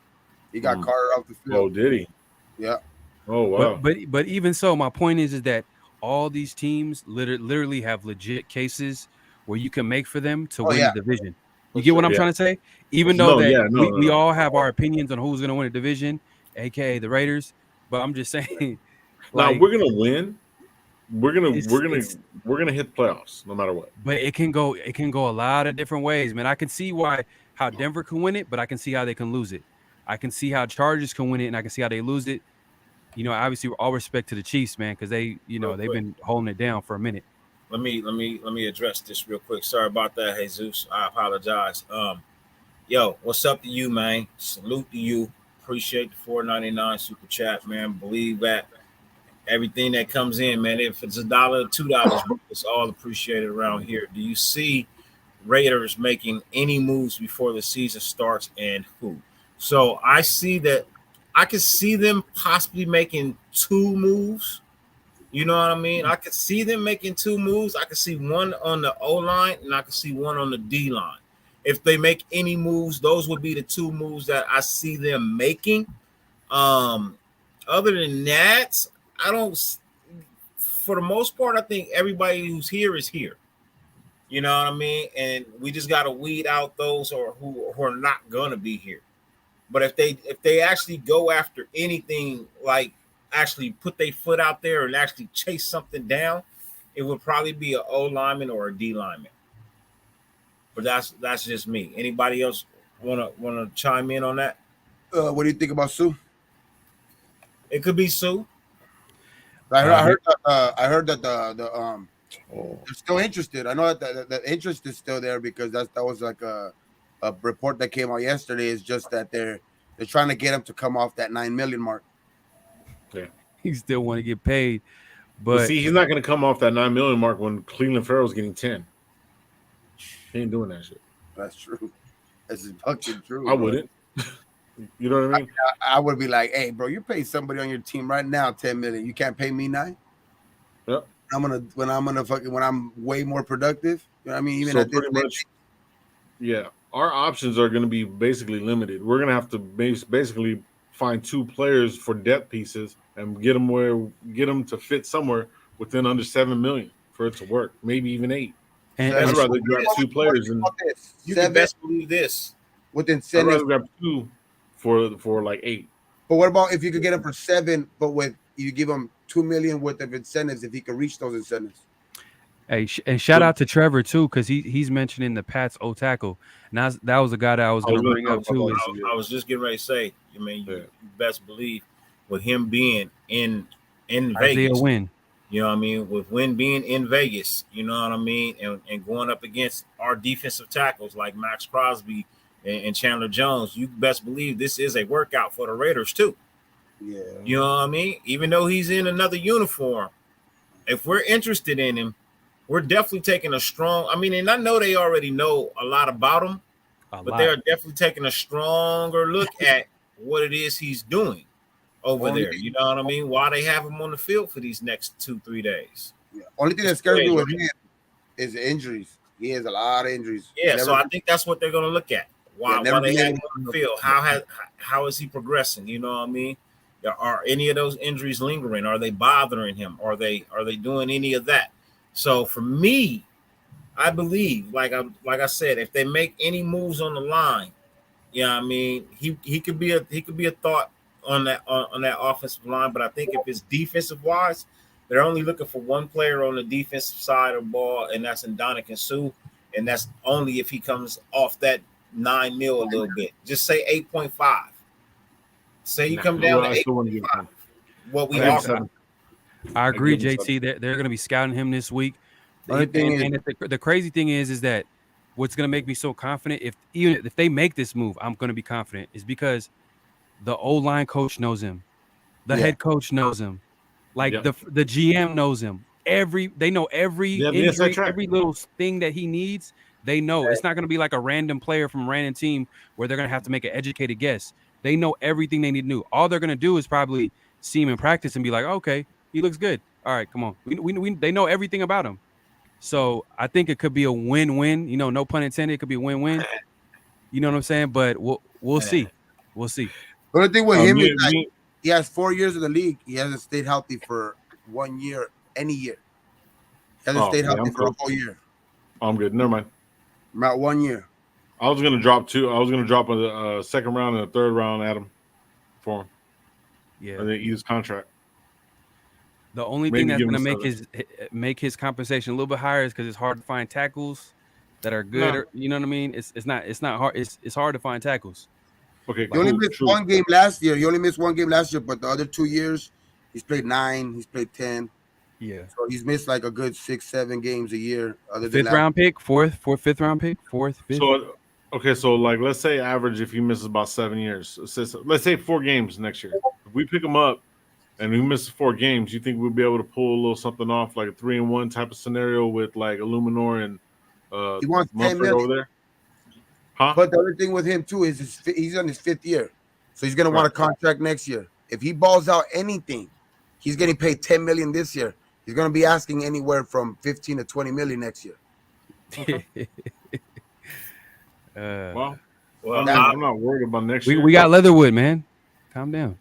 he got Carter off the field. Oh, did he? Yeah. Oh, wow. But even so, my point is that all these teams literally have legit cases where you can make for them to win the division. You get what I'm trying to say? Even though we all have our opinions on who's going to win a division, aka the Raiders, but I'm just saying. Now we're gonna win. We're gonna hit the playoffs no matter what. But it can go a lot of different ways, man. I can see how Denver can win it, but I can see how they can lose it. I can see how Chargers can win it, and I can see how they lose it. You know, obviously, all respect to the Chiefs, man, because they've been holding it down for a minute. Let me address this real quick. Sorry about that, Jesus. I apologize. Yo, what's up to you, man? Salute to you. Appreciate the $4.99 super chat, man. Believe that everything that comes in, man. If it's $1, $2, it's all appreciated around here. Do you see Raiders making any moves before the season starts, and who? So I see that. I could see them possibly making 2 moves. You know what I mean? I could see them making 2 moves. I could see one on the O-line, and I could see one on the D-line. If they make any moves, those would be the 2 moves that I see them making. Other than that, I don't. For the most part, I think everybody who's here is here. You know what I mean? And we just got to weed out those who are not gonna be here. But if they actually go after anything, like actually put their foot out there and actually chase something down, it would probably be an O lineman or a D lineman. But that's just me. Anybody else wanna chime in on that? What do you think about Sue? It could be Sue. I heard that they're still interested. I know that the interest is still there because that was like a report that came out yesterday. Is just that they're trying to get him to come off that 9 million mark. Yeah, he still want to get paid, but see, he's not going to come off that 9 million mark when Cleveland Farrell's getting 10. He ain't doing that shit. That's true. This is fucking true. I wouldn't. You know what I mean? I would be like, hey, bro, you pay somebody on your team right now 10 million. You can't pay me 9. Yep. When I'm way more productive. You know what I mean? Even so at this pretty much, yeah. Our options are going to be basically limited. We're going to have to basically find 2 players for depth pieces and get them to fit somewhere within under 7 million for it to work. Maybe even 8. And I'd rather grab 2 players and you can best believe this. With I'd incentives. rather grab 2 for like 8. But what about if you could get him for 7, but you give him 2 million worth of incentives if he could reach those incentives? Hey, and shout out to Trevor too, because he's mentioning the Pats O tackle, and that was a guy that I was going to bring up too. I was just getting ready to say, you best believe with him being in Vegas, Wynn. You know what I mean? With Wynn being in Vegas, you know what I mean, and going up against our defensive tackles like Max Crosby and Chandler Jones, you best believe this is a workout for the Raiders too. Yeah, you know what I mean. Even though he's in another uniform, if we're interested in him, we're definitely taking a strong. I mean, and I know they already know a lot about him, but they're definitely taking a stronger look at what it is he's doing over there. You know what I mean? Why they have him on the field for these next 2-3 days? Only thing that scares me with him is the injuries. He has a lot of injuries. Yeah, so I think that's what they're going to look at. Why they have him on the field? How is he progressing? You know what I mean? Are any of those injuries lingering? Are they bothering him? Are they doing any of that? So for me, I believe, like I said, if they make any moves on the line, I mean, he could be a thought on that offensive line. But I think if it's defensive wise, they're only looking for one player on the defensive side of the ball, and that's Ndamukong Suh, and that's only if he comes off that $9 million a little bit. Just say 8.5. Say you come down to 8.5. What we offer. I agree, JT. They're going to be scouting him this week. The crazy thing is that what's going to make me so confident, even if they make this move, I'm going to be confident, is because the O-line coach knows him, the head coach knows him, like the GM knows him. They know every injury, every little thing that he needs. They know it's not going to be like a random player from a random team where they're going to have to make an educated guess. They know everything they need to do. All they're going to do is probably see him in practice and be like, okay, he looks good. All right, come on. They know everything about him. So I think it could be a win-win. No pun intended. It could be a win-win. You know what I'm saying? But we'll see. We'll see. But the thing with him is that he has 4 years in the league. He hasn't stayed healthy for 1 year, any year. He hasn't stayed healthy for a whole year. I'm good. Never mind. About 1 year. I was gonna drop two. I was gonna drop a second round and a third round at him for him. Yeah, and then eat his contract. The only thing that's going to make his compensation a little bit higher is because it's hard to find tackles that are good. Or, you know what I mean? It's not hard. It's hard to find tackles. Okay, he only missed one game last year. But the other 2 years, he's played 9. He's played 10. Yeah. So he's missed like a good 6-7 games a year. Fifth round pick. So okay, so like let's say average if he misses about 7 years. Let's say 4 games next year. If we pick him up and he misses 4 games, you think we'll be able to pull a little something off, like a 3-1 type of scenario with like Illuminor and he wants 10 million over there? Huh? But the other thing with him too is he's on his 5th year, so he's gonna want a contract next year. If he balls out anything, he's getting paid 10 million this year. He's gonna be asking anywhere from 15 to 20 million next year. Well, I'm not worried about next year. We got Leatherwood, man. Calm down.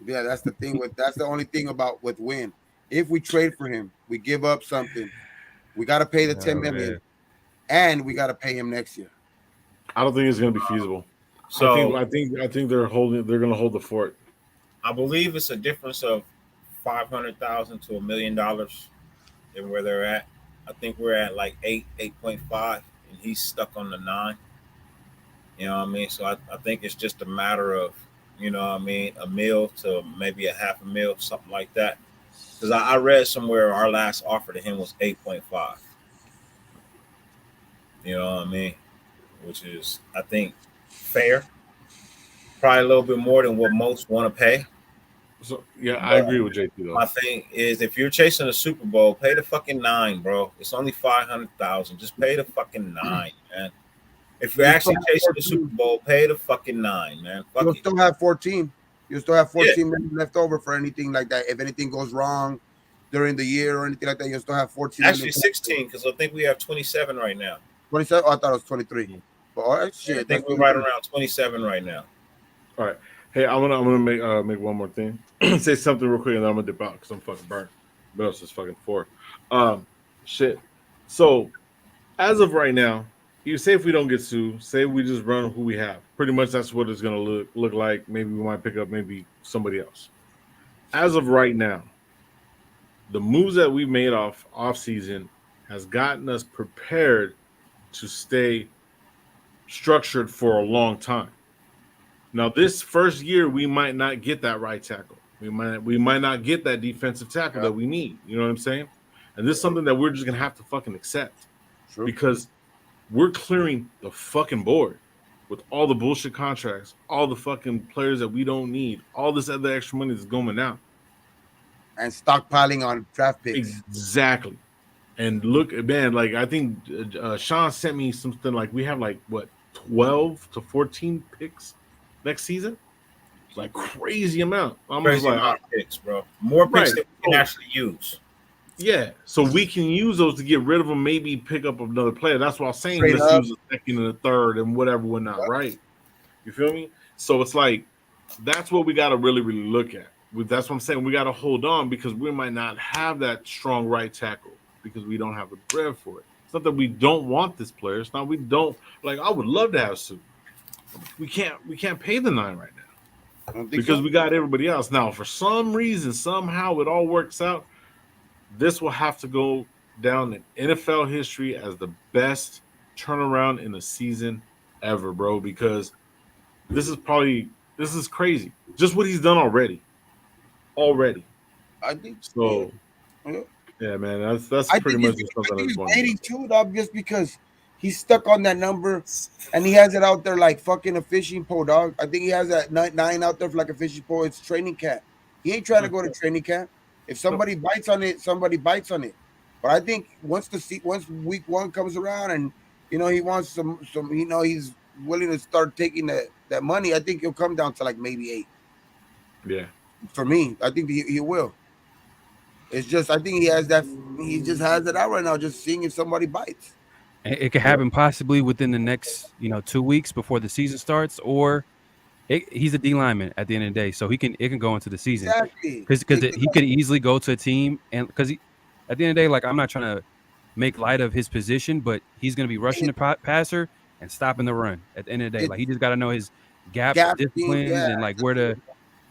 Yeah, that's the thing that's the only thing with Wynn. If we trade for him, we give up something. We got to pay the 10 million, and we got to pay him next year. I don't think it's going to be feasible. So I think they're going to hold the fort. I believe it's a difference of $500,000 to $1 million than where they're at. I think we're at like 8.5, and he's stuck on the 9. You know what I mean? So I think it's just a matter of, you know what I mean, $1 million to maybe $500,000, something like that. Because I read somewhere our last offer to him was 8.5. You know what I mean? Which is, I think, fair. Probably a little bit more than what most want to pay. So yeah, I agree with JP though. My thing is, if you're chasing a Super Bowl, pay the fucking 9, bro. It's only $500,000. Just pay the fucking 9, man. If you're actually chasing the Super Bowl, pay the fucking 9, man. You'll still have 14. You'll still have 14 million left over for anything like that. If anything goes wrong during the year or anything like that, you'll still have 14. Actually, 16, because I think we have 27 right now. 27? Oh, I thought it was 23. But all right, shit. I think we're right around 27 right now. All right. Hey, I'm gonna make one more thing. Say something real quick, and then I'm gonna dip out because I'm fucking burnt. But else is fucking 4. Shit. So, as of right now, you say if we don't get sued, say we just run who we have. Pretty much that's what it's gonna look like. Maybe we might pick up maybe somebody else. As of right now, the moves that we made off season has gotten us prepared to stay structured for a long time. Now, this first year, we might not get that right tackle. We might not get that defensive tackle that we need. You know what I'm saying? And this is something that we're just gonna have to fucking accept because we're clearing the fucking board with all the bullshit contracts, all the fucking players that we don't need, all this other extra money that's going out, and stockpiling on draft picks. Exactly. And look, man, like I think Sean sent me something like we have like what 12 to 14 picks next season, like crazy amount. I'm crazy like, amount of picks, bro. More picks than we can actually use. Yeah, so we can use those to get rid of them, maybe pick up another player. That's what I'm saying. Trade Let's up. use a second and a third and whatever, whatnot, right? You feel me? So it's like that's what we got to really, really look at. That's what I'm saying. We got to hold on because we might not have that strong right tackle because we don't have the bread for it. It's not that we don't want this player. It's not we don't like. I would love to have Sue. We can't pay the 9 right now because we got everybody else. Now, for some reason, somehow it all works out. This will have to go down in NFL history as the best turnaround in a season ever, bro, because this is crazy. Just what he's done already. I think So. Yeah, man, that's pretty much just something that's going on. 82, dog, just because he's stuck on that number and he has it out there like fucking a fishing pole, dog. I think he has that 9 out there for like a fishing pole. It's training camp. He ain't trying to go to training camp. If somebody bites on it, somebody bites on it. But I think once week 1 comes around and he wants some he's willing to start taking that money, I think he'll come down to like maybe 8. Yeah. For me, I think he will. It's just I think he just has it out right now, just seeing if somebody bites. It could happen possibly within the next 2 weeks before the season starts, or he's a D lineman at the end of the day, so it can go into the season. Exactly. Because he could easily go to a team, and because at the end of the day, like I'm not trying to make light of his position, but he's going to be rushing the passer and stopping the run at the end of the day. Like he just got to know his gaps, disciplines, and like where to,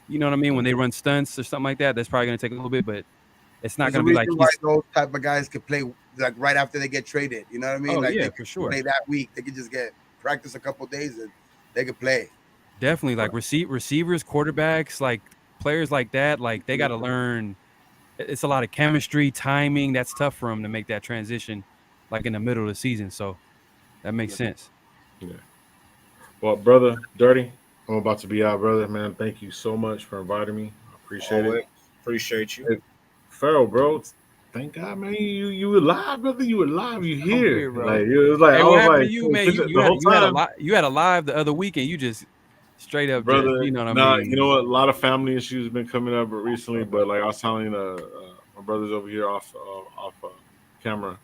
you know what I mean, when they run stunts or something like that. That's probably going to take a little bit, but it's not going to be like those type of guys could play like right after they get traded. You know what I mean? Oh, like yeah, they for sure. Play that week. They could just get practice a couple days and they could play. Definitely, like receivers, quarterbacks, like players like that. Like they got to learn. It's a lot of chemistry, timing. That's tough for them to make that transition, like in the middle of the season. So that makes sense. Yeah. Well, brother, Dirty, I'm about to be out, brother. Man, thank you so much for inviting me. I appreciate it. Appreciate you. Hey, Farrell, bro. Thank God, man. You were live, brother. You were live. You here, bro. Like it was like hey, I what was happened like to you, man? You had a live the other week, and you just straight up, brother. just, you know what I mean? You know what? A lot of family issues have been coming up recently, but like I was telling my brothers over here off camera.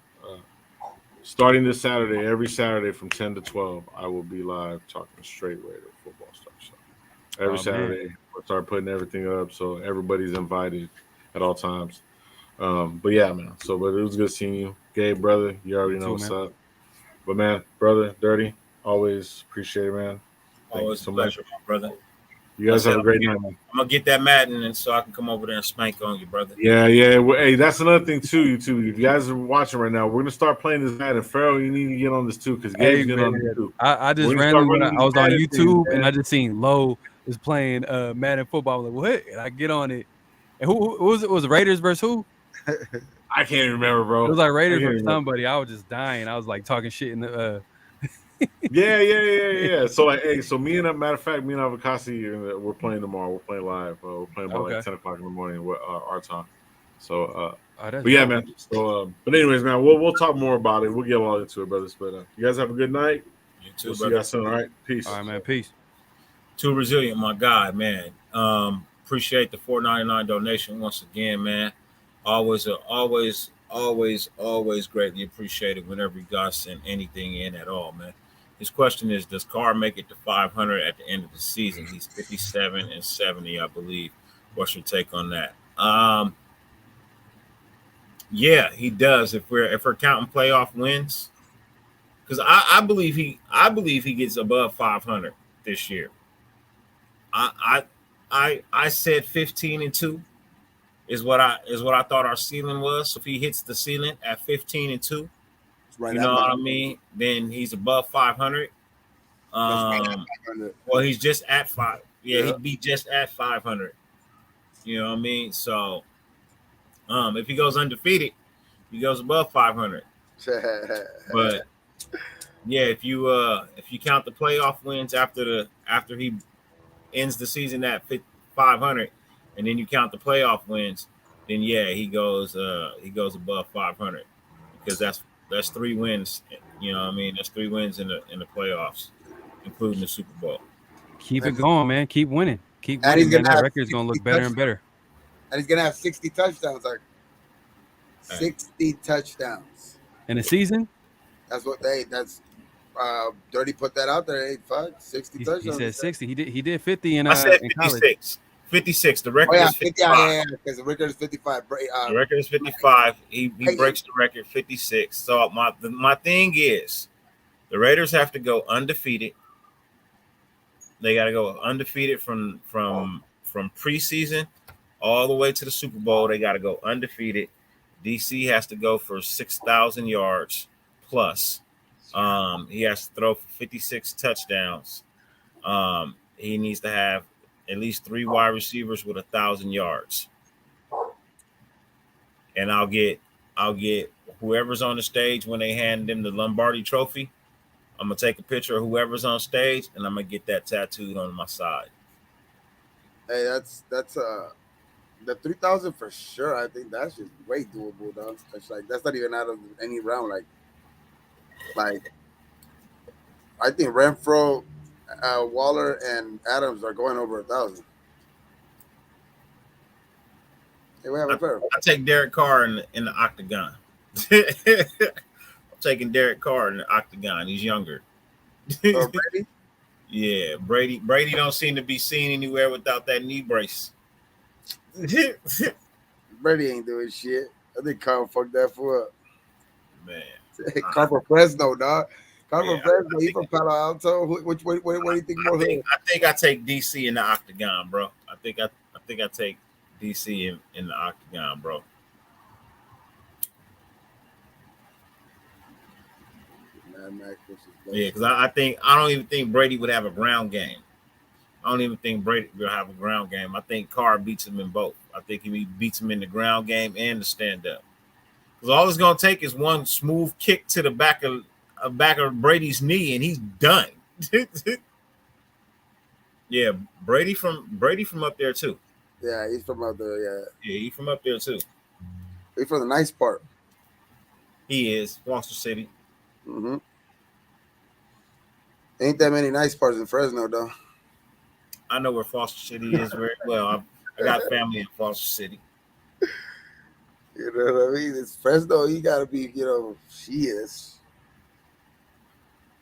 Starting this Saturday, every Saturday from 10 to 12, I will be live talking straight Raider football stuff. So every Saturday, we'll start putting everything up, so everybody's invited at all times. But yeah, man. But it was good seeing you, Gabe, brother. You already know what's up. But man, brother, Dirty, always appreciate it, man. Thank always you so pleasure, much, my brother. You guys have a great night, man. I'm gonna get that Madden, and so I can come over there and spank on you, brother. Yeah. Well, hey, that's another thing too. You too. If you guys are watching right now, we're gonna start playing this Madden. Farrell, you need to get on this too because Gabe's getting on this too. I just randomly I was on YouTube and I just seen Lowe was playing Madden football. I'm like, what? And I get on it. And who was it? Was it Raiders versus who? I can't even remember, bro. It was like Raiders versus somebody. I was just dying. I was like talking shit in the. Yeah. So me and Avocasi, we're playing tomorrow. We're playing live. We're playing about like 10 o'clock in the morning our time. So, but yeah, man. So, but anyways, man, we'll talk more about it. We'll get all into it, brothers. But you guys have a good night. You too, we'll brother. See you guys soon. All right, peace. All right, man. Peace. Too resilient, my guy, man. Appreciate the $4.99 donation once again, man. Always greatly appreciated whenever you guys send anything in at all, man. His question is, does Carr make it to 500 at the end of the season? He's 57 and 70, I believe. What's your take on that? Yeah, he does. If we're counting playoff wins, because I believe he gets above 500 this year. I said 15-2 is what I thought our ceiling was. So if he hits the ceiling at 15-2. Right, you know what I mean? Then he's above 500. Well, he's just at 5. Yeah, he'd be just at 500. You know what I mean? So, if he goes undefeated, he goes above 500. But yeah, if you count the playoff wins after he ends the season at 500, and then you count the playoff wins, then yeah, he goes above 500 because that's 3 wins. You know what I mean? That's 3 wins in the playoffs, including the Super Bowl. Keep it going, man. Keep winning. Keep winning. Man. That record's gonna look better and better. And he's gonna have 60 touchdowns. Like, 60 touchdowns. in a season. That's what that's Dirty put that out there. Hey, fuck, 60 He touchdowns. said 60. He did 50 I said in college. 56. 56. The Oh record yeah, is 50. 55. Yeah, because the record is 55. The record is 55. He Hey, breaks the record 56. So my thing is, the Raiders have to go undefeated. They got to go undefeated from preseason all the way to the Super Bowl. They got to go undefeated. DC has to go for 6,000 yards plus. He has to throw for 56 touchdowns. He needs to have at least 3 wide receivers with 1,000 yards. And I'll get whoever's on the stage when they hand them the Lombardi Trophy. I'm gonna take a picture of whoever's on stage, and I'm gonna get that tattooed on my side. Hey, that's the 3,000 for sure. I think that's just way doable, dog. That's not even out of any round. Like I think Renfro, Waller, and Adams are going over 1,000. Hey, we have a pair. I take Derek Carr in the octagon. I'm taking Derek Carr in the octagon. He's younger. Brady? Yeah, Brady don't seem to be seen anywhere without that knee brace. Brady ain't doing shit. I think Carl fucked that fool up. Man, Carl from Fresno, dog. Carl Yeah, from Fresno. He from Palo Alto. What do you think more? I think I take DC in the octagon, bro. I think I take DC in the octagon, bro. Yeah, because I don't even think Brady would have a ground game. I don't even think Brady will have a ground game. I think Carr beats him in both. I think he beats him in the ground game and the stand up. Because all it's gonna take is one smooth kick to the back of Brady's knee, and he's done. Yeah, Brady from up there too. Yeah, he's from out there. Yeah, he's from up there too. He's from the nice part. He is Foster City. Mm-hmm. Ain't that many nice parts in Fresno, though. I know where Foster City is very well. I got family in Foster City. You know what I mean? It's Fresno. You gotta be, she is.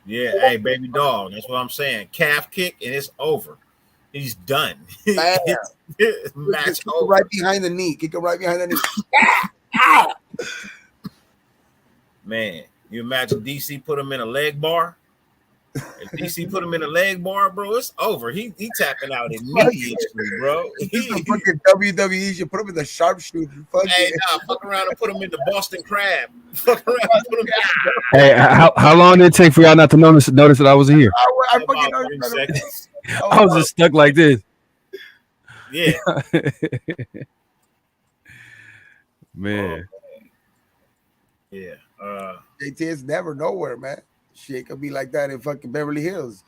Yeah, hey, baby dog. That's what I'm saying. Calf kick and it's over. He's done. Match over. Right behind the knee. Kick him right behind the knee. Man, you imagine DC put him in a leg bar? If DC put him in a leg bar, bro, it's over. He tapping out immediately, bro. Fucking WWE should put him in the sharpshooter. Hey, fuck around and put him in the Boston Crab. Fuck around and put him in. Hey, how long did it take for y'all not to notice that I wasn't here? I fucking seconds. I was just stuck like this. Yeah. Man. Yeah. JT is never nowhere, man. Shit could be like that in fucking Beverly Hills.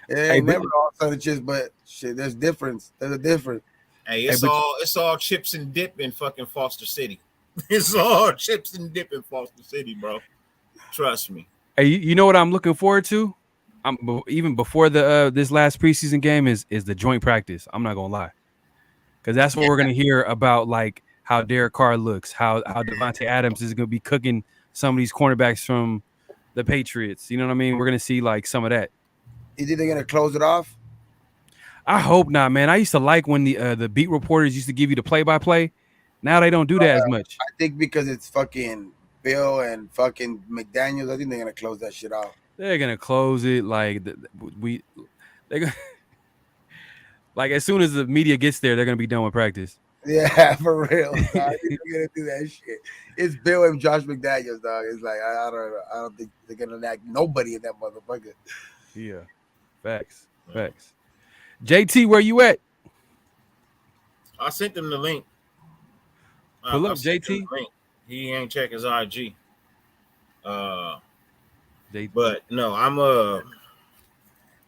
It ain't Hey, never all Southern just, but shit, there's difference. There's a difference. Hey, it's all chips and dip in fucking Foster City. It's all chips and dip in Foster City, bro. Trust me. Hey, you know what I'm looking forward to? Even before the this last preseason game is the joint practice. I'm not gonna lie, because that's what we're gonna hear about, like how Derek Carr looks, how Devontae Adams is gonna be cooking some of these cornerbacks from the Patriots. You know what I mean? We're gonna see like some of that. You think they're gonna close it off? I hope not, man. I used to like when the beat reporters used to give you the play-by-play. Now they don't do that as much. I think because it's fucking Bill and fucking McDaniels, I think they're gonna close that shit off. They're gonna close it like they're gonna like as soon as the media gets there, they're gonna be done with practice. Yeah, for real. I think they're gonna do that shit. It's Bill and Josh McDaniels, dog. It's like I don't think they're gonna lack nobody in that motherfucker. Yeah, facts. JT, where you at? I sent him the link. Pull up, JT. He ain't check his IG. They, but no, I'm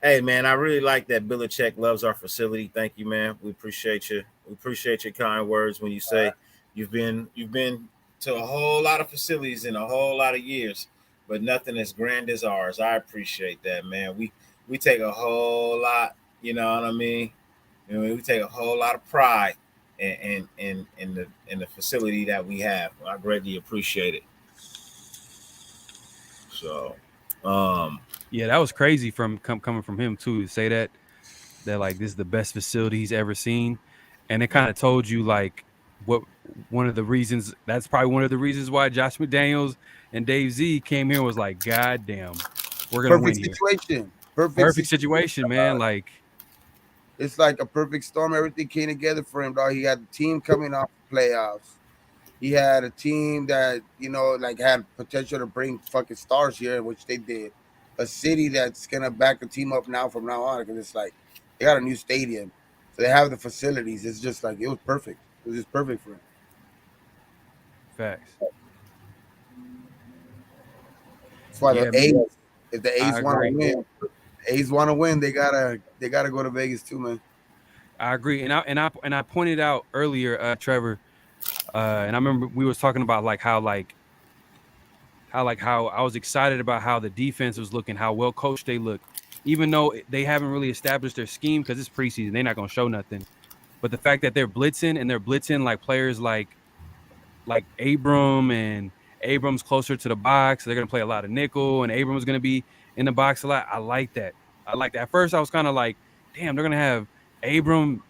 hey man, I really like that Belichick loves our facility. Thank you, man. We appreciate you. We appreciate your kind words when you say you've been to a whole lot of facilities in a whole lot of years, but nothing as grand as ours. I appreciate that, man. We take a whole lot, you know what I mean? We take a whole lot of pride in the facility that we have. I greatly appreciate it. So, Yeah, that was crazy from coming from him too, to say that like this is the best facility he's ever seen, and it kind of told you like what one of the reasons. That's probably one of the reasons why Josh McDaniels and Dave Z came here and was like, God damn, we're gonna Perfect win here. situation. Perfect situation, man. Like it's like a perfect storm. Everything came together for him, dog. He had the team coming off the playoffs. He had a team that, like had potential to bring fucking stars here, which they did. A city that's gonna back the team up now from now on, because it's like they got a new stadium, so they have the facilities. It's just like it was perfect. It was just perfect for him. facts. That's why Yeah, the man. A's, if the A's want to win, they gotta go to Vegas too, man. I agree, and I pointed out earlier, Trevor, and I remember we was talking about like how I was excited about how the defense was looking, how well coached they look, even though they haven't really established their scheme because it's preseason, they're not gonna show nothing. But the fact that they're blitzing like players like Abram, and Abram's closer to the box, so they're gonna play a lot of nickel, and Abram's gonna be in the box a lot. I like that. At first, I was kind of like, damn, they're gonna have Abram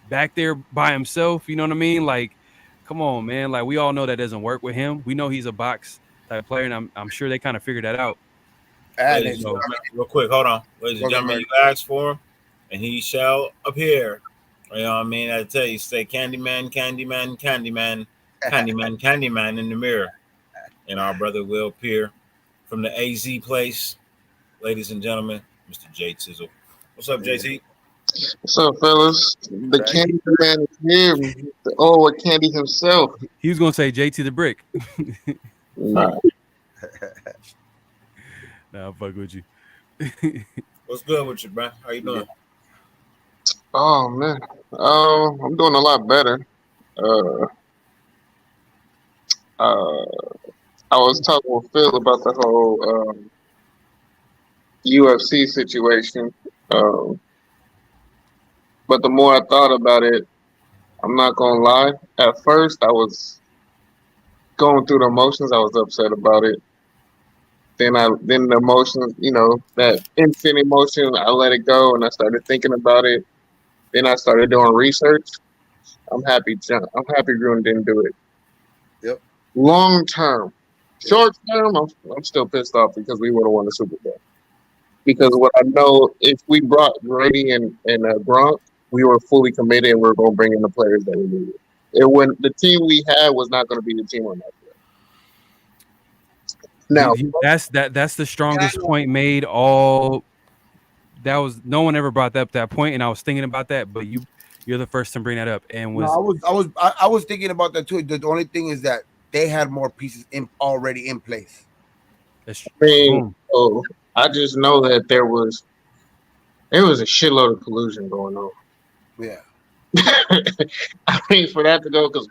back there by himself. You know what I mean? Like, come on, man. Like, we all know that doesn't work with him. We know he's a box type player, and I'm sure they kind of figured that out. ladies and gentlemen, real quick, hold on. Ladies and gentlemen, you asked for him, and he shall appear. You know what I mean? I tell you, say Candyman, Candyman, Candyman, Candyman, Candyman in the mirror. And our brother will appear from the AZ place. Ladies and gentlemen, Mr. J Tizzle. What's up, JT? What's up, fellas? The Candy Man is here. What Candy himself. He was gonna say JT the Brick. Nah. Nah, I'll fuck with you. What's good with you, bro? How you doing? Oh man, I'm doing a lot better. I was talking with Phil about the whole UFC situation, but the more I thought about it, I'm not gonna lie. At first, I was going through the emotions. I was upset about it. Then the emotions, that instant emotion, I let it go and I started thinking about it. Then I started doing research. I'm happy Gruen didn't do it. Yep. Long term. Short term, I'm still pissed off because we would have won the Super Bowl. Because what I know, if we brought Brady and Gronk, we were fully committed and we were going to bring in the players that we needed. The team we had was not going to be the team on that field. Now that's the strongest point made. No one ever brought up that point, and I was thinking about that, but you're the first to bring that up. And I was thinking about that too. The only thing is that they had more pieces already in place. I just know that there was a shitload of collusion going on. Yeah. I mean, for that to go, because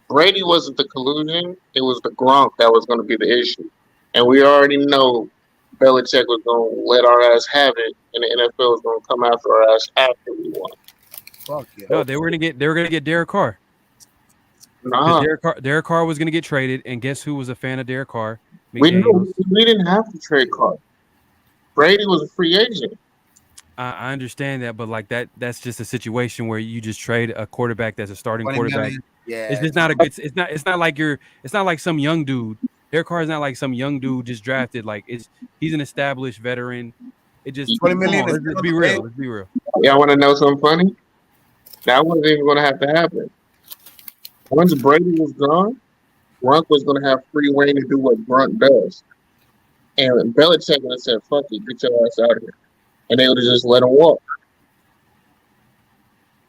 Brady wasn't the collusion, it was the Gronk that was going to be the issue. And we already know Belichick was going to let our ass have it, and the NFL was going to come after our ass after we won. Fuck yeah. No, they were going to get Derek Carr. Nah. Derek Carr was going to get traded, and guess who was a fan of Derek Carr? We didn't have to trade Carr. Brady was a free agent. I understand that, but like that's just a situation where you just trade a quarterback that's a starting quarterback. Yeah, it's just not a good. It's not like some young dude. Derek Carr is not like some young dude just drafted. Like he's an established veteran. It just $20 million. Let's be real. Let's be real. Y'all want to know something funny? That wasn't even going to have to happen. Once Brady was gone, Gronk was going to have free reign to do what Gronk does. And Belichick would have said, fuck it, get your ass out of here. And they would have just let him walk.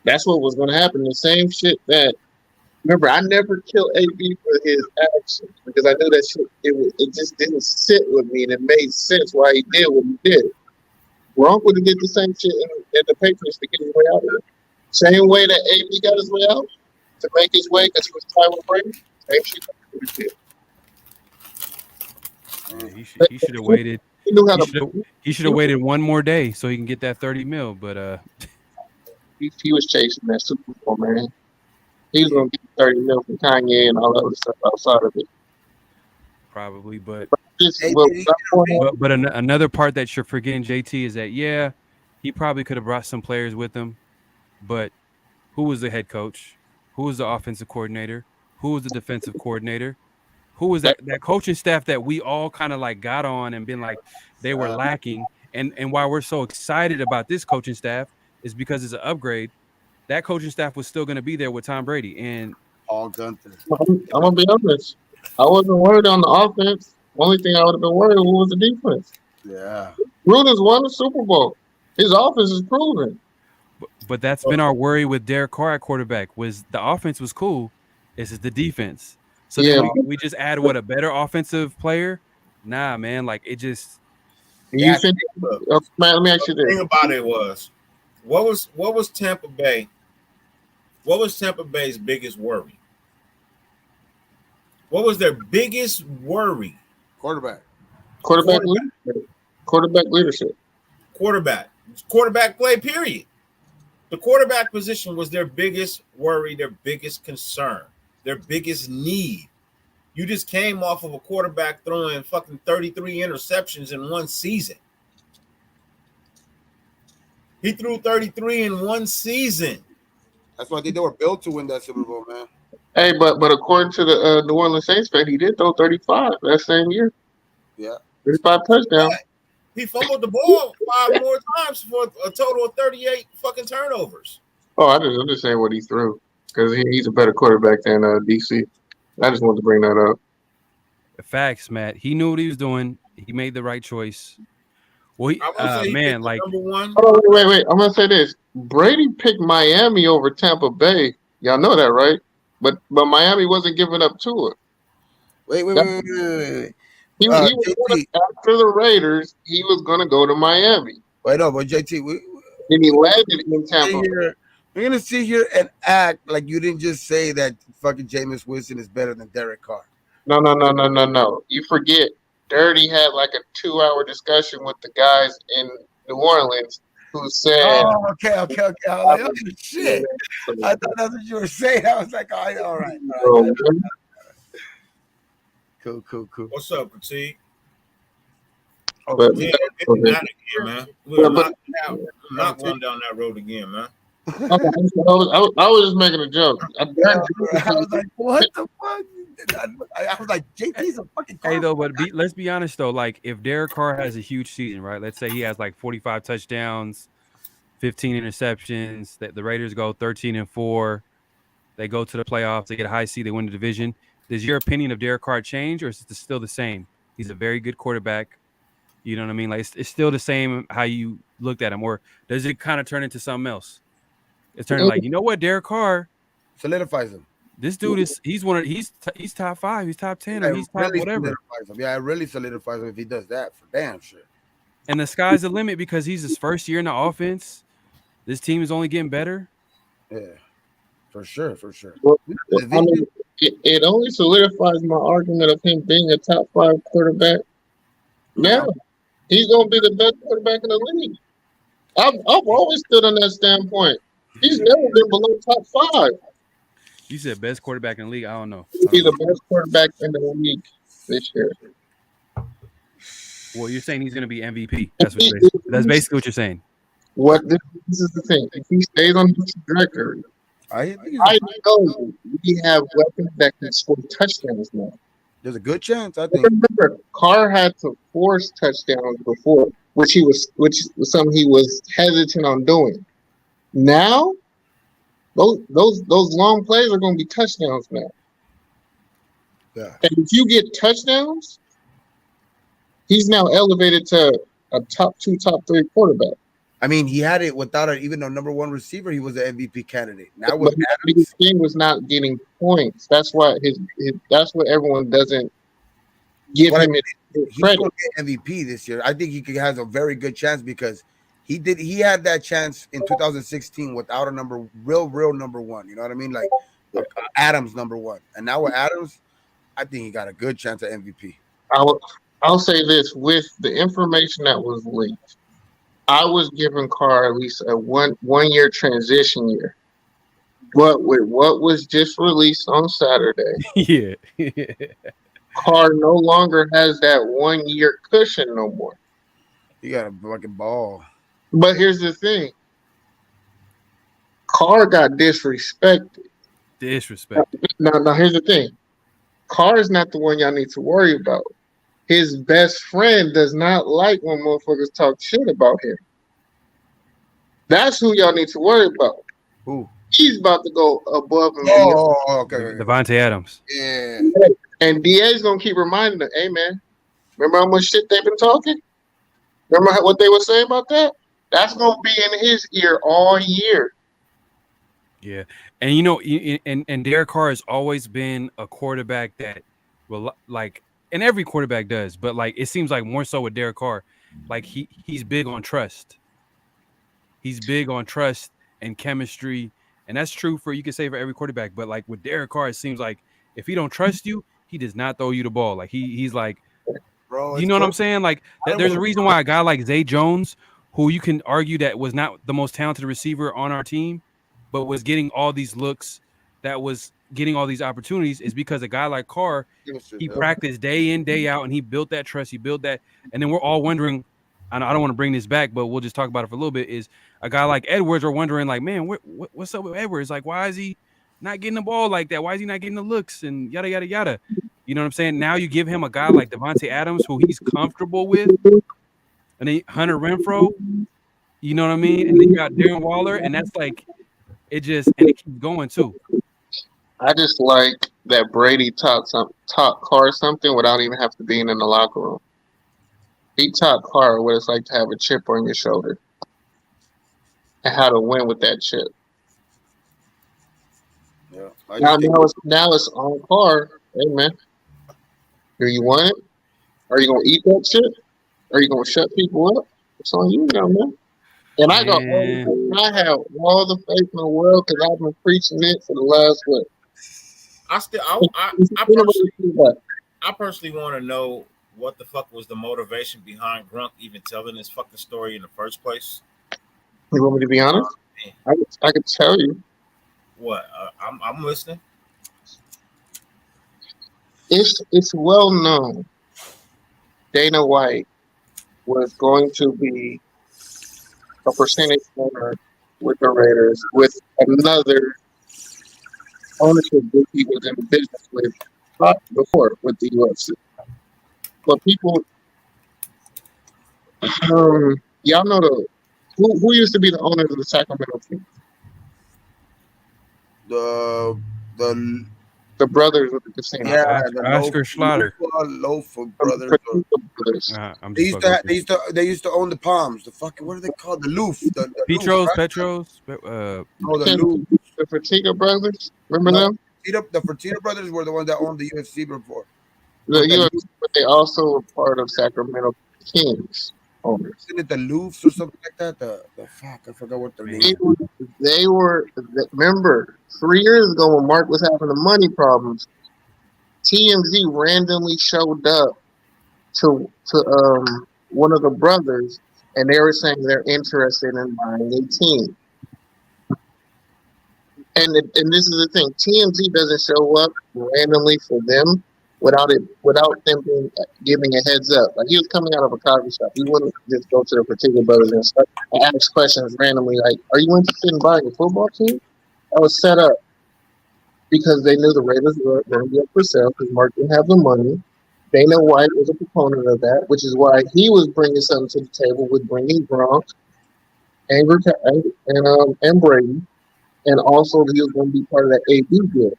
That's what was going to happen. The same shit that, remember, I never killed AB for his actions because I knew that shit, it just didn't sit with me, and it made sense why he did what he did. Gronk would have did the same shit in the Patriots to get his way out of it. Same way that AB got his way out to make his way because he was tied with Brady. Same shit he did. He should have waited. He should have waited one more day so he can get that $30 million. But he was chasing that Super Bowl, man. He's gonna get 30 mil from Kanye and all that other stuff outside of it. Probably, but another part that you're forgetting, JT, is that he probably could have brought some players with him, but who was the head coach? Who was the offensive coordinator? Who was the defensive coordinator? Who was that coaching staff that we all kind of like got on and been like they were lacking? And why we're so excited about this coaching staff is because it's an upgrade. That coaching staff was still going to be there with Tom Brady and Paul Gunther. I'm gonna be honest. I wasn't worried on the offense. Only thing I would have been worried was the defense. Yeah. Gruden's won the Super Bowl. His offense is proven. But that's been our worry with Derek Carr at quarterback. Was the offense was cool, it's the defense. So then we just add a better offensive player? Nah, man. Like it just. You think? Man, let me ask you this. The thing about it was, what was Tampa Bay? What was Tampa Bay's biggest worry? What was their biggest worry? Quarterback leadership. Quarterback play, period. The quarterback position was their biggest worry, their biggest concern, their biggest need. You just came off of a quarterback throwing fucking 33 interceptions in one season. He threw 33 in one season. That's why they were built to win that Super Bowl, man. Hey, but according to the New Orleans Saints fan, he did throw 35 that same year. Yeah. 35 touchdowns. He fumbled the ball 5 more times for a total of 38 fucking turnovers. Oh, I'm just saying what he threw because he's a better quarterback than DC. I just wanted to bring that up. Facts, Matt. He knew what he was doing. He made the right choice. Well, number one. Oh, wait. I'm gonna say this: Brady picked Miami over Tampa Bay. Y'all know that, right? But Miami wasn't giving up to it. Wait. He was after the Raiders. He was gonna go to Miami. Wait, no, but JT, and he landed in Tampa. We're gonna sit here and act like you didn't just say that fucking Jameis Winston is better than Derek Carr. No. You forget. Dirty had like a 2-hour discussion with the guys in New Orleans who said, "Oh, okay. I was like, oh, shit." I thought that's what you were saying. I was like, all right. Cool. What's up, Critique? But, man. We're not going down that road again, man. I was just making a joke. I was like, what the fuck? I was like, JT's a fucking car. Hey, though, but let's be honest, though. Like, if Derek Carr has a huge season, right? Let's say he has like 45 touchdowns, 15 interceptions, that the Raiders go 13-4. They go to the playoffs. They get a high seed. They win the division. Does your opinion of Derek Carr change, or is it still the same? He's a very good quarterback. You know what I mean? Like, it's still the same how you looked at him, or does it kind of turn into something else? It's turning like, you know what, Derek Carr solidifies him. This dude he's top 5, he's top 10, or he's top really whatever. Yeah, it really solidifies him if he does that for damn sure. And the sky's the limit because he's his first year in the offense. This team is only getting better. Yeah, for sure. Well, it only solidifies my argument of him being a top 5 quarterback. Now he's gonna be the best quarterback in the league. I've always stood on that standpoint. He's never been below top 5. You said best quarterback in the league. I don't know. He's the best quarterback in the league this year. Well, you're saying he's going to be MVP. That's basically what you're saying. This is the thing. If he stays on this trajectory, I know we have weapons that can score touchdowns now. There's a good chance, I think. Remember, Carr had to force touchdowns before, which was something he was hesitant on doing. Now, those long plays are going to be touchdowns now. Yeah. And if you get touchdowns, he's now elevated to a top 2, top 3 quarterback. I mean, he had it without even a number 1 receiver. He was an MVP candidate. Now, but his team was not getting points. That's why that's what everyone doesn't give him credit. He's going to get MVP this year. I think he has a very good chance because he had that chance in 2016 without a real number 1. You know what I mean? Like Adams number 1, and now with Adams, I think he got a good chance at MVP. I'll say this: with the information that was leaked, I was giving Carr at least a one year transition year. But with what was just released on Saturday, Yeah. Carr no longer has that 1 year cushion no more. You got a fucking ball. But here's the thing. Carr got disrespected. Disrespect. Now here's the thing. Carr is not the one y'all need to worry about. His best friend does not like when motherfuckers talk shit about him. That's who y'all need to worry about. Who? He's about to go above and Oh, okay. Devontae Adams. Yeah. beyond. And DA's gonna keep reminding them, hey man, remember how much shit they've been talking? Remember what they were saying about that? That's gonna be in his ear all year. Yeah, and you know, and Derek Carr has always been a quarterback that, well, like, and every quarterback does, but like it seems like more so with Derek Carr, like he's big on trust. He's big on trust and chemistry, and that's true for, you can say, for every quarterback. But like with Derek Carr, it seems like if he don't trust you, he does not throw you the ball. Like he's like, Bro, you know what I'm saying? Like there's a reason why a guy like Zay Jones, who you can argue that was not the most talented receiver on our team, but was getting all these looks, that was getting all these opportunities, is because a guy like Carr, he practiced day in, day out, and he built that trust. He built that, and then we're all wondering. I don't want to bring this back, but we'll just talk about it for a little bit. Is a guy like Edwards, are wondering like, man, what's up with Edwards? Like, why is he not getting the ball like that? Why is he not getting the looks and yada yada yada? You know what I'm saying? Now you give him a guy like Devontae Adams, who he's comfortable with, and then Hunter Renfrow. You know what I mean? And then you got Darren Waller, and that's like, it just, and it keeps going too. I just like that Brady taught Carr something without even having to be in the locker room. He taught Carr what it's like to have a chip on your shoulder and how to win with that chip. Yeah. Now it's on Carr. Hey man, do you want it? Are you gonna eat that shit? Are you gonna shut people up? It's on you now, man. And I have all the faith in the world because I've been preaching it for the last what? I personally want to know what the fuck was the motivation behind Grunk even telling this fucking story in the first place. You want me to be honest? I could tell you. What? I'm listening. It's well known Dana White was going to be a percentage owner with the Raiders with another ownership group he was in business with before with the UFC. But people, y'all know who used to be the owners of the Sacramento Kings? The brothers with the casino. Yeah, Oscar Schlatter. Loafer brothers. They used to own the Palms. The fucking, what are they called? The Loof. The Petros. the Loof. The Fertitta brothers. Remember them? The Fertitta brothers were the ones that owned the UFC before. But they also were part of Sacramento Kings owners. Isn't it the Loofs or something like that? The fuck, I forgot what their name. They were. Remember, 3 years ago when Mark was having the money problems, TMZ randomly showed up to one of the brothers, and they were saying they're interested in buying a team. And this is the thing: TMZ doesn't show up randomly for them without them giving a heads up. Like, he was coming out of a coffee shop, he wouldn't just go to the particular brothers and start and ask questions randomly. Like, "Are you interested in buying a football team?" That was set up because they knew the Raiders were going to be up for sale because Mark didn't have the money. Dana White was a proponent of that, which is why he was bringing something to the table with bringing Gronk and Brady. And also, he was going to be part of that AB deal.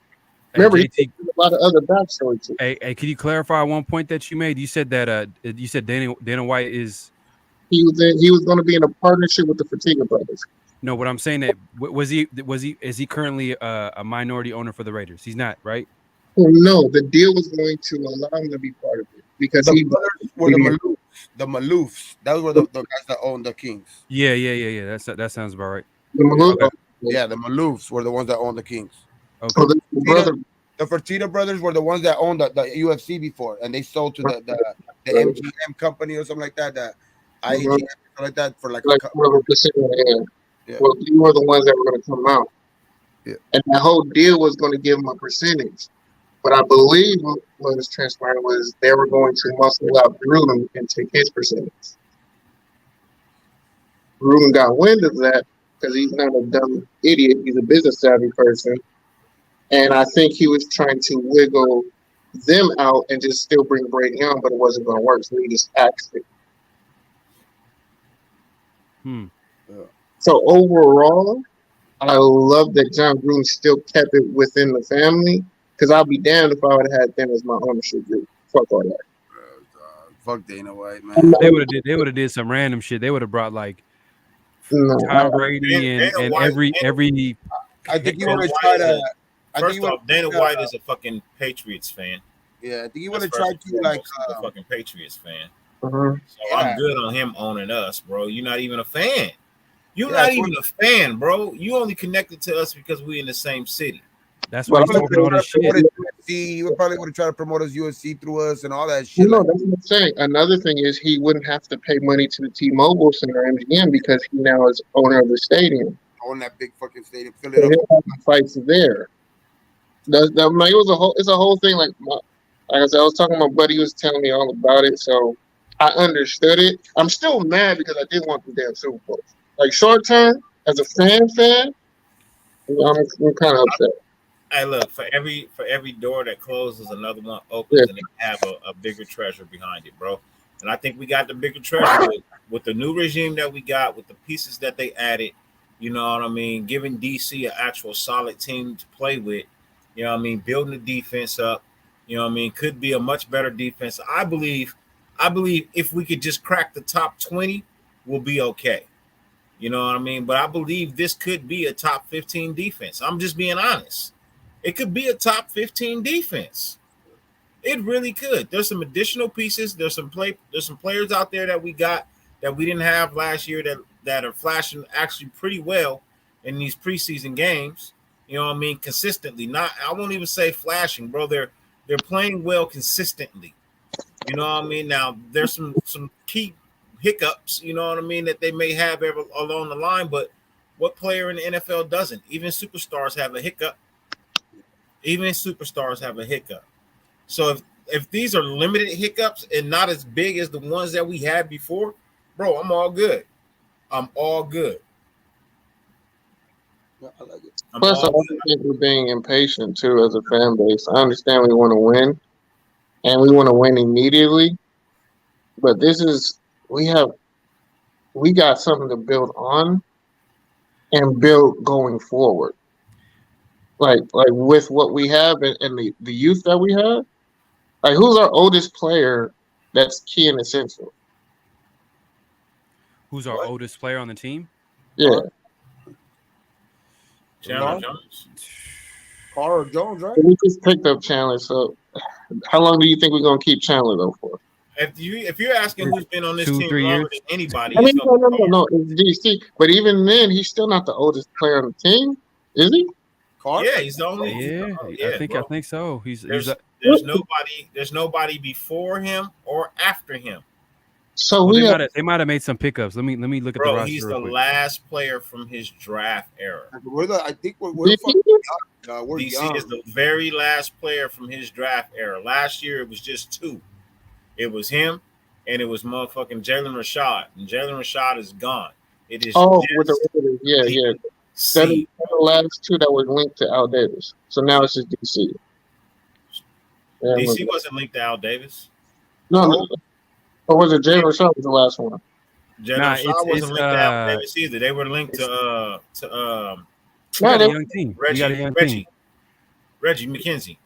Remember, he had a lot of other backstory too. Hey, can you clarify one point that you made? You said that Dana White is. He was going to be in a partnership with the Fertitta brothers. No, what I'm saying, that is he currently a minority owner for the Raiders? He's not, right? No, the deal was going to allow him to be part of it because the Maloofs. That were the guys that owned the Kings. Yeah. That sounds about right. The Maloofs. Yeah, the Maloofs were the ones that owned the Kings. Okay. So the Fertitta brothers were the ones that owned the UFC before, and they sold to the MGM company or something like that. The IEGM, something like that, for like a couple. Yeah. Well, you were the ones that were going to come out. And that whole deal was going to give him a percentage. But I believe what was transpiring was they were going to muscle out Gruden and take his percentage. Gruden got wind of that because he's not a dumb idiot. He's a business savvy person. And I think he was trying to wiggle them out and just still bring Brady on, but it wasn't going to work. So he just axed it. So overall, I love that John Gruden still kept it within the family because I'll be damned if I would have had them as my ownership group. Fuck all that. Fuck Dana White, man. They would have did some random shit. They would have brought like Tom Brady and every. I think you want to try to. First off, Dana White is a fucking Patriots fan. Yeah, I think you want to try to like a fucking Patriots fan. Uh-huh. So I'm good on him owning us, bro. You're not even a fan. You're not even a fan, bro. You only connected to us because we in the same city. That's why he's talking all this shit. He would probably would have tried to promote his USC through us and all that shit. No, that's what I'm saying. Another thing is he wouldn't have to pay money to the T-Mobile Center MGM because he now is owner of the stadium. Own that big fucking stadium. Fill So it he'll up. have fights there. It's a whole thing. Like I said, I was talking to my buddy who was telling me all about it, so I understood it. I'm still mad because I didn't want the damn Super Bowl. Like short term, as a fan, I'm kind of upset. Hey, look, for every door that closes, another one opens, and they have a bigger treasure behind it, bro. And I think we got the bigger treasure with the new regime that we got, with the pieces that they added. You know what I mean? Giving DC an actual solid team to play with. You know what I mean? Building the defense up. You know what I mean? Could be a much better defense. I believe if we could just crack the top 20, we'll be okay. You know what I mean? But I believe this could be a top 15 defense. I'm just being honest. It could be a top 15 defense. It really could. There's some additional pieces. There's some players out there that we got that we didn't have last year that are flashing actually pretty well in these preseason games. You know what I mean? Consistently. I won't even say flashing, bro. They're playing well consistently. You know what I mean? Now there's some key hiccups, you know what I mean, that they may have along the line, but what player in the NFL doesn't? Even superstars have a hiccup. So if these are limited hiccups and not as big as the ones that we had before, bro, I'm all good. Yeah, I like it. Plus, I think we're being impatient too as a fan base. I understand we want to win, and we want to win immediately, but we got something to build on and build going forward. Like with what we have and the youth that we have. Like, who's our oldest player that's key and essential? Who's our oldest player on the team? Yeah. Chandler Jones. Carl Jones, right? We just picked up Chandler, so how long do you think we're gonna keep Chandler though for? If you're asking who's been on this team 3 longer years? than anybody, I mean, no, it's DC. But even then, he's still not the oldest player on the team, is he? Carl? Yeah, he's the only. I think so. There's nobody before him or after him. So they might have made some pickups. Let me look at the roster. He's the last player from his draft era. We're DC DC is the very last player from his draft era. Last year it was just two. It was him and it was motherfucking Jalen Rashad. And Jalen Rashad is gone. It is with the Raiders. Yeah. That is the last two that were linked to Al Davis. So now it's just DC. Yeah, DC wasn't linked to Al Davis. No. Or was it Jalen Rashad was the last one? Jalen Rashad wasn't linked to Al Davis either. They were linked to got a young team. Reggie McKenzie.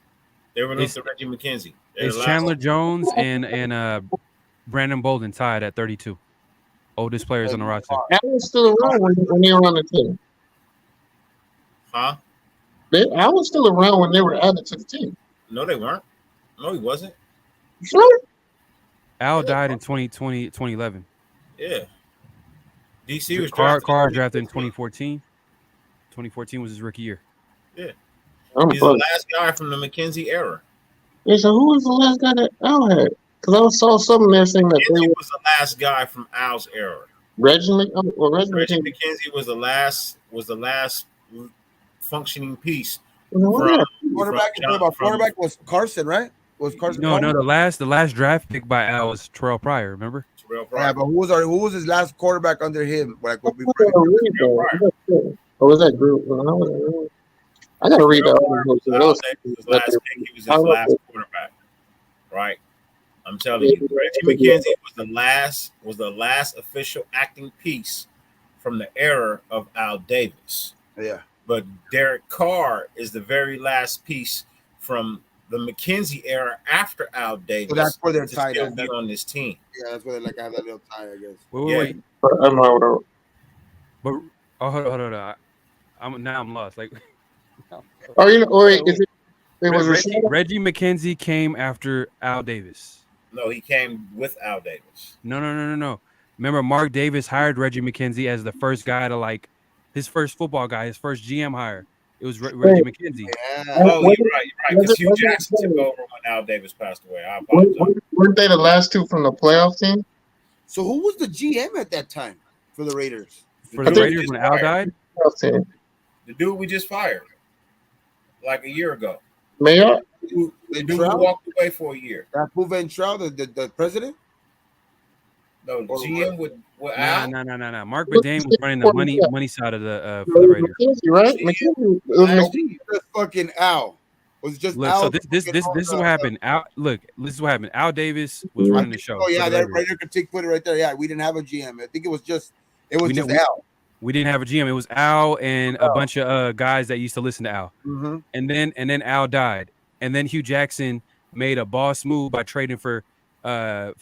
They were linked to Reggie McKenzie. It's Chandler Jones and Brandon Bolden tied at 32. Oldest players on the roster. Al was still around when they were on the team. Huh? Al was still around when they were added to the team. No, they weren't. No, he wasn't. Sure. Al died in 2011. Yeah. DC was Carr drafted in 2014. 2014 was his rookie year. Yeah. He's the last guy from the McKenzie era. Yeah, so who was the last guy that Al had? Because I saw something there saying that McKenzie was the last guy from Al's era. Reggie McKenzie was the last functioning piece. Yeah. Quarterback was Carson, right? Was Carson? No, Palmer? the last draft pick by Al was Terrell Pryor. Remember? Terrell Yeah, Pryor. but who was his last quarterback under him? Like what we I gotta read that. Or was that group? I gotta read that. Al Davis' last pick. He was his last quarterback. Right. I'm telling you, Reggie McKenzie was the last official acting piece from the era of Al Davis. Yeah. But Derek Carr is the very last piece from the McKenzie era after Al Davis. So that's where they're to tied still at. be on this team. Yeah, that's where they have that little tie, I guess. Wait. But hold on. I'm lost. Like, or is it? It was Reggie McKenzie came after Al Davis. No, he came with Al Davis. No. Remember, Mark Davis hired Reggie McKenzie as the first guy to his first football guy, his first GM hire. It was Reggie McKenzie. Yeah. Oh, you're right. Because Hugh Jackson took over when Al Davis passed away. I apologize. Weren't they the last two from the playoff team? So who was the GM at that time for the Raiders? For the Raiders when Al died? The dude we just fired like a year ago. Mayor? The dude who walked away for a year. That who Ventrell, the president? No, the GM with Al? No. Mark Bedane was running the money side of the for the Raiders. McKenzie, right? McKenzie. It was McKenzie. Just fucking Al. Was just Look, Al. so this is what happened. This is what happened. Al Davis was running the show. Oh yeah, that Raider critique put it right there. Yeah, we didn't have a GM. I think it was just Al. We didn't have a GM. It was Al and a bunch of guys that used to listen to Al. Mm-hmm. And then Al died. And then Hugh Jackson made a boss move by trading for the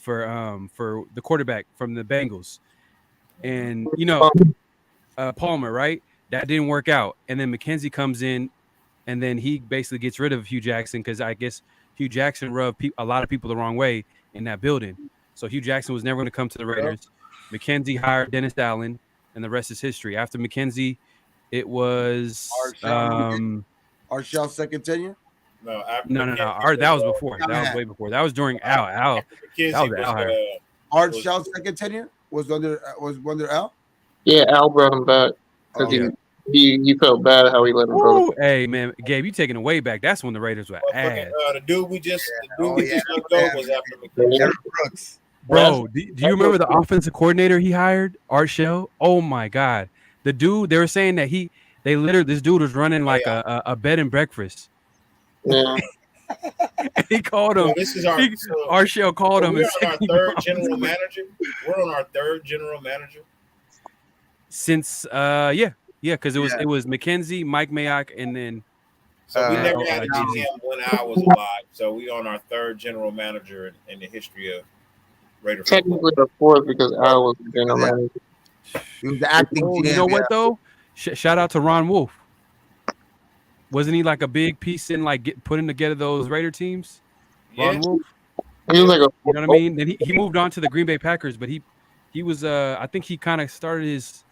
quarterback from the Bengals. And Palmer, right? That didn't work out. And then McKenzie comes in, and then he basically gets rid of Hugh Jackson because I guess Hugh Jackson rubbed a lot of people the wrong way in that building. So Hugh Jackson was never going to come to the Raiders. McKenzie hired Dennis Allen, and the rest is history. After McKenzie, it was Arshell's second tenure. No. That was before. That was way before. That was during Al. Arshell's second tenure was under Al. Yeah, Al brought him back because he felt bad how he let him go. Hey man, Gabe, you taking it way back. That's when the Raiders were ass. The dude we just let go was after McKenzie. Brooks. Bro, do you remember the offensive coordinator he hired, Arshell? Oh my God, the dude. They were saying that this dude was running like a bed and breakfast. Yeah. And he called him. Arshell called him. We're on our third general manager. We're on our third general manager. Since because it was McKenzie, Mike Mayock, and then. So we never had a GM when I was alive. So we on our third general manager in the history of Raiders. Technically the fourth because Al was the general manager. He was the acting GM. You know what though? Shout out to Ron Wolf. Wasn't he like a big piece in putting together those Raider teams? Ron Wolf. He was like you know what I mean? Then he moved on to the Green Bay Packers, but he was I think he kind of started his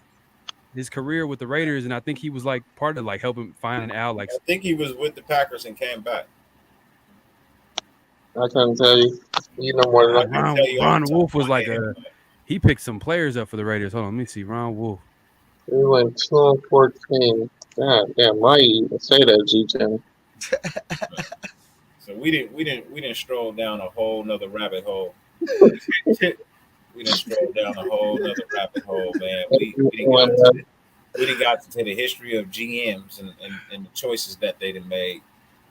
career with the Raiders, and I think he was like part of helping find Al. I think he was with the Packers and came back. I couldn't tell you. You know more than I can. Ron Wolf was he picked some players up for the Raiders. Hold on, let me see. Ron Wolf. We went 2-14. God damn, why you even say that, G10? So we didn't stroll down a whole nother rabbit hole. We didn't stroll down a whole nother rabbit hole, man. We didn't got to the history of GMs and the choices that they done made.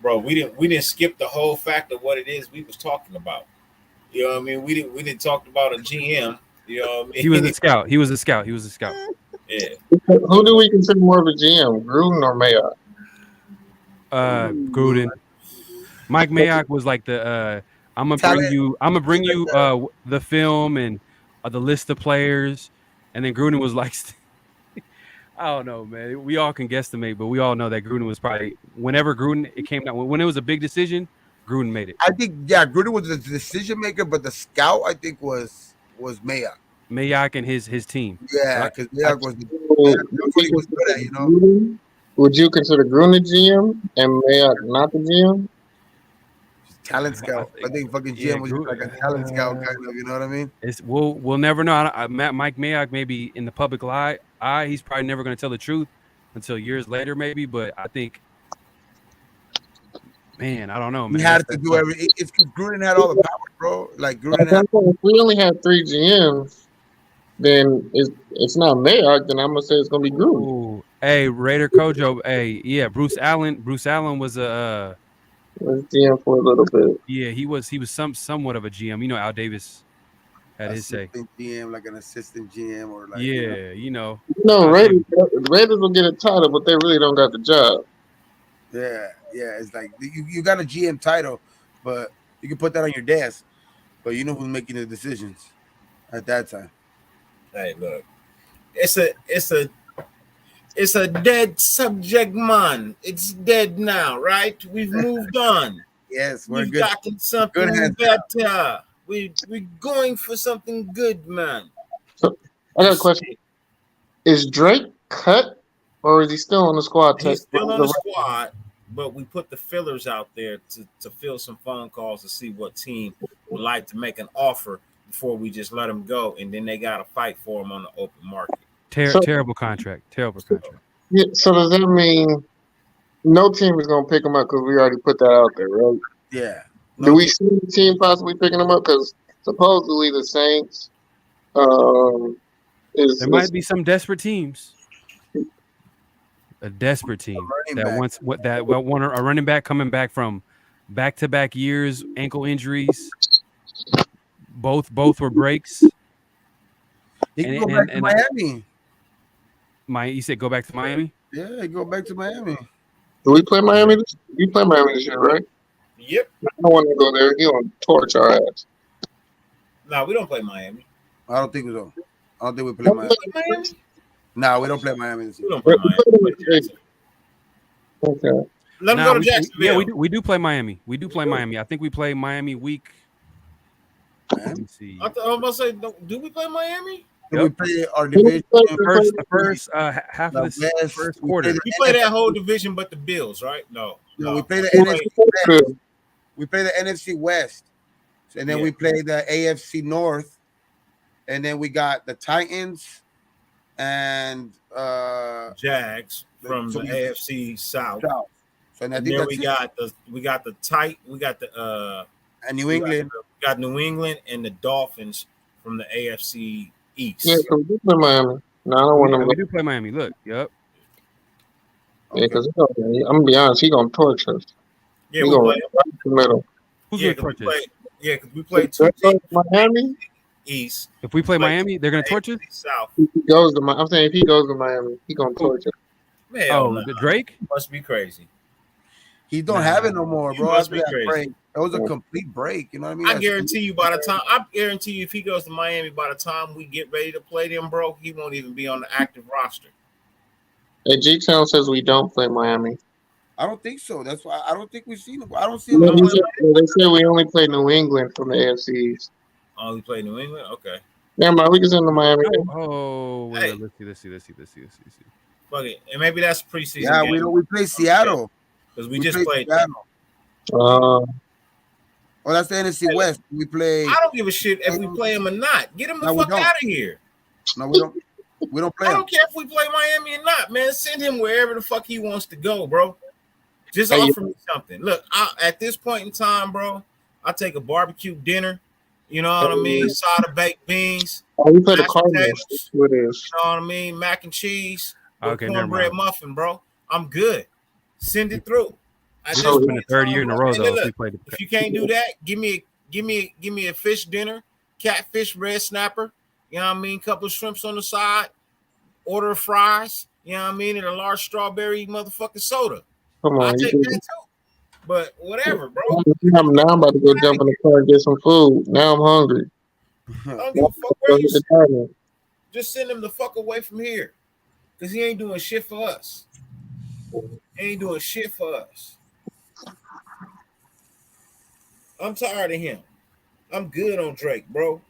Bro, we didn't skip the whole fact of what it is we was talking about. You know what I mean? We didn't talk about a GM. You know what I mean? He was a scout. Yeah. Who do we consider more of a GM, Gruden or Mayock? Gruden. Mike Mayock was like the I'm gonna bring you the film and the list of players, and then Gruden was like, I don't know, man. We all can guesstimate, but we all know that Gruden was probably whenever it came down when it was a big decision, Gruden made it. I think Gruden was the decision maker, but the scout I think was Mayock. Mayock and his team. Yeah, because Mayock was what he was good at, you know. Would you consider Gruden a GM and Mayock not the GM? Talent scout. I think fucking GM was like a talent scout kind of. You know what I mean? We'll never know. Mike Mayock maybe in the public eye, he's probably never going to tell the truth. until years later, maybe. But I think, man, I don't know, He man. had That's to do tough. It's because Gruden had all the power, bro. Like Gruden had. If we only have 3 GMs, then it's not Mayock. Then I'm gonna say it's gonna be Gruden. Ooh, hey, Raider Kojo, hey, yeah, Bruce Allen. Bruce Allen was Was GM for a little bit. yeah, he was somewhat of a GM. You know, Al Davis had his say. Assistant GM, like an assistant GM, or like Yeah, you know, No, Al Raiders. Davis. Raiders will get a title, but they really don't got the job. yeah. It's like you got a GM title, but you can put that on your desk, but you know who's making the decisions at that time. Hey, look, it's a dead subject, man. It's dead now, right? We've moved on. Yes, we're We've good. gotten something hands better. We're going for something good, man. So I got a question: is Drake cut, or is he still on the squad? He's still on the squad, but we put the fillers out there to fill some phone calls to see what team would like to make an offer before we just let him go, and then they got to fight for him on the open market. Terrible contract. Terrible contract. Yeah. So does that mean no team is gonna pick him up because we already put that out there, right? Yeah. Do we see the team possibly picking him up? Because supposedly the Saints There might be some desperate teams. A desperate team that wants want a running back coming back from back-to-back years, ankle injuries. Both were breaks. He can go back to Miami. You said go back to Miami? Yeah, go back to Miami. Do we play Miami? You play Miami this year, right? Yep. I don't want to go there. He gonna torch our ass. No, we don't play Miami. I don't think so. I don't think we play Miami. No, we don't play Miami this year. We don't play Miami. Okay. Let them go to Jacksonville. Yeah, we do play Miami. We do play Miami. I think we play Miami week. Let me see. I was about to say, do we play Miami? Yep. We play our division the first half of the first quarter. We play that whole division, but the Bills, right? No, we play the NFC West. We play the NFC West, and then we play the AFC North, and then we got the Titans and Jags from the AFC South. So and then we got the and New England. We got New England and the Dolphins from the AFC East. Yeah, so we play Miami. No, I don't want them. We do play Miami. Look, yep. Yeah, because I'm gonna be honest, he gonna torch us. Yeah, we play right in the middle. Who's gonna torch us? Yeah, because we play two teams Miami East. If we play Miami, they're gonna torch us. South. If he goes to I'm saying if he goes to Miami, he gonna torch us. Man, the Drake must be crazy. He don't have it no more, bro. Must be crazy. Break. That was a complete break. You know what I mean? I guarantee you if he goes to Miami, by the time we get ready to play them, bro, he won't even be on the active roster. Hey, G-Town says we don't play Miami. I don't think so. That's why I don't think we've seen him. I don't see him. They say we only play New England from the AFC East. Oh, we play New England? Okay. Never mind, we can send to Miami. Oh, wait, hey. Let's see. Fuck it. And maybe that's preseason. Yeah, game. we play Seattle. Because we just played Seattle. Oh, that's the NFC West. We play. I don't give a shit if we play him or not. Get him the fuck out of here. No, we don't. We don't play I him. don't care if we play Miami or not, man. Send him wherever the fuck he wants to go, bro. Just offer me something. Look, at this point in time, bro, I take a barbecue dinner. You know what I mean? Side of baked beans. Oh, we play the Cardinals. What is? You know what I mean? Mac and cheese. Okay, cornbread muffin, bro. I'm good. Send it through. This has been the third year in a row, though. If you can't do that, give me a fish dinner, catfish, red snapper. You know what I mean? Couple of shrimps on the side. Order of fries. You know what I mean? And a large strawberry motherfucking soda. Come on, I'll take that too. But whatever, bro. I'm about to go jump in the car and get some food. Now I'm hungry. I don't give a fuck where you send. Just send him the fuck away from here. Because he ain't doing shit for us. He ain't doing shit for us. I'm tired of him. I'm good on Drake, bro.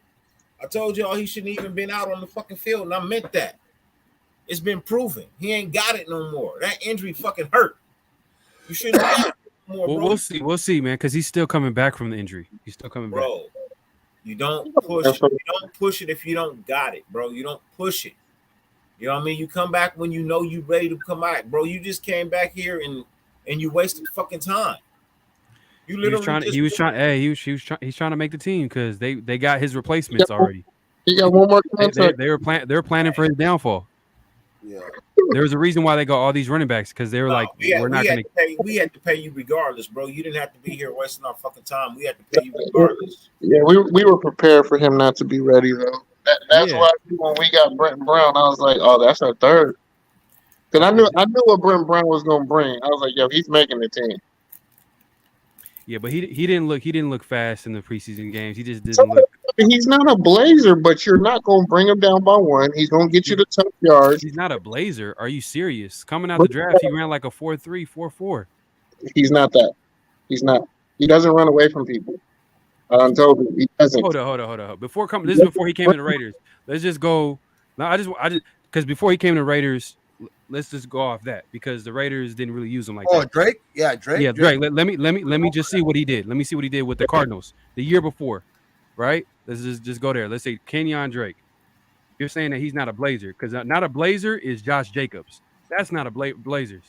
I told y'all he shouldn't even been out on the fucking field, and I meant that. It's been proven. He ain't got it no more. That injury fucking hurt. You shouldn't have it no more, bro. We'll see, man, because he's still coming back from the injury. He's still coming back. Bro, you don't push it. You don't push it if you don't got it, bro. You don't push it. You know what I mean? You come back when you know you ready to come back, bro. You just came back here and you wasted fucking time. You literally he's trying to make the team because they got his replacements already. He got one more They contract. were planning for his downfall. Yeah. There was a reason why they got all these running backs because they were like, we had to pay you regardless, bro. You didn't have to be here wasting our fucking time. We had to pay you regardless. Yeah, we were prepared for him not to be ready though. That's why when we got Brent Brown, I was like, oh, that's our third. Because I knew what Brent Brown was gonna bring. I was like, yo, he's making the team. Yeah, but he didn't look fast in the preseason games. He just didn't look. He's not a blazer, but you're not gonna bring him down by one. He's gonna get you the tough yards. He's not a blazer. Are you serious? Coming out the draft, he ran like a 4.3, 4.4. He's not that. He's not. He doesn't run away from people. I'm told you, he doesn't. Hold on. This is before he came to the Raiders. Let's just go. No, I just because before he came to the Raiders, let's just go off that because the Raiders didn't really use him like that. Oh, Drake? Yeah, Drake. Yeah, Drake. Let me just see what he did. Let me see what he did with the Cardinals the year before, right? Let's just go there. Let's say Kenyon Drake. You're saying that he's not a blazer because not a blazer is Josh Jacobs. That's not a blazers.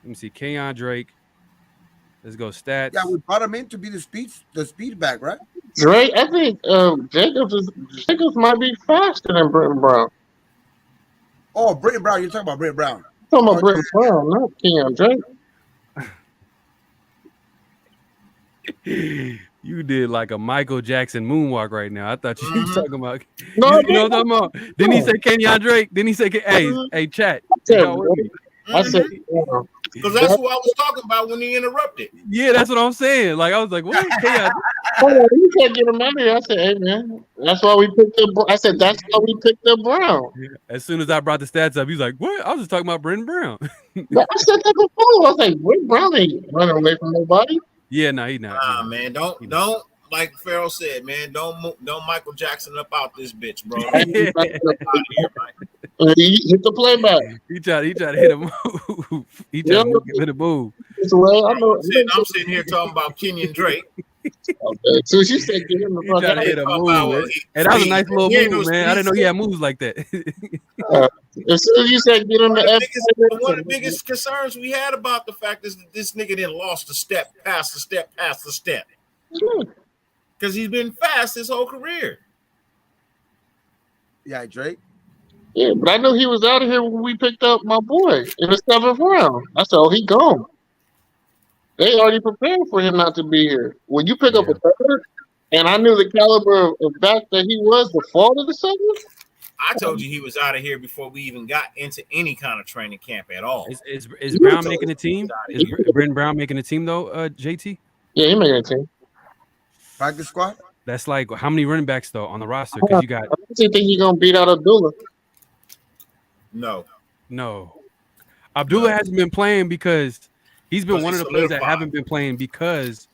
Let me see Kenyon Drake. Let's go stats. Yeah, we brought him in to be the speed back, right? Drake, I think Jacobs might be faster than Britton Brown. Oh, Britton Brown. You're talking about Britton Brown. I'm talking about Britton Brown, not Kenyon Drake. You did like a Michael Jackson moonwalk right now. I thought you were talking about. No, you know what I'm talking about? Didn't he say Kenyon Drake? Didn't he say, hey, chat? I said, because that's what I was talking about when he interrupted. Yeah, that's what I'm saying. Like I was like, what? You can't get him out of here. I said, hey man, that's why we picked up. I said that's why we picked up Brown. As soon as I brought the stats up, he's like, what? I was just talking about Britton Brown. I said that before. I was like, Britton Brown ain't running away from nobody. Yeah, no, he's not. Nah, man, don't like Farrell said, man, don't Michael Jackson up out this bitch, bro. He hit the playback. He tried to hit a move. He tried to hit a move. I'm sitting here talking about Kenyon Drake. Okay, so she said, "Get him the fuck out." Hit a move, and that was a nice little move, man. I didn't know he had moves like that. As soon as you said, "Get him the one of the biggest concerns we had about the fact is that this nigga didn't lost the step, past the step. Because he's been fast his whole career. Yeah, Drake. Yeah, but I knew he was out of here when we picked up my boy in the 7th round. I said, oh, he gone. They already prepared for him not to be here. When you pick up a third, and I knew the caliber of back that he was, the fault of the second. I told you he was out of here before we even got into any kind of training camp at all. Is Brown making the team? Is Britton Brown making the team though, JT? Yeah, he making the team. Practice squad? That's like how many running backs though on the roster? Because you got. I think he's gonna beat out Abdullah. No. Abdullah hasn't been playing because he's been one of the players that haven't been playing because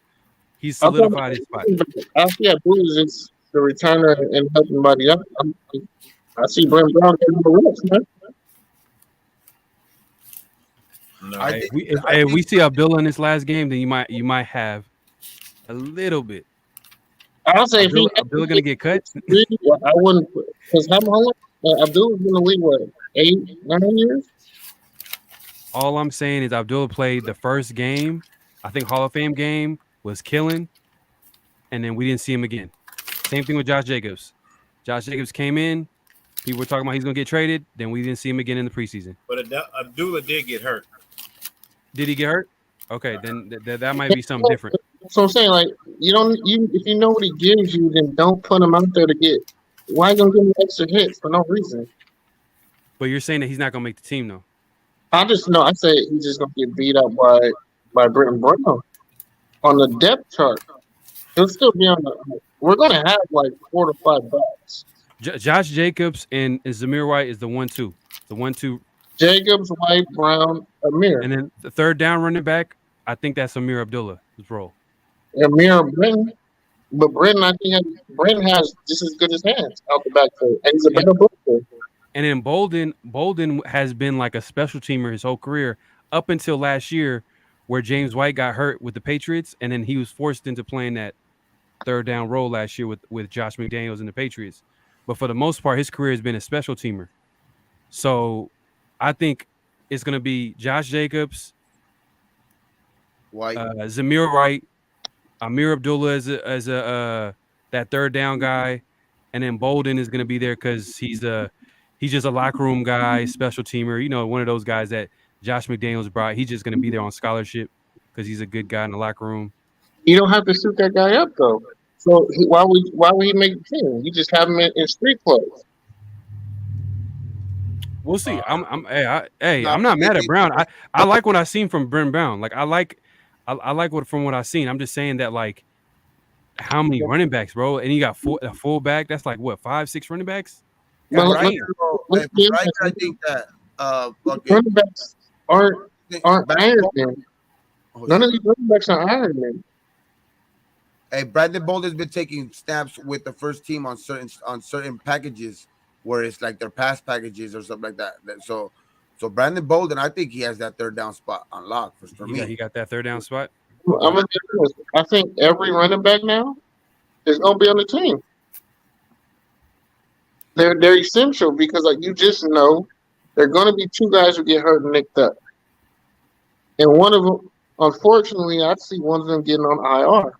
he's solidified his spot. I see Abdullah is the returner and helping somebody up. I see Brent Brown getting the reps, man. No. If we see Abdullah in this last game, then you might have a little bit. I'll say Abdullah gonna get cut. I wouldn't, because how long? Abdullah's been in the league what, 8, 9 years? All I'm saying is Abdullah played the first game. I think Hall of Fame game was killing, and then we didn't see him again. Same thing with Josh Jacobs. Josh Jacobs came in. People were talking about he's gonna get traded. Then we didn't see him again in the preseason. But Abdullah did get hurt. Did he get hurt? Okay, then that might be something different. So I'm saying, like, if you know what he gives you, then don't put him out there to get. Why you gonna give him extra hits for no reason? But you're saying that he's not gonna make the team, though. I just know. I say he's just gonna get beat up by Britton Brown on the depth chart. He'll still be on the. We're gonna have like 4 to 5 backs. Josh Jacobs and Zamir White is the 1-2. The 1-2. Jacobs, White, Brown, Amir. And then the third down running back, I think that's Amir Abdullah's role. Amir Britton. But Britton, I think Britton has just as good as hands out the backfield. And he's a better blocker. And then Bolden has been like a special teamer his whole career up until last year where James White got hurt with the Patriots. And then he was forced into playing that third down role last year with Josh McDaniels and the Patriots. But for the most part, his career has been a special teamer. So I think it's going to be Josh Jacobs, White. Zamir White, Amir Abdullah as a that third down guy, and then Bolden is going to be there because he's just a locker room guy, special teamer. You know, one of those guys that Josh McDaniels brought. He's just going to be there on scholarship because he's a good guy in the locker room. You don't have to suit that guy up though. So why would he make the team? You just have him in street clothes. We'll see. I'm No, I'm not mad at Brown. I like what I seen from Brent Brown. Like I like what I seen. I'm just saying that like how many running backs, bro? And you got a fullback. That's like what 5-6 running backs. Well, Right. let's Hey, be Riker, I honest. think that Running backs aren't back- Iron Men. Oh, None of shit. these running backs are Iron Men. Hey, Brandon Bolden's been taking snaps with the first team on certain packages where it's like their pass packages or something like that. So Brandon Bolden, I think he has that third down spot unlocked for me. He got that third down spot. I'm gonna be honest. I think every running back now is gonna be on the team. They're essential because like you just know there are gonna be two guys who get hurt and nicked up, and one of them, unfortunately, I see one of them getting on IR.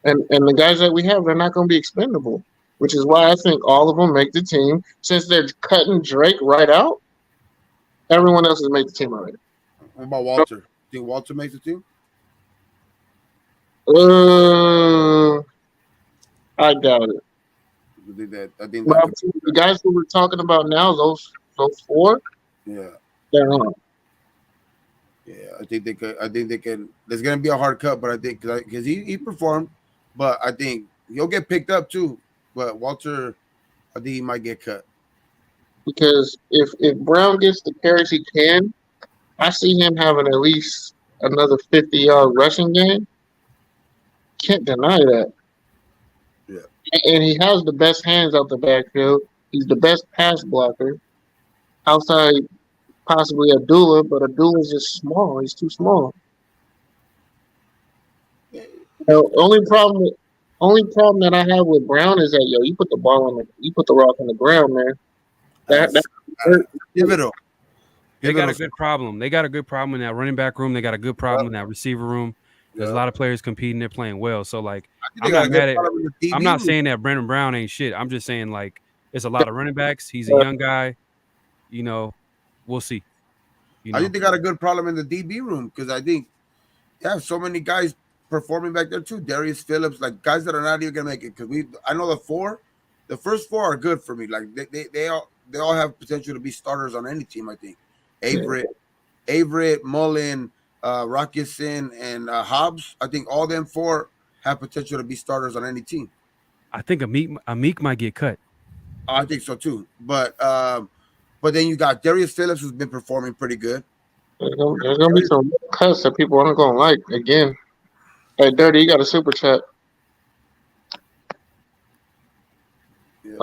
And the guys that we have, they're not gonna be expendable, which is why I think all of them make the team. Since they're cutting Drake right out, everyone else has made the team already. What about Walter? Think Walter makes the team? I doubt it. I think But the guys who we're talking about now, those four, yeah. they're on. Yeah, I think they could. I think they can. There's gonna be a hard cut, but I think because he performed, but I think he'll get picked up too. But Walter, I think he might get cut. Because if Brown gets the carries he can, I see him having at least another 50-yard rushing game. Can't deny that. Yeah. And he has the best hands out the backfield. He's the best pass blocker outside possibly Abdullah, but Abdullah's just small. He's too small. The only problem that I have with Brown is that you put the rock on the ground, man. Pivotal. They got a good problem. They got a good problem in that running back room. They got a good problem in that receiver room. There's a lot of players competing. They're playing well. So like, I'm not mad at. I'm not saying that Brandon Brown ain't shit. I'm just saying like, it's a lot of running backs. He's a young guy. You know, we'll see. I think they got a good problem in the DB room because I think they have so many guys performing back there too. Darius Phillips, like guys that are not even gonna make it. Because I know the first four are good for me. Like they all have potential to be starters on any team. I think Averett, Mullen, Rockison, and Hobbs. I think all them four have potential to be starters on any team. I think Amik might get cut. I think so too. But then you got Darius Phillips, who's been performing pretty good. There's gonna be some cuts that people aren't gonna like again. Hey, Dirty, you got a super chat. Yeah.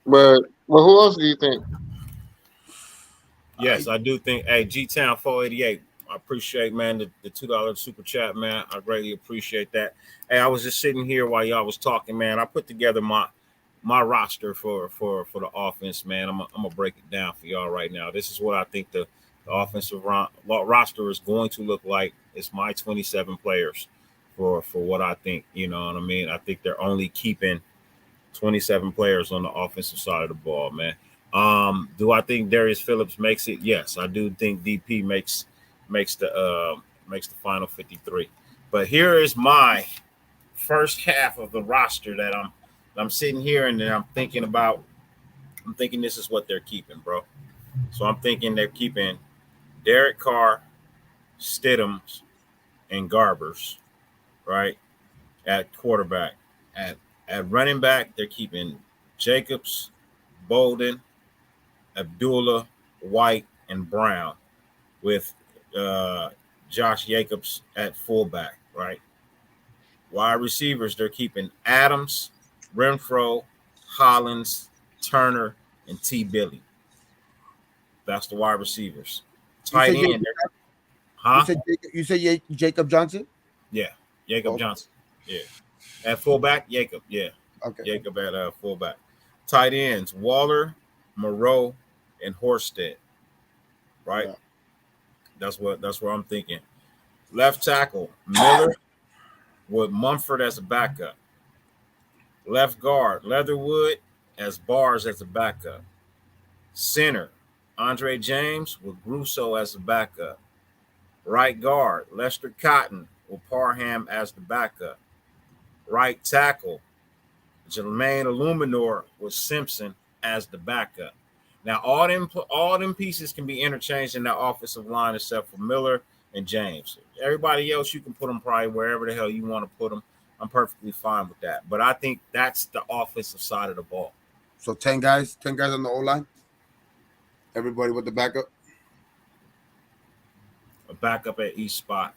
But who else do you think? Yes, I do think. Hey, G-Town 488. I appreciate, man, the $2 super chat, man. I greatly appreciate that. Hey, I was just sitting here while y'all was talking, man. I put together my roster for the offense, man. I'm gonna break it down for y'all right now. This is what I think the offensive roster is going to look like. It's my 27 players for what I think. You know what I mean? I think they're only keeping 27 players on the offensive side of the ball, man. Do I think Darius Phillips makes it? Yes, I do think DP makes the final 53. But here is my first half of the roster that I'm sitting here and I'm thinking this is what they're keeping, bro. So I'm thinking they're keeping Derek Carr, Stidhams, and Garbers, right? At quarterback. At running back, they're keeping Jacobs, Bolden, Abdullah, White, and Brown, with Josh Jacobs at fullback, right? Wide receivers, they're keeping Adams, Renfro, Hollins, Turner, and T. Billy. That's the wide receivers. Tight end. Huh? You said Jacob Johnson? Yeah. Jacob Johnson. Yeah. At fullback, Jacob. Yeah. Okay. Jacob at fullback. Tight ends, Waller, Moreau, and Horsted. Right. Yeah. That's what I'm thinking. Left tackle Miller with Mumford as a backup. Left guard Leatherwood as Bars as a backup. Center Andre James with Grusso as the backup. Right guard Lester Cotton with Parham as the backup. Right tackle Jermaine Illuminor with Simpson as the backup. Now all them pieces can be interchanged in that offensive line except for Miller and James. Everybody else you can put them probably wherever the hell you want to put them. I'm perfectly fine with that. But I think that's the offensive side of the ball. So 10 guys on the O line. Everybody with the backup. A backup at each spot.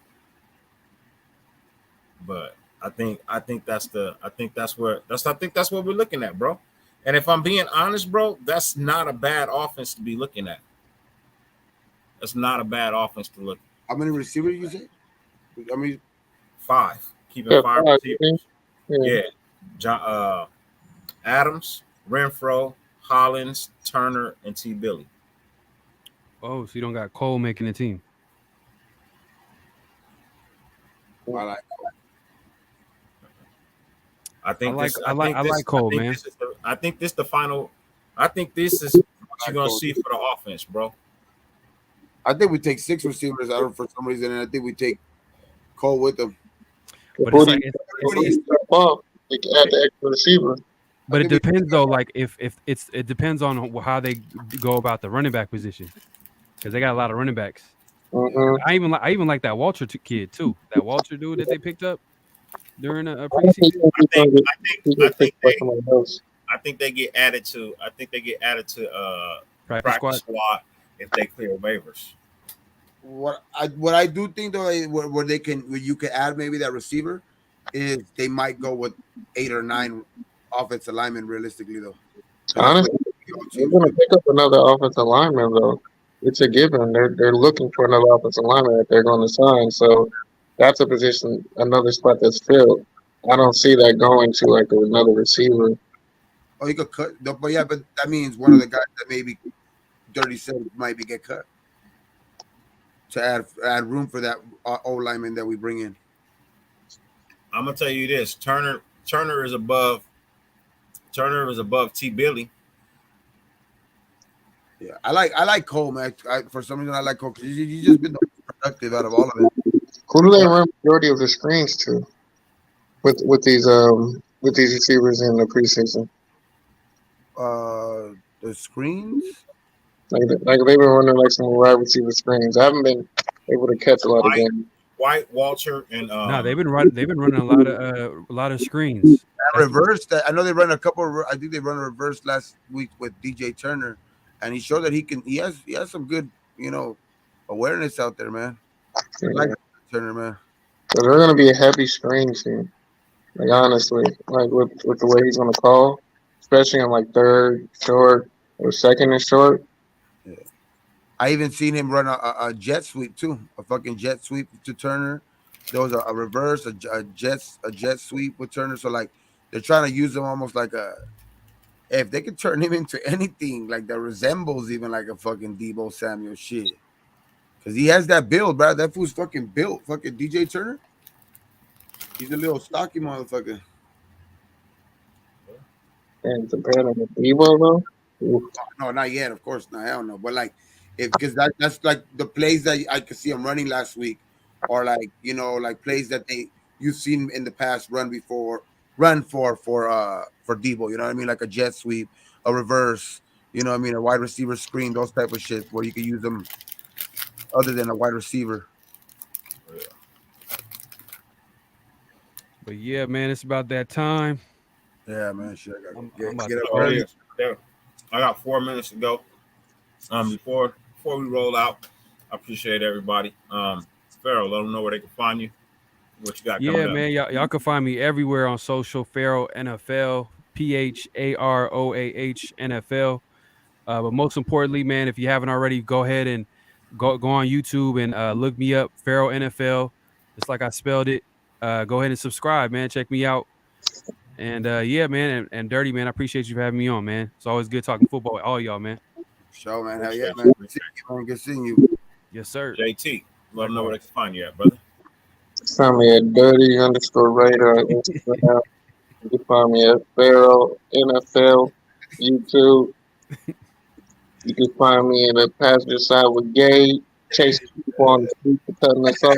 But I think that's what we're looking at, bro. And if I'm being honest, bro, that's not a bad offense to be looking at. That's not a bad offense to look. How many receivers you say? I mean, 5. Keeping Yeah, 5 five, receivers. Yeah. John Adams, Renfro, Hollins, Turner, and T. Billy. Oh, so you don't got Cole making the team. I like. I like Cole, man. I think this the final. I think this is what you're gonna see for the offense, bro. I think we take 6 receivers out for some reason, and I think we take Cole with them. But it's like they can add the extra receiver. but it depends though. Like if it depends on how they go about the running back position, because they got a lot of running backs. Mm-hmm. I even like that Walter kid too. That Walter dude that they picked up during a preseason. I think they get added to. Practice squad if they clear waivers. What I do think though, where you can add maybe that receiver, is they might go with 8 or 9 offensive linemen realistically though. Honestly, they're going to pick up another offensive lineman though. It's a given. They're looking for another offensive lineman that they're going to sign. So that's a position, another spot that's filled. I don't see that going to like another receiver. Oh, you could cut, but yeah, but that means one of the guys that maybe Dirty said might be get cut to add room for that O lineman that we bring in. I'm gonna tell you this: Turner is above T. Billy. Yeah, I like Cole, man. For some reason, I like Cole because he's just been the most productive out of all of them. Who do they run majority of the screens to with these receivers in the preseason? The screens. Like they've been running like some wide receiver screens. I haven't been able to catch a lot of games. White, Walter, and No, they've been running a lot of screens. Reverse that. I know they run a couple. I think they run a reverse last week with DJ Turner, and he showed that he has some good awareness out there, man. I like Turner, man. So they're gonna be a heavy screen team. Like honestly, like with the way he's gonna call, especially on like third short or second and short. Yeah. I even seen him run a jet sweep too, a fucking jet sweep to Turner. There was a reverse, a jet sweep with Turner. So like they're trying to use him almost like if they could turn him into anything like that resembles even like a fucking Debo Samuel shit. Cause he has that build, bro. That fool's fucking built. Fucking DJ Turner. He's a little stocky motherfucker. And compared to Debo though. No, not yet. Of course, not. Hell no. But like, because that's like the plays that I could see him running last week, or like like plays that you've seen in the past run for Debo. You know what I mean? Like a jet sweep, a reverse. You know what I mean? A wide receiver screen, those type of shit where you could use them other than a wide receiver. But yeah, man, it's about that time. Yeah, man. Shit, I got 4 minutes to go. Before we roll out, I appreciate everybody. Pharaoh, let them know where they can find you. What you got? Yeah, man. Y'all can find me everywhere on social. Pharaoh NFL, PHAROAH NFL. But most importantly, man, if you haven't already, go ahead and go on YouTube and look me up, Pharaoh NFL. Just like I spelled it. Go ahead and subscribe, man. Check me out. And yeah, man, and Dirty, man, I appreciate you for having me on, man. It's always good talking football with all y'all, man. Show, man. Hell yeah, man. See you, man. Good seeing you. Yes, sir. JT, let them know where they can find you at, brother. Find me at dirty_Raider on Instagram. You can find me at Pharaoh NFL, YouTube. You can find me in the passenger side with Gabe, chasing people on the street for cutting us off.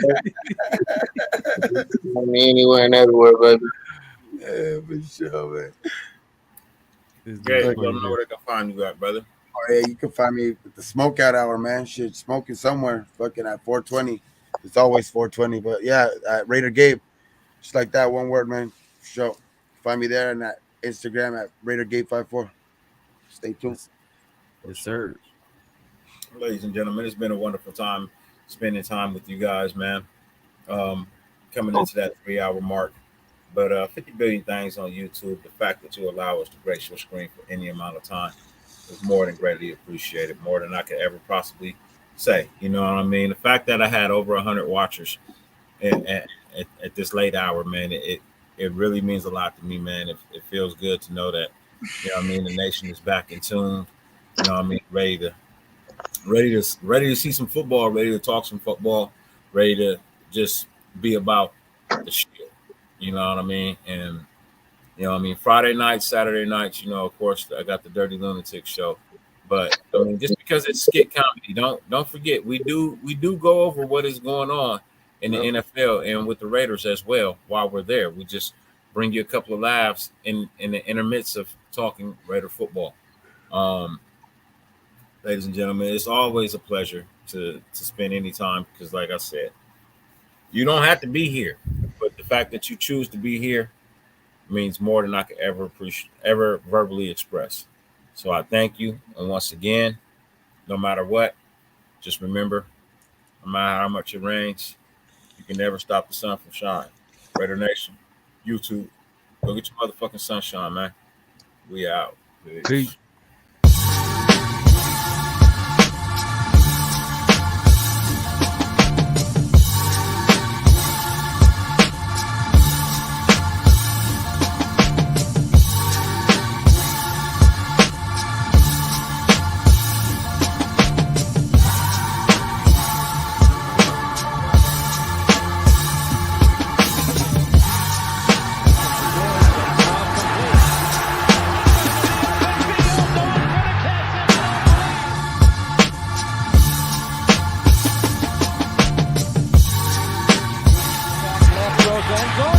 Find me anywhere and everywhere, baby. Yeah, for sure, man. Great. Let them know where they can find you at, brother. Oh, yeah, you can find me at the smoke out hour, man. Shit, smoking somewhere, fucking at 420. It's always 420, but yeah, Raider Gabe, just like that, one word, man. For sure. Find me there and at Instagram at Raider Gabe 54. Stay tuned. Yes, sir. Ladies and gentlemen, it's been a wonderful time spending time with you guys, man. Coming into that 3-hour mark. But 50 billion things on YouTube. The fact that you allow us to grace your screen for any amount of time is more than greatly appreciated, more than I could ever possibly say. You know what I mean? The fact that I had over 100 watchers at this late hour, man, it really means a lot to me, man. It feels good to know that, you know what I mean, the nation is back in tune. You know what I mean? Ready to see some football, ready to talk some football, ready to just be about the shit. You know what I mean? And you know what I mean, Friday nights, Saturday nights, you know, of course, I got the Dirty Lunatic show. But I mean, just because it's skit comedy, don't forget we do go over what is going on in the NFL and with the Raiders as well while we're there. We just bring you a couple of laughs in the intermits of talking Raider football. Ladies and gentlemen, it's always a pleasure to spend any time because, like I said, you don't have to be here, but the fact that you choose to be here means more than I could ever verbally express. So I thank you, and once again, no matter what, just remember, no matter how much it rains, you can never stop the sun from shining. Raider Nation, YouTube, go get your motherfucking sunshine, man. We out. Peace. Left goes end zone.